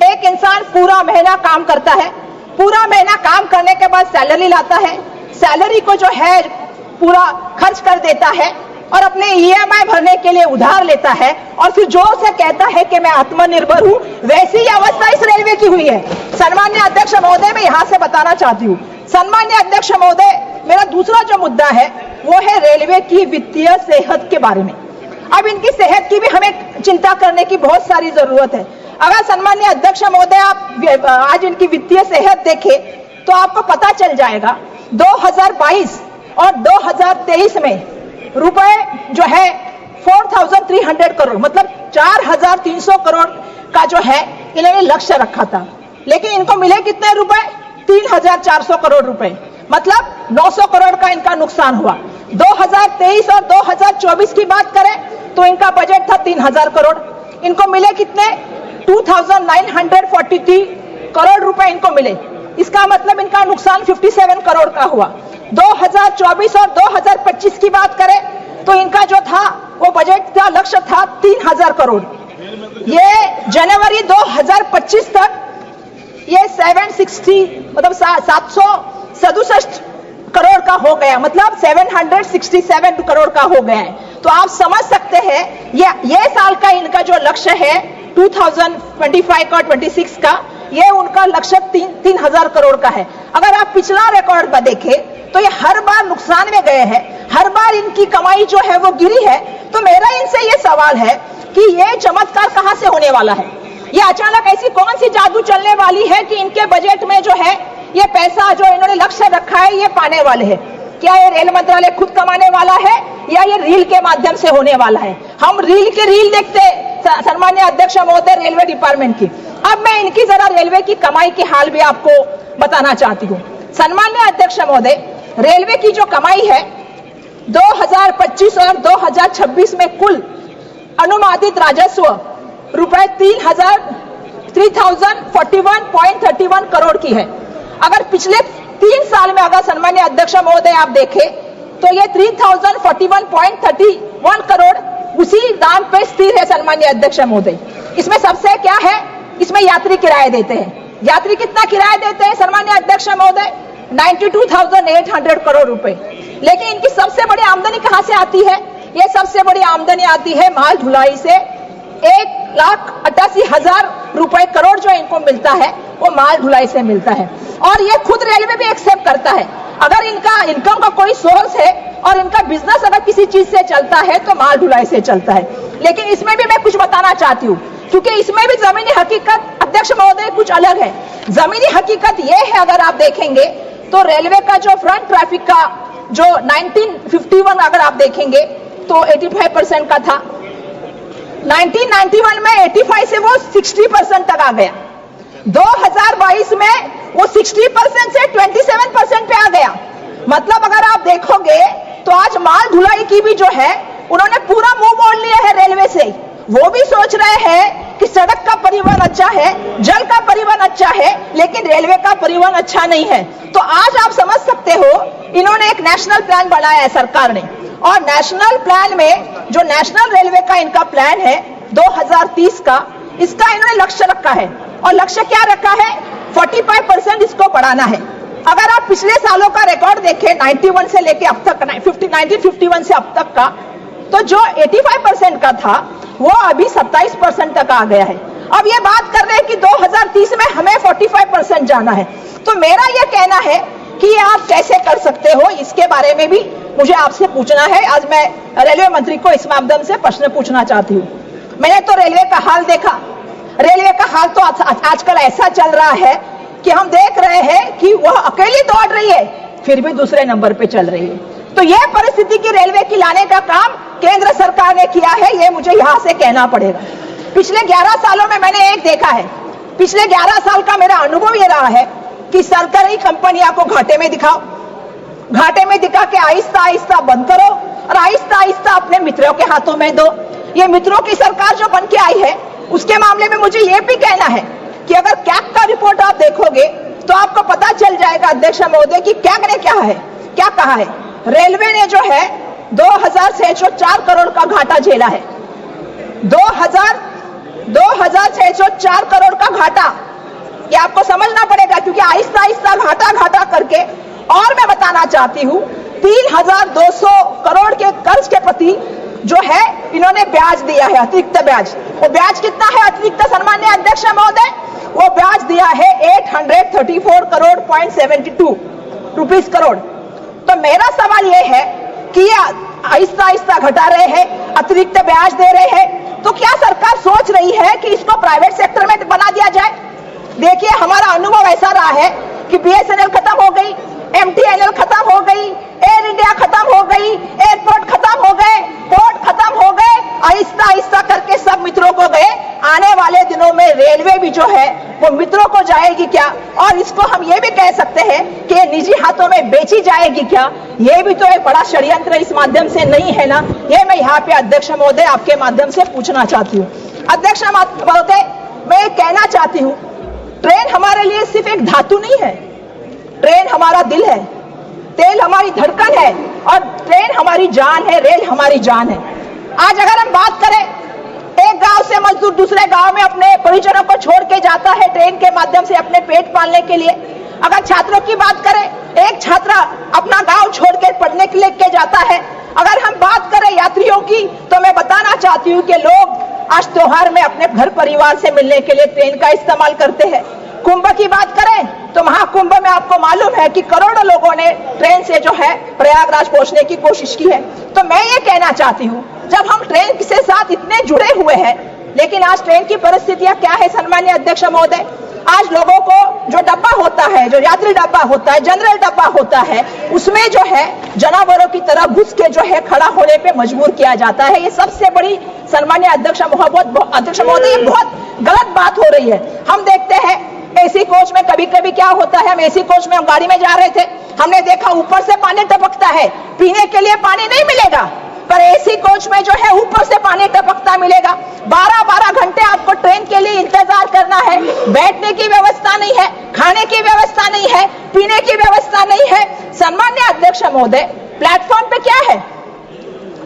एक इंसान पूरा महीना काम करता है, पूरा महीना काम करने के बाद सैलरी लाता है, सैलरी को जो है पूरा खर्च कर देता है और अपने ईएमआई भरने के लिए उधार लेता है और फिर जोर से कहता है कि मैं आत्मनिर्भर हूं। वैसी ही अवस्था इस रेलवे की हुई है। सम्मानीय अध्यक्ष महोदय मैं यहां से बताना चाहती हूं, सम्मानीय अध्यक्ष महोदय मेरा दूसरा जो मुद्दा है वो है रेलवे की वित्तीय सेहत के बारे में। अब इनकी सेहत की भी हमें चिंता करने की बहुत सारी जरूरत है। अगर सम्मानीय अध्यक्ष महोदय आप आज इनकी वित्तीय सेहत देखें तो आपको पता चल जाएगा 2022 और 2023 में रुपए जो है 4,300 करोड़ मतलब 4,300 करोड़ का जो है इन्होंने लक्ष्य रखा था, लेकिन इनको मिले कितने रुपए? 3,400 करोड़ रुपए, मतलब 900 करोड़ का इनका नुकसान हुआ। 2023 और 2024 की बात करें तो इनका बजट था 3,000 करोड़, इनको मिले कितने? 2,943 करोड़ रुपए इनको मिले। इसका मतलब इनका नुकसान 57 करोड़ का हुआ। 2024 और 2025 की बात करें तो इनका जो था वो बजट का लक्ष्य था 3,000 करोड़। ये जनवरी 2025 तक ये 760 मतलब 767 करोड़ का हो गया, मतलब 767 करोड़ का हो गया है। तो आप समझ सकते हैं ये साल का इनका जो लक्ष्य है 2025 का 26 का, ये उनका लक्ष्य 3,000 करोड़ का है। अगर आप पिछला रिकॉर्ड पर देखें तो ये हर बार नुकसान में गए हैं। हर बार इनकी कमाई जो है वो गिरी है। तो मेरा इनसे ये सवाल है कि ये चमत्कार कहां से होने वाला है? ये अचानक ऐसी कौन सी जादू चलने वाली है कि इनके बजट में जो है ये पैसा जो इन्होंने लक्ष्य रखा है ये पाने वाले हैं? क्या ये रेल मंत्रालय खुद कमाने वाला है या ये रील के माध्यम से होने वाला है? हम रील के रील देखते सम्मान्य अध्यक्ष महोदय रेलवे डिपार्टमेंट की। अब मैं इनकी जरा रेलवे की कमाई के हाल भी आपको बताना चाहती हूँ। सम्मान्य अध्यक्ष महोदय, रेलवे की जो कमाई है 2025 और 2026 में कुल अनुमानित राजस्व रुपए 3041.31 करोड़ की है। अगर पिछले 3 साल में अगर सम्मान्य अध्यक्ष महोदय आप देखें तो ये 3041.31 करोड़ उसी दाम पे स्थिर है सम्मान्य अध्यक्ष महोदय। इसमें सबसे क्या है, इसमें यात्री किराए देते हैं। यात्री कितना किराया देते हैं सम्मान्य अध्यक्ष महोदय? 92,800 करोड़ रुपए। लेकिन इनकी सबसे बड़ी आमदनी कहां से आती है? ये सबसे बड़ी आमदनी आती है माल ढुलाई से। 1,88,000 रुपए करोड़ जो इनको मिलता है वो माल ढुलाई से मिलता है। और ये खुद रेलवे भी एक्सेप्ट करता है, अगर इनका इनकम का कोई सोर्स है और इनका बिजनेस अगर किसी चीज से चलता है तो माल ढुलाई से चलता है। लेकिन इसमें भी मैं कुछ बताना चाहती हूँ, क्योंकि इसमें भी जमीनी हकीकत अध्यक्ष महोदय कुछ अलग है। जमीनी हकीकत ये है, अगर आप देखेंगे तो रेलवे का जो फ्रंट ट्रैफिक का जो 1951 अगर आप देखेंगे तो 85% का था। 1991 में 85 से वो 60% तक आ गया। 2022 में वो 60% से 27% पे आ गया। मतलब अगर आप देखोगे तो आज माल ढुलाई की भी जो है उन्होंने पूरा मुंह मोड़ लिया है रेलवे से। वो भी सोच रहे हैं कि सड़क का परिवहन अच्छा है, जल का परिवहन अच्छा है, लेकिन रेलवे का परिवहन अच्छा नहीं है। तो आज आप समझ सकते हो इन्होंने एक नेशनल प्लान बनाया है सरकार ने, और नेशनल प्लान में जो नेशनल रेलवे का इनका प्लान है 2030 का, इसका इन्होंने लक्ष्य रखा है। और लक्ष्य क्या रखा है? 45% इसको बढ़ाना है। अगर आप पिछले सालों का रिकॉर्ड देखें 91 से लेके अब तक 1951 से अब तक का, तो जो 85% का था वो अभी 27% तक आ गया है। अब ये बात कर रहे हैं कि 2030 में हमें 45% जाना है। तो मेरा ये कहना है कि ये आप कैसे कर सकते हो, इसके बारे में भी मुझे आपसे पूछना है। आज मैं रेलवे मंत्री को इस माध्यम से प्रश्न पूछना चाहती हूँ। मैंने तो रेलवे का हाल देखा। रेलवे का हाल तो आजकल ऐसा चल रहा है कि हम देख रहे हैं कि वह अकेली दौड़ रही है फिर भी दूसरे नंबर पे चल रही है। तो यह परिस्थिति की रेलवे की लाने का काम केंद्र सरकार ने किया है, ये मुझे यहां से कहना पड़ेगा। पिछले 11 सालों में मैंने एक देखा है, पिछले 11 साल का मेरा अनुभव ये रहा है कि सरकारी कंपनियां को घाटे में दिखाओ, घाटे में दिखा के आहिस्ता आहिस्ता बंद करो और आहिस्ता आहिस्ता अपने मित्रों के हाथों में दो। ये मित्रों की सरकार जो बन के आई है उसके मामले में मुझे ये भी कहना है कि अगर कैग का रिपोर्ट आप देखोगे तो आपको पता चल जाएगा अध्यक्ष महोदय कि कैग ने क्या कहा है। रेलवे ने जो है 2,604 करोड़ का घाटा झेला है। 2,604 करोड़ का घाटा, ये आपको समझना पड़ेगा, क्योंकि आहिस्ता आहिस्ता घाटा करके, और मैं बताना चाहती हूँ 3,200 करोड़ के कर्ज के प्रति जो है इन्होंने ब्याज दिया है, अतिरिक्त ब्याज। वो ब्याज कितना है अतिरिक्त सम्मान्य अध्यक्ष महोदय? वो ब्याज दिया है 834.72 रुपीस करोड़। तो मेरा सवाल ये है कि ये आहिस्ता आहिस्ता घटा रहे हैं, अतिरिक्त ब्याज दे रहे हैं, तो क्या सरकार सोच रही है कि इसको प्राइवेट सेक्टर में बना दिया जाए? देखिए हमारा अनुभव ऐसा रहा है कि BSNL खत्म हो गई, MTNL खत्म हो गई, एयर इंडिया खत्म हो गई, एयरपोर्ट खत्म हो गए, पोर्ट खत्म हो गए, आहिस्ता आहिस्ता करके सब मित्रों को गए। आने वाले दिनों में रेलवे भी जो है वो मित्रों को जाएगी क्या? और इसको हम ये भी कह सकते हैं कि निजी हाथों में बेची जाएगी क्या? ये भी तो एक बड़ा षड्यंत्र इस माध्यम से नहीं है ना? ये मैं यहाँ पे अध्यक्ष महोदय आपके माध्यम से पूछना चाहती हूँ। अध्यक्ष महोदय, मैं कहना चाहती हूँ, ट्रेन हमारे लिए सिर्फ एक धातु नहीं है, ट्रेन हमारा दिल है, तेल हमारी धड़कन है, और ट्रेन हमारी जान है, रेल हमारी जान है। आज अगर हम बात करें, एक गांव से मजदूर दूसरे गांव में अपने परिजनों को छोड़ के जाता है ट्रेन के माध्यम से अपने पेट पालने के लिए। अगर छात्रों की बात करें, एक छात्र अपना गांव छोड़ के पढ़ने के लिए जाता है। अगर हम बात करें यात्रियों की, तो मैं बताना चाहती हूँ कि लोग आज त्योहार में अपने घर परिवार से मिलने के लिए ट्रेन का इस्तेमाल करते हैं। कुंभ की बात करें तो महाकुंभ में आपको मालूम है कि करोड़ों लोगों ने ट्रेन से जो है प्रयागराज पहुंचने की कोशिश की है। तो मैं ये कहना चाहती हूँ, जब हम ट्रेन के साथ इतने जुड़े हुए हैं, लेकिन आज ट्रेन की परिस्थितियां क्या है सन्मान्य अध्यक्ष महोदय? आज लोगों को जो डब्बा होता है, जो यात्री डब्बा होता है, जनरल डब्बा होता है, उसमें जो है जानवरों की तरह घुस के जो है खड़ा होने पे मजबूर किया जाता है। ये सबसे बड़ी सन्मान्य अध्यक्ष महोदय ये बहुत गलत बात हो रही है। हम देखते हैं एसी कोच में कभी कभी क्या होता है, हम एसी कोच में हम गाड़ी में जा रहे थे, हमने देखा ऊपर से पानी टपकता है, पीने के लिए पानी नहीं मिलेगा, पर एसी कोच में जो है ऊपर से पानी टपकता मिलेगा। 12-12 घंटे आपको ट्रेन के लिए इंतजार करना है, बैठने की व्यवस्था नहीं है, खाने की व्यवस्था नहीं है, पीने की व्यवस्था नहीं है। सन्मान्य अध्यक्ष महोदय, प्लेटफॉर्म पे क्या है?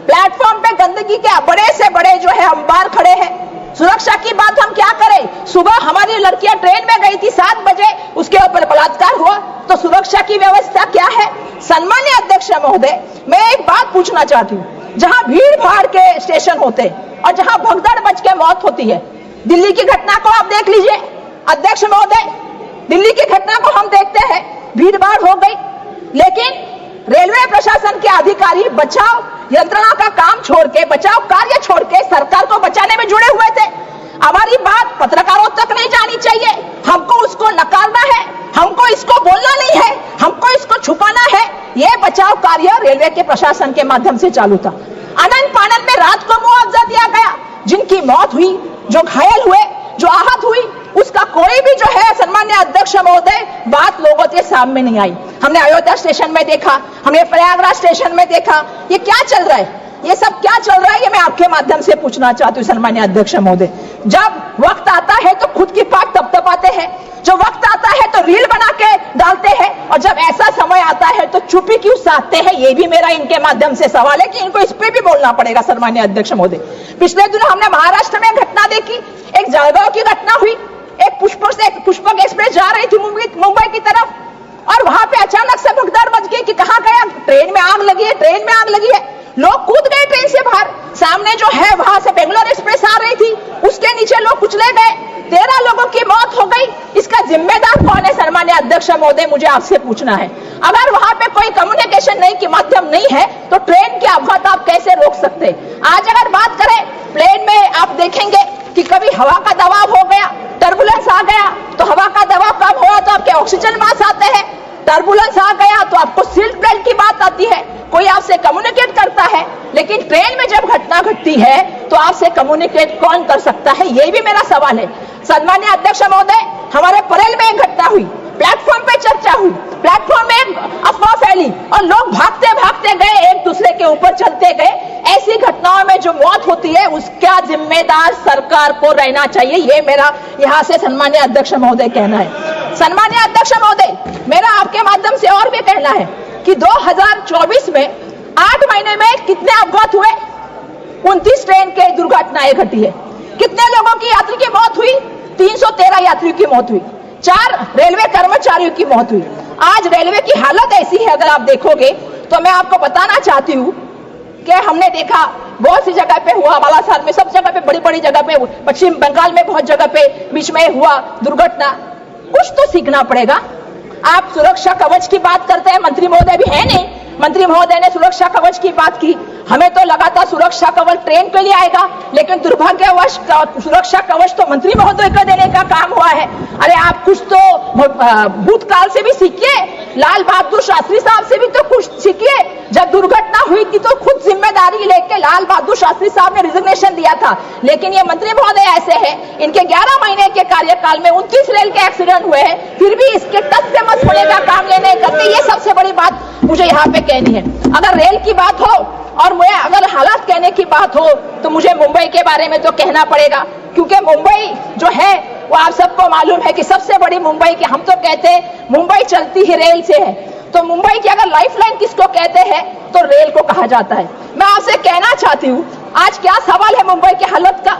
प्लेटफॉर्म पे गंदगी के बड़े से बड़े जो है अंबार खड़े हैं। सुरक्षा की बात हम क्या करें? सुबह हमारी लड़कियां ट्रेन में गई थी 7 बजे, उसके ऊपर बलात्कार हुआ, तो सुरक्षा की व्यवस्था क्या है? सन्मान्य अध्यक्ष महोदय, मैं एक बात पूछना चाहती हूँ, जहां भीड़ भाड़ के स्टेशन होते और जहां भगदड़ मच के मौत होती है, दिल्ली की घटना को आप देख लीजिए अध्यक्ष महोदय, दिल्ली की घटना को हम देखते हैं, भीड़ भाड़ हो गई, लेकिन रेलवे प्रशासन के अधिकारी बचाव यंत्रणा का काम छोड़ के, बचाव कार्य छोड़ के सरकार को बचाने में जुड़े हुए थे। हमारी बात पत्रकारों तक नहीं जानी चाहिए, हमको उसको नकारना है, हमको इसको बोलना नहीं है, हमको इसको छुपाना है। यह बचाव कार्य रेलवे के प्रशासन के माध्यम से चालू था। आनंद फानन में रात को मुआवजा दिया गया, जिनकी मौत हुई, जो घायल हुए, जो आहत हुई, उसका कोई भी जो है सन्मान्य अध्यक्ष महोदय बात लोगों के सामने नहीं आई। हमने अयोध्या स्टेशन में देखा, हमने प्रयागराज स्टेशन में देखा, ये क्या चल रहा है? ये सब क्या चल रहा है? ये मैं आपके माध्यम से पूछना चाहती हूँ सन्मान्य अध्यक्ष महोदय। जब वक्त आता है तो खुद की पाट तपतपाते हैं, जो वक्त आता है तो रील बना के डालते हैं, और जब ऐसा समय आता है तो चुप्पी क्यों साधते हैं? ये भी मेरा इनके माध्यम से सवाल है कि इनको इस पे भी बोलना पड़ेगा सन्मान्य अध्यक्ष महोदय। पिछले दिनों हमने महाराष्ट्र में घटना देखी, एक जलगांव की घटना हुई, एक पुष्पक एक्सप्रेस जा रही थी मुंबई की तरफ, और वहां पे अचानक से भगदड़ मच गई कि कहां गया, ट्रेन में आग लगी है, ट्रेन में आग लगी है, लोग कूद गए ट्रेन से बाहर। सामने जो है वहां से बेंगलोर एक्सप्रेस आ रही थी, उसके नीचे लोग कुचले गए, 13 लोगों की मौत हो गई। इसका जिम्मेदार कौन है सन्मान्य अध्यक्ष महोदय? मुझे आपसे पूछना है। अगर वहां पे कोई कम्युनिकेशन नहीं की माध्यम नहीं है तो ट्रेन के अपघात आप कैसे रोक सकते? आज अगर बात करें प्लेन में, आप देखेंगे कि कभी हवा का दबाव हो गया, टर्बुलेंस आ गया, तो हवा का दबाव कम हुआ तो आपके ऑक्सीजन मास्क आते हैं, टर्बुलेंस आ गया तो आपको सीट बेल्ट की बात आती है, कोई आपसे कम्युनिकेट करता है। लेकिन ट्रेन में जब घटना घटती है तो आपसे कम्युनिकेट कौन कर सकता है? ये भी मेरा सवाल है सन्मान्य अध्यक्ष महोदय। हमारे परेल में एक घटना हुई, प्लेटफॉर्म पे चर्चा हुई, प्लेटफॉर्म में अफवाह फैली और लोग भागते भागते गए, एक दूसरे के ऊपर चलते गए। ऐसी घटनाओं में जो मौत होती है उसका जिम्मेदार सरकार को रहना चाहिए, ये मेरा यहाँ से सन्मान्य अध्यक्ष महोदय कहना है। सन्मान्य अध्यक्ष महोदय, मेरा आपके माध्यम से और भी कहना है कि 2024 में 8 महीने में कितने अपघात हुए? 29 ट्रेन के दुर्घटनाएं घटी है। कितने लोगों की यात्री की मौत हुई? 313 यात्रियों की मौत हुई, 4 रेलवे कर्मचारियों की मौत हुई। आज रेलवे की हालत ऐसी है, अगर आप देखोगे तो मैं आपको बताना चाहती हूँ कि हमने देखा बहुत सी जगह पे हुआ, बालासार में, सब जगह पे, बड़ी बड़ी जगह पे, पश्चिम बंगाल में बहुत जगह पे बीच में हुआ दुर्घटना। कुछ तो सीखना पड़ेगा। आप सुरक्षा कवच की बात करते हैं, मंत्री महोदय भी है नहीं, मंत्री महोदय ने सुरक्षा कवच की बात की। हमें तो लगा था सुरक्षा कवच ट्रेन के लिए आएगा, लेकिन दुर्भाग्यवश सुरक्षा कवच तो मंत्री महोदय को देने का काम हुआ है। अरे आप कुछ तो भूतकाल से भी सीखिए, लाल बहादुर शास्त्री साहब से भी तो कुछ सीखिए। जब दुर्घटना हुई थी तो खुद जिम्मेदारी लेके लाल बहादुर शास्त्री साहब ने रिजिग्नेशन दिया था, लेकिन ये मंत्री महोदय ऐसे हैं, इनके 11 महीने के कार्यकाल में 29 रेल के एक्सीडेंट हुए हैं, फिर भी इसके टस से मत होने का काम ये नहीं करते। ये सबसे बड़ी बात मुझे यहाँ पे कहनी है। अगर रेल की बात हो और मुझे अगर हालात कहने की बात हो तो मुझे मुंबई के बारे में तो कहना पड़ेगा, क्योंकि मुंबई जो है वो आप सबको मालूम है कि सबसे बड़ी मुंबई की, हम तो कहते हैं मुंबई चलती ही रेल से है, तो मुंबई की अगर लाइफलाइन किसको कहते हैं तो रेल को कहा जाता है। मैं आपसे कहना चाहती हूँ, आज क्या सवाल है मुंबई की हालत का?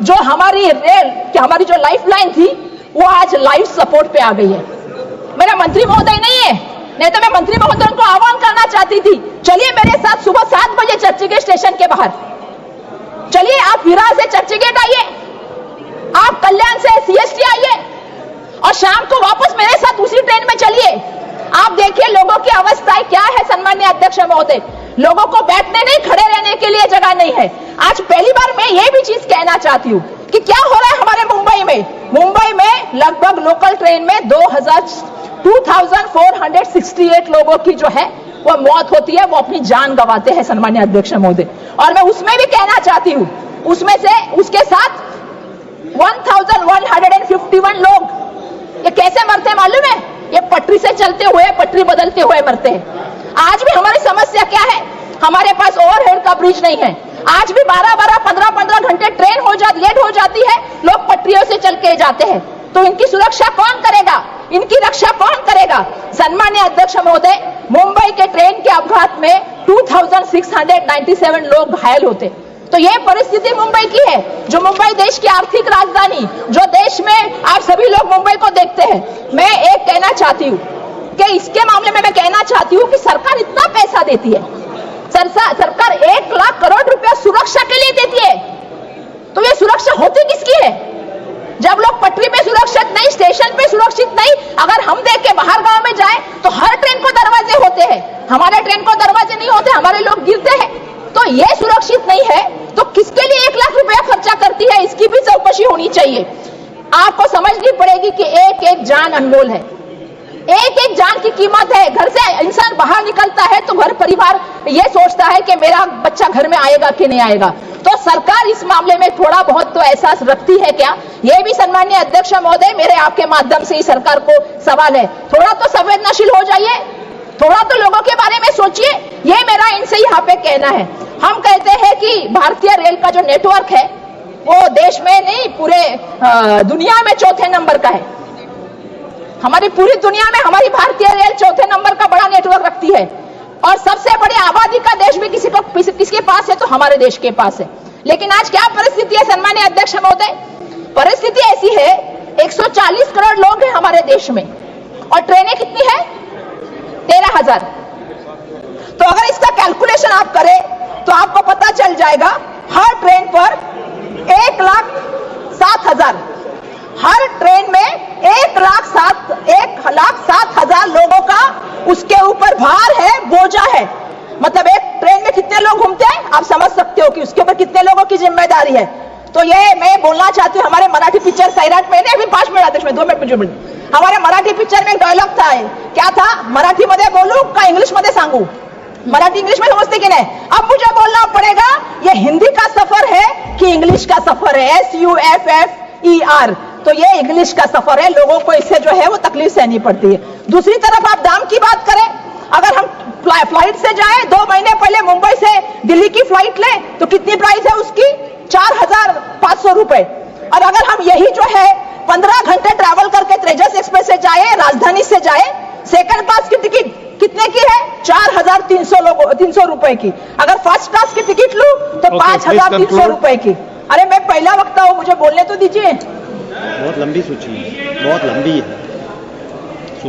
जो हमारी रेल की हमारी जो लाइफलाइन थी वो आज लाइफ सपोर्ट पे आ गई है। मेरा मंत्री महोदय नहीं है, नहीं तो मैं मंत्री महोदय को आह्वान करना चाहती थी, चलिए मेरे साथ सुबह 7 बजे चर्चगेट स्टेशन के बाहर, चलिए आप विरार से चर्चगेट आइए, आप कल्याण से सीएसटी आइए और शाम को वापस मेरे साथ उसी ट्रेन में चलिए। आप देखिए लोगों की अवस्था क्या है। सम्मान्य अध्यक्ष महोदय, लोगों को बैठने नहीं, खड़े रहने के लिए जगह नहीं है। आज पहली बार मैं ये भी चीज कहना चाहती हूँ कि क्या हो रहा है हमारे मुंबई में। मुंबई में लगभग लोकल ट्रेन में 2468 लोगों की जो है वो मौत होती है, वो अपनी जान गंवाते हैं सम्मान्य अध्यक्ष महोदय। और मैं उसमें भी कहना चाहती हूँ, उसमें से उसके साथ 1151 लोग ये कैसे मरते हैं मालूम है? ये पटरी से चलते हुए, पटरी बदलते हुए मरते हैं। आज भी हमारी समस्या क्या है? हमारे पास ओवरहेड का ब्रिज नहीं है। आज भी 12-12, 15-15 घंटे ट्रेन लेट हो जाती है, लोग पटरियों से चल के जाते हैं। तो इनकी सुरक्षा कौन करेगा? इनकी रक्षा कौन करेगा? सम्मान्य अध्यक्ष महोदय, मुंबई के ट्रेन के अपघात में 2697 लोग घायल होते। तो ये परिस्थिति मुंबई की है, जो मुंबई देश की आर्थिक राजधानी, जो देश में आप सभी लोग मुंबई को देखते हैं। मैं एक कहना चाहती हूँ कि इसके मामले में मैं कहना चाहती हूँ कि सरकार इतना पैसा देती है, सरकार 1 लाख करोड़ रुपया सुरक्षा के लिए देती है, तो ये सुरक्षा होती किसकी है? जब लोग पटरी पे सुरक्षित नहीं, स्टेशन पे सुरक्षित नहीं, अगर हम देख के बाहर गांव में जाएं तो हर ट्रेन को दरवाजे होते हैं, हमारे ट्रेन को दरवाजे नहीं होते, हमारे लोग गिरते हैं। तो ये सुरक्षित नहीं है, तो किसके लिए 1 लाख रुपया खर्चा करती है? इसकी भी चौकसी होनी चाहिए। आपको समझनी पड़ेगी कि एक एक जान अनमोल है, एक एक जान की कीमत है। घर से इंसान बाहर निकलता है तो घर परिवार ये सोचता है कि मेरा बच्चा घर में आएगा कि नहीं आएगा। तो सरकार इस मामले में थोड़ा बहुत तो एहसास रखती है क्या? ये भी सम्मान्य अध्यक्ष महोदय, मेरे आपके माध्यम से ही सरकार को सवाल है, थोड़ा तो संवेदनशील हो जाइए, थोड़ा तो लोगों के बारे में सोचिए। ये मेरा इनसे यहाँ पे कहना है। हम कहते हैं कि भारतीय रेल का जो नेटवर्क है वो देश में नहीं, पूरे दुनिया में चौथे नंबर का है। हमारी पूरी दुनिया में हमारी भारतीय रेल चौथे नंबर का बड़ा नेटवर्क रखती है, और सबसे बड़ी आबादी का देश भी किसके पास है? तो हमारे देश के पास है। लेकिन आज क्या परिस्थिति है सम्मान्य अध्यक्ष महोदय? परिस्थिति ऐसी है, 140 करोड़ लोग हैं हमारे देश में, और ट्रेनें कितनी है? 13,000। तो अगर इसका कैलकुलेशन आप करें तो आपको पता चल जाएगा, हर ट्रेन पर 1,07,000, हर ट्रेन में 1,07,000 लोगों का उसके ऊपर भार है, बोझा है। मतलब एक ट्रेन में कितने लोग घूमते हैं, आप समझ सकते हो कि उसके ऊपर कितने लोगों की जिम्मेदारी है। तो ये मैं बोलना चाहती हूँ, हमारे मराठी पिक्चर सैराट में अभी 5 मिनट आते, 2 मिनिट, हमारे मराठी पिक्चर में एक डायलॉग था, क्या था? मराठी मध्ये बोलू का इंग्लिश मध्ये सांगू? मराठी इंग्लिश में समझते कि नहीं? अब मुझे बोलना पड़ेगा ये हिंदी का सफर है कि इंग्लिश का सफर है, SUFFER। तो ये इंग्लिश का सफर है, लोगों को इससे जो है वो तकलीफ सहनी पड़ती है। दूसरी तरफ आप दाम की बात करें, अगर हम फ्लाइट से जाएं, 2 महीने पहले मुंबई से दिल्ली की फ्लाइट लें तो कितनी प्राइस है उसकी? 4,500 रुपए। और अगर हम यही जो है 15 घंटे ट्रैवल करके तेजस एक्सप्रेस से जाए, राजधानी से जाए, सेकंड क्लास की टिकट कितने की है? 4,300 रुपए की। अगर फर्स्ट क्लास की टिकट लूं तो 5,300 रुपए की। अरे मैं पहला वक्ता हूं, मुझे बोलने तो दीजिए। बहुत लंबी सूची है, बहुत लंबी है।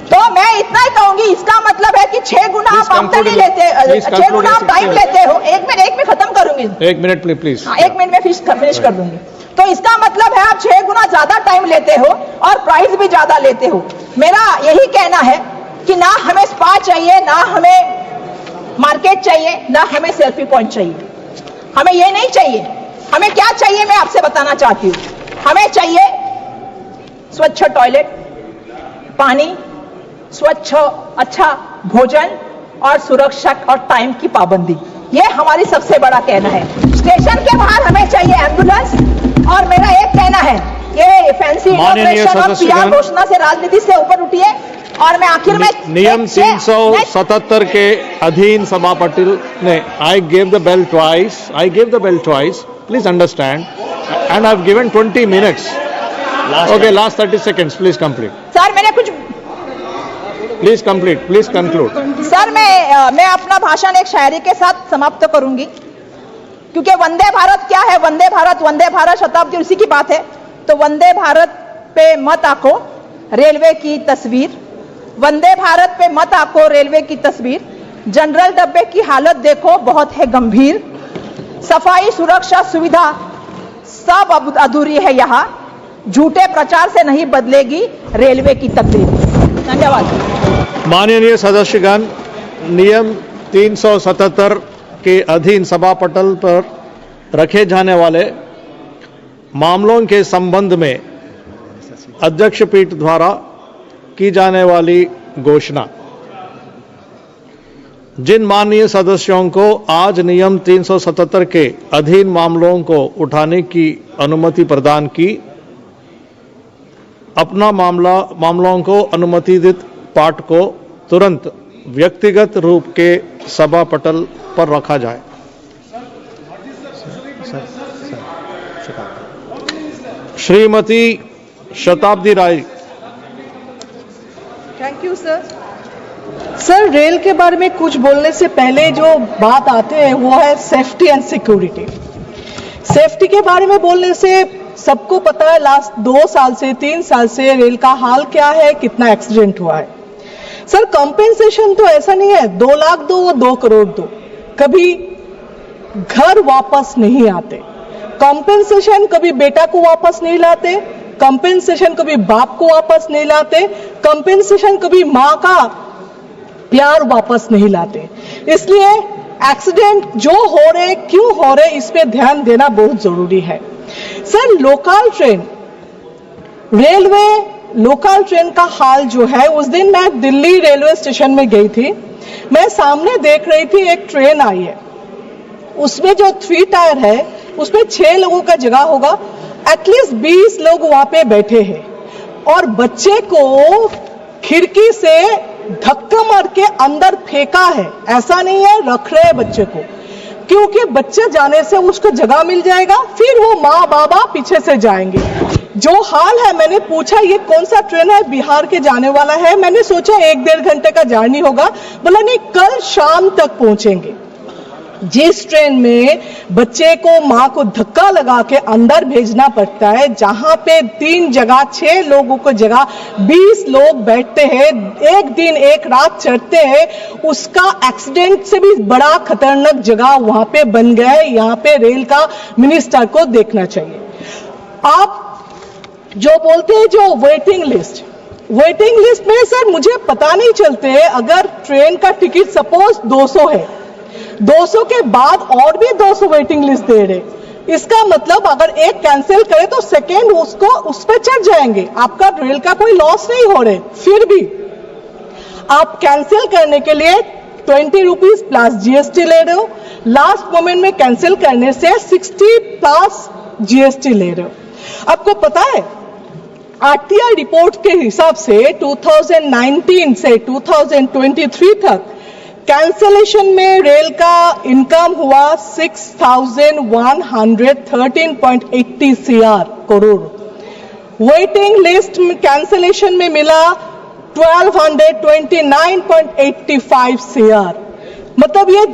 तो मैं इतना ही कहूंगी, इसका मतलब है कि 6 गुना आप आमदनी लेते, 6 गुना आप टाइम लेते हो। एक मिनट खत्म करूंगी, 1 मिनट प्लीज। 1 मिनट में फिनिश कर दूंगी। तो इसका मतलब है आप 6 गुना ज्यादा टाइम लेते हो और प्राइस भी ज्यादा लेते हो। मेरा यही कहना है कि ना हमें स्पा चाहिए, ना हमें मार्केट चाहिए, ना हमें सेल्फी पॉइंट चाहिए। हमें ये नहीं चाहिए। हमें क्या चाहिए मैं आपसे बताना चाहती हूँ। हमें चाहिए स्वच्छ टॉयलेट, पानी, स्वच्छ अच्छा भोजन और सुरक्षा और टाइम की पाबंदी। ये हमारी सबसे बड़ा कहना है। स्टेशन के बाहर हमें चाहिए एम्बुलेंस। और मेरा एक कहना है, ये फैंसी इनॉग्रेशन और PR घोषणा से राजनीति से ऊपर उठिए। और मैं आखिर में नियम 377 के अधीन सभापति ने I gave the bell twice, please understand, and I have given 20 minutes. Okay, last 30 seconds, please complete. Sir मैंने कुछ please complete, please conclude. Sir मैं अपना भाषण एक शायरी के साथ समाप्त करूंगी, क्योंकि वंदे भारत क्या है? वंदे भारत शताब्दी उसी की बात है। तो वंदे भारत पे मत आंको रेलवे की तस्वीर, वंदे भारत पे मत आंको रेलवे की तस्वीर। जनरल डब्बे की हालत देखो बहुत है गंभीर, सफाई सुरक्षा सुविधा सब अधूरी है यहाँ। झूठे प्रचार से नहीं बदलेगी रेलवे की तकदीर। धन्यवाद। माननीय सदस्यगण, नियम 377 के अधीन सभा पटल पर रखे जाने वाले मामलों के संबंध में अध्यक्ष पीठ द्वारा की जाने वाली घोषणा। जिन माननीय सदस्यों को आज नियम 377 के अधीन मामलों को उठाने की अनुमति प्रदान की, अपना मामलों को अनुमोदित पाठ को तुरंत व्यक्तिगत रूप के सभा पटल पर रखा जाए। Shrimati Shatabdi Roy. Thank you sir. Sir, rail के बारे में कुछ बोलने से पहले जो बात आते हैं वो है सेफ्टी एंड सिक्योरिटी। सेफ्टी के बारे में बोलने से सबको पता है लास्ट 2 साल से 3 साल से रेल का हाल क्या है, कितना एक्सीडेंट हुआ है। सर, कंपेंसेशन तो ऐसा नहीं है 2 लाख दो 2 करोड़ दो, कभी घर वापस नहीं आते। कंपेंसेशन कभी बेटा को वापस नहीं लाते, कंपेंसेशन कभी बाप को वापस नहीं लाते, कंपेंसेशन कभी माँ का प्यार वापस नहीं लाते। इसलिए एक्सीडेंट जो हो रहे, क्यों हो रहे, इस पे ध्यान देना बहुत जरूरी है। Sir, local train, railway local train का हाल जो है, उस दिन मैं दिल्ली रेलवे स्टेशन में गई थी, मैं सामने देख रही थी एक ट्रेन आई है, उसमें जो 3 टायर है उसमें 6 लोगों का जगह होगा, एटलीस्ट 20 लोग वहां पे बैठे हैं और बच्चे को खिड़की से धक्का मार के अंदर फेंका है। ऐसा नहीं है रख रहे बच्चे को, क्योंकि बच्चे जाने से उसको जगह मिल जाएगा, फिर वो माँ बाबा पीछे से जाएंगे। जो हाल है, मैंने पूछा ये कौन सा ट्रेन है, बिहार के जाने वाला है, मैंने सोचा 1-1.5 घंटे का जर्नी होगा, बोला नहीं कल शाम तक पहुंचेंगे। जिस ट्रेन में बच्चे को माँ को धक्का लगा के अंदर भेजना पड़ता है, जहां पे 3 जगह 6 लोगों को जगह 20 लोग बैठते हैं, एक दिन एक रात चढ़ते हैं, उसका एक्सीडेंट से भी बड़ा खतरनाक जगह वहां पे बन गया है। यहाँ पे रेल का मिनिस्टर को देखना चाहिए। आप जो बोलते हैं जो वेटिंग लिस्ट में सर मुझे पता नहीं चलते, अगर ट्रेन का टिकट सपोज 200 है, 200 के बाद और भी 200 वेटिंग लिस्ट दे रहे, इसका मतलब अगर एक कैंसिल करे तो सेकेंड उसको उस पर चढ़ जाएंगे। आपका रेल का कोई लॉस नहीं हो रहे, फिर भी आप कैंसिल करने के लिए 20 रुपीज प्लस जीएसटी ले रहे हो, लास्ट मोमेंट में कैंसिल करने से 60 प्लस जीएसटी ले रहे हो। आपको पता है आरटीआई रिपोर्ट के हिसाब से 2019 से 2023 तक कैंसलेशन में रेल का इनकम हुआ 6,113.80 करोड़। वेटिंग लिस्ट में कैंसलेशन में मिला 1,229.85 मतलब ये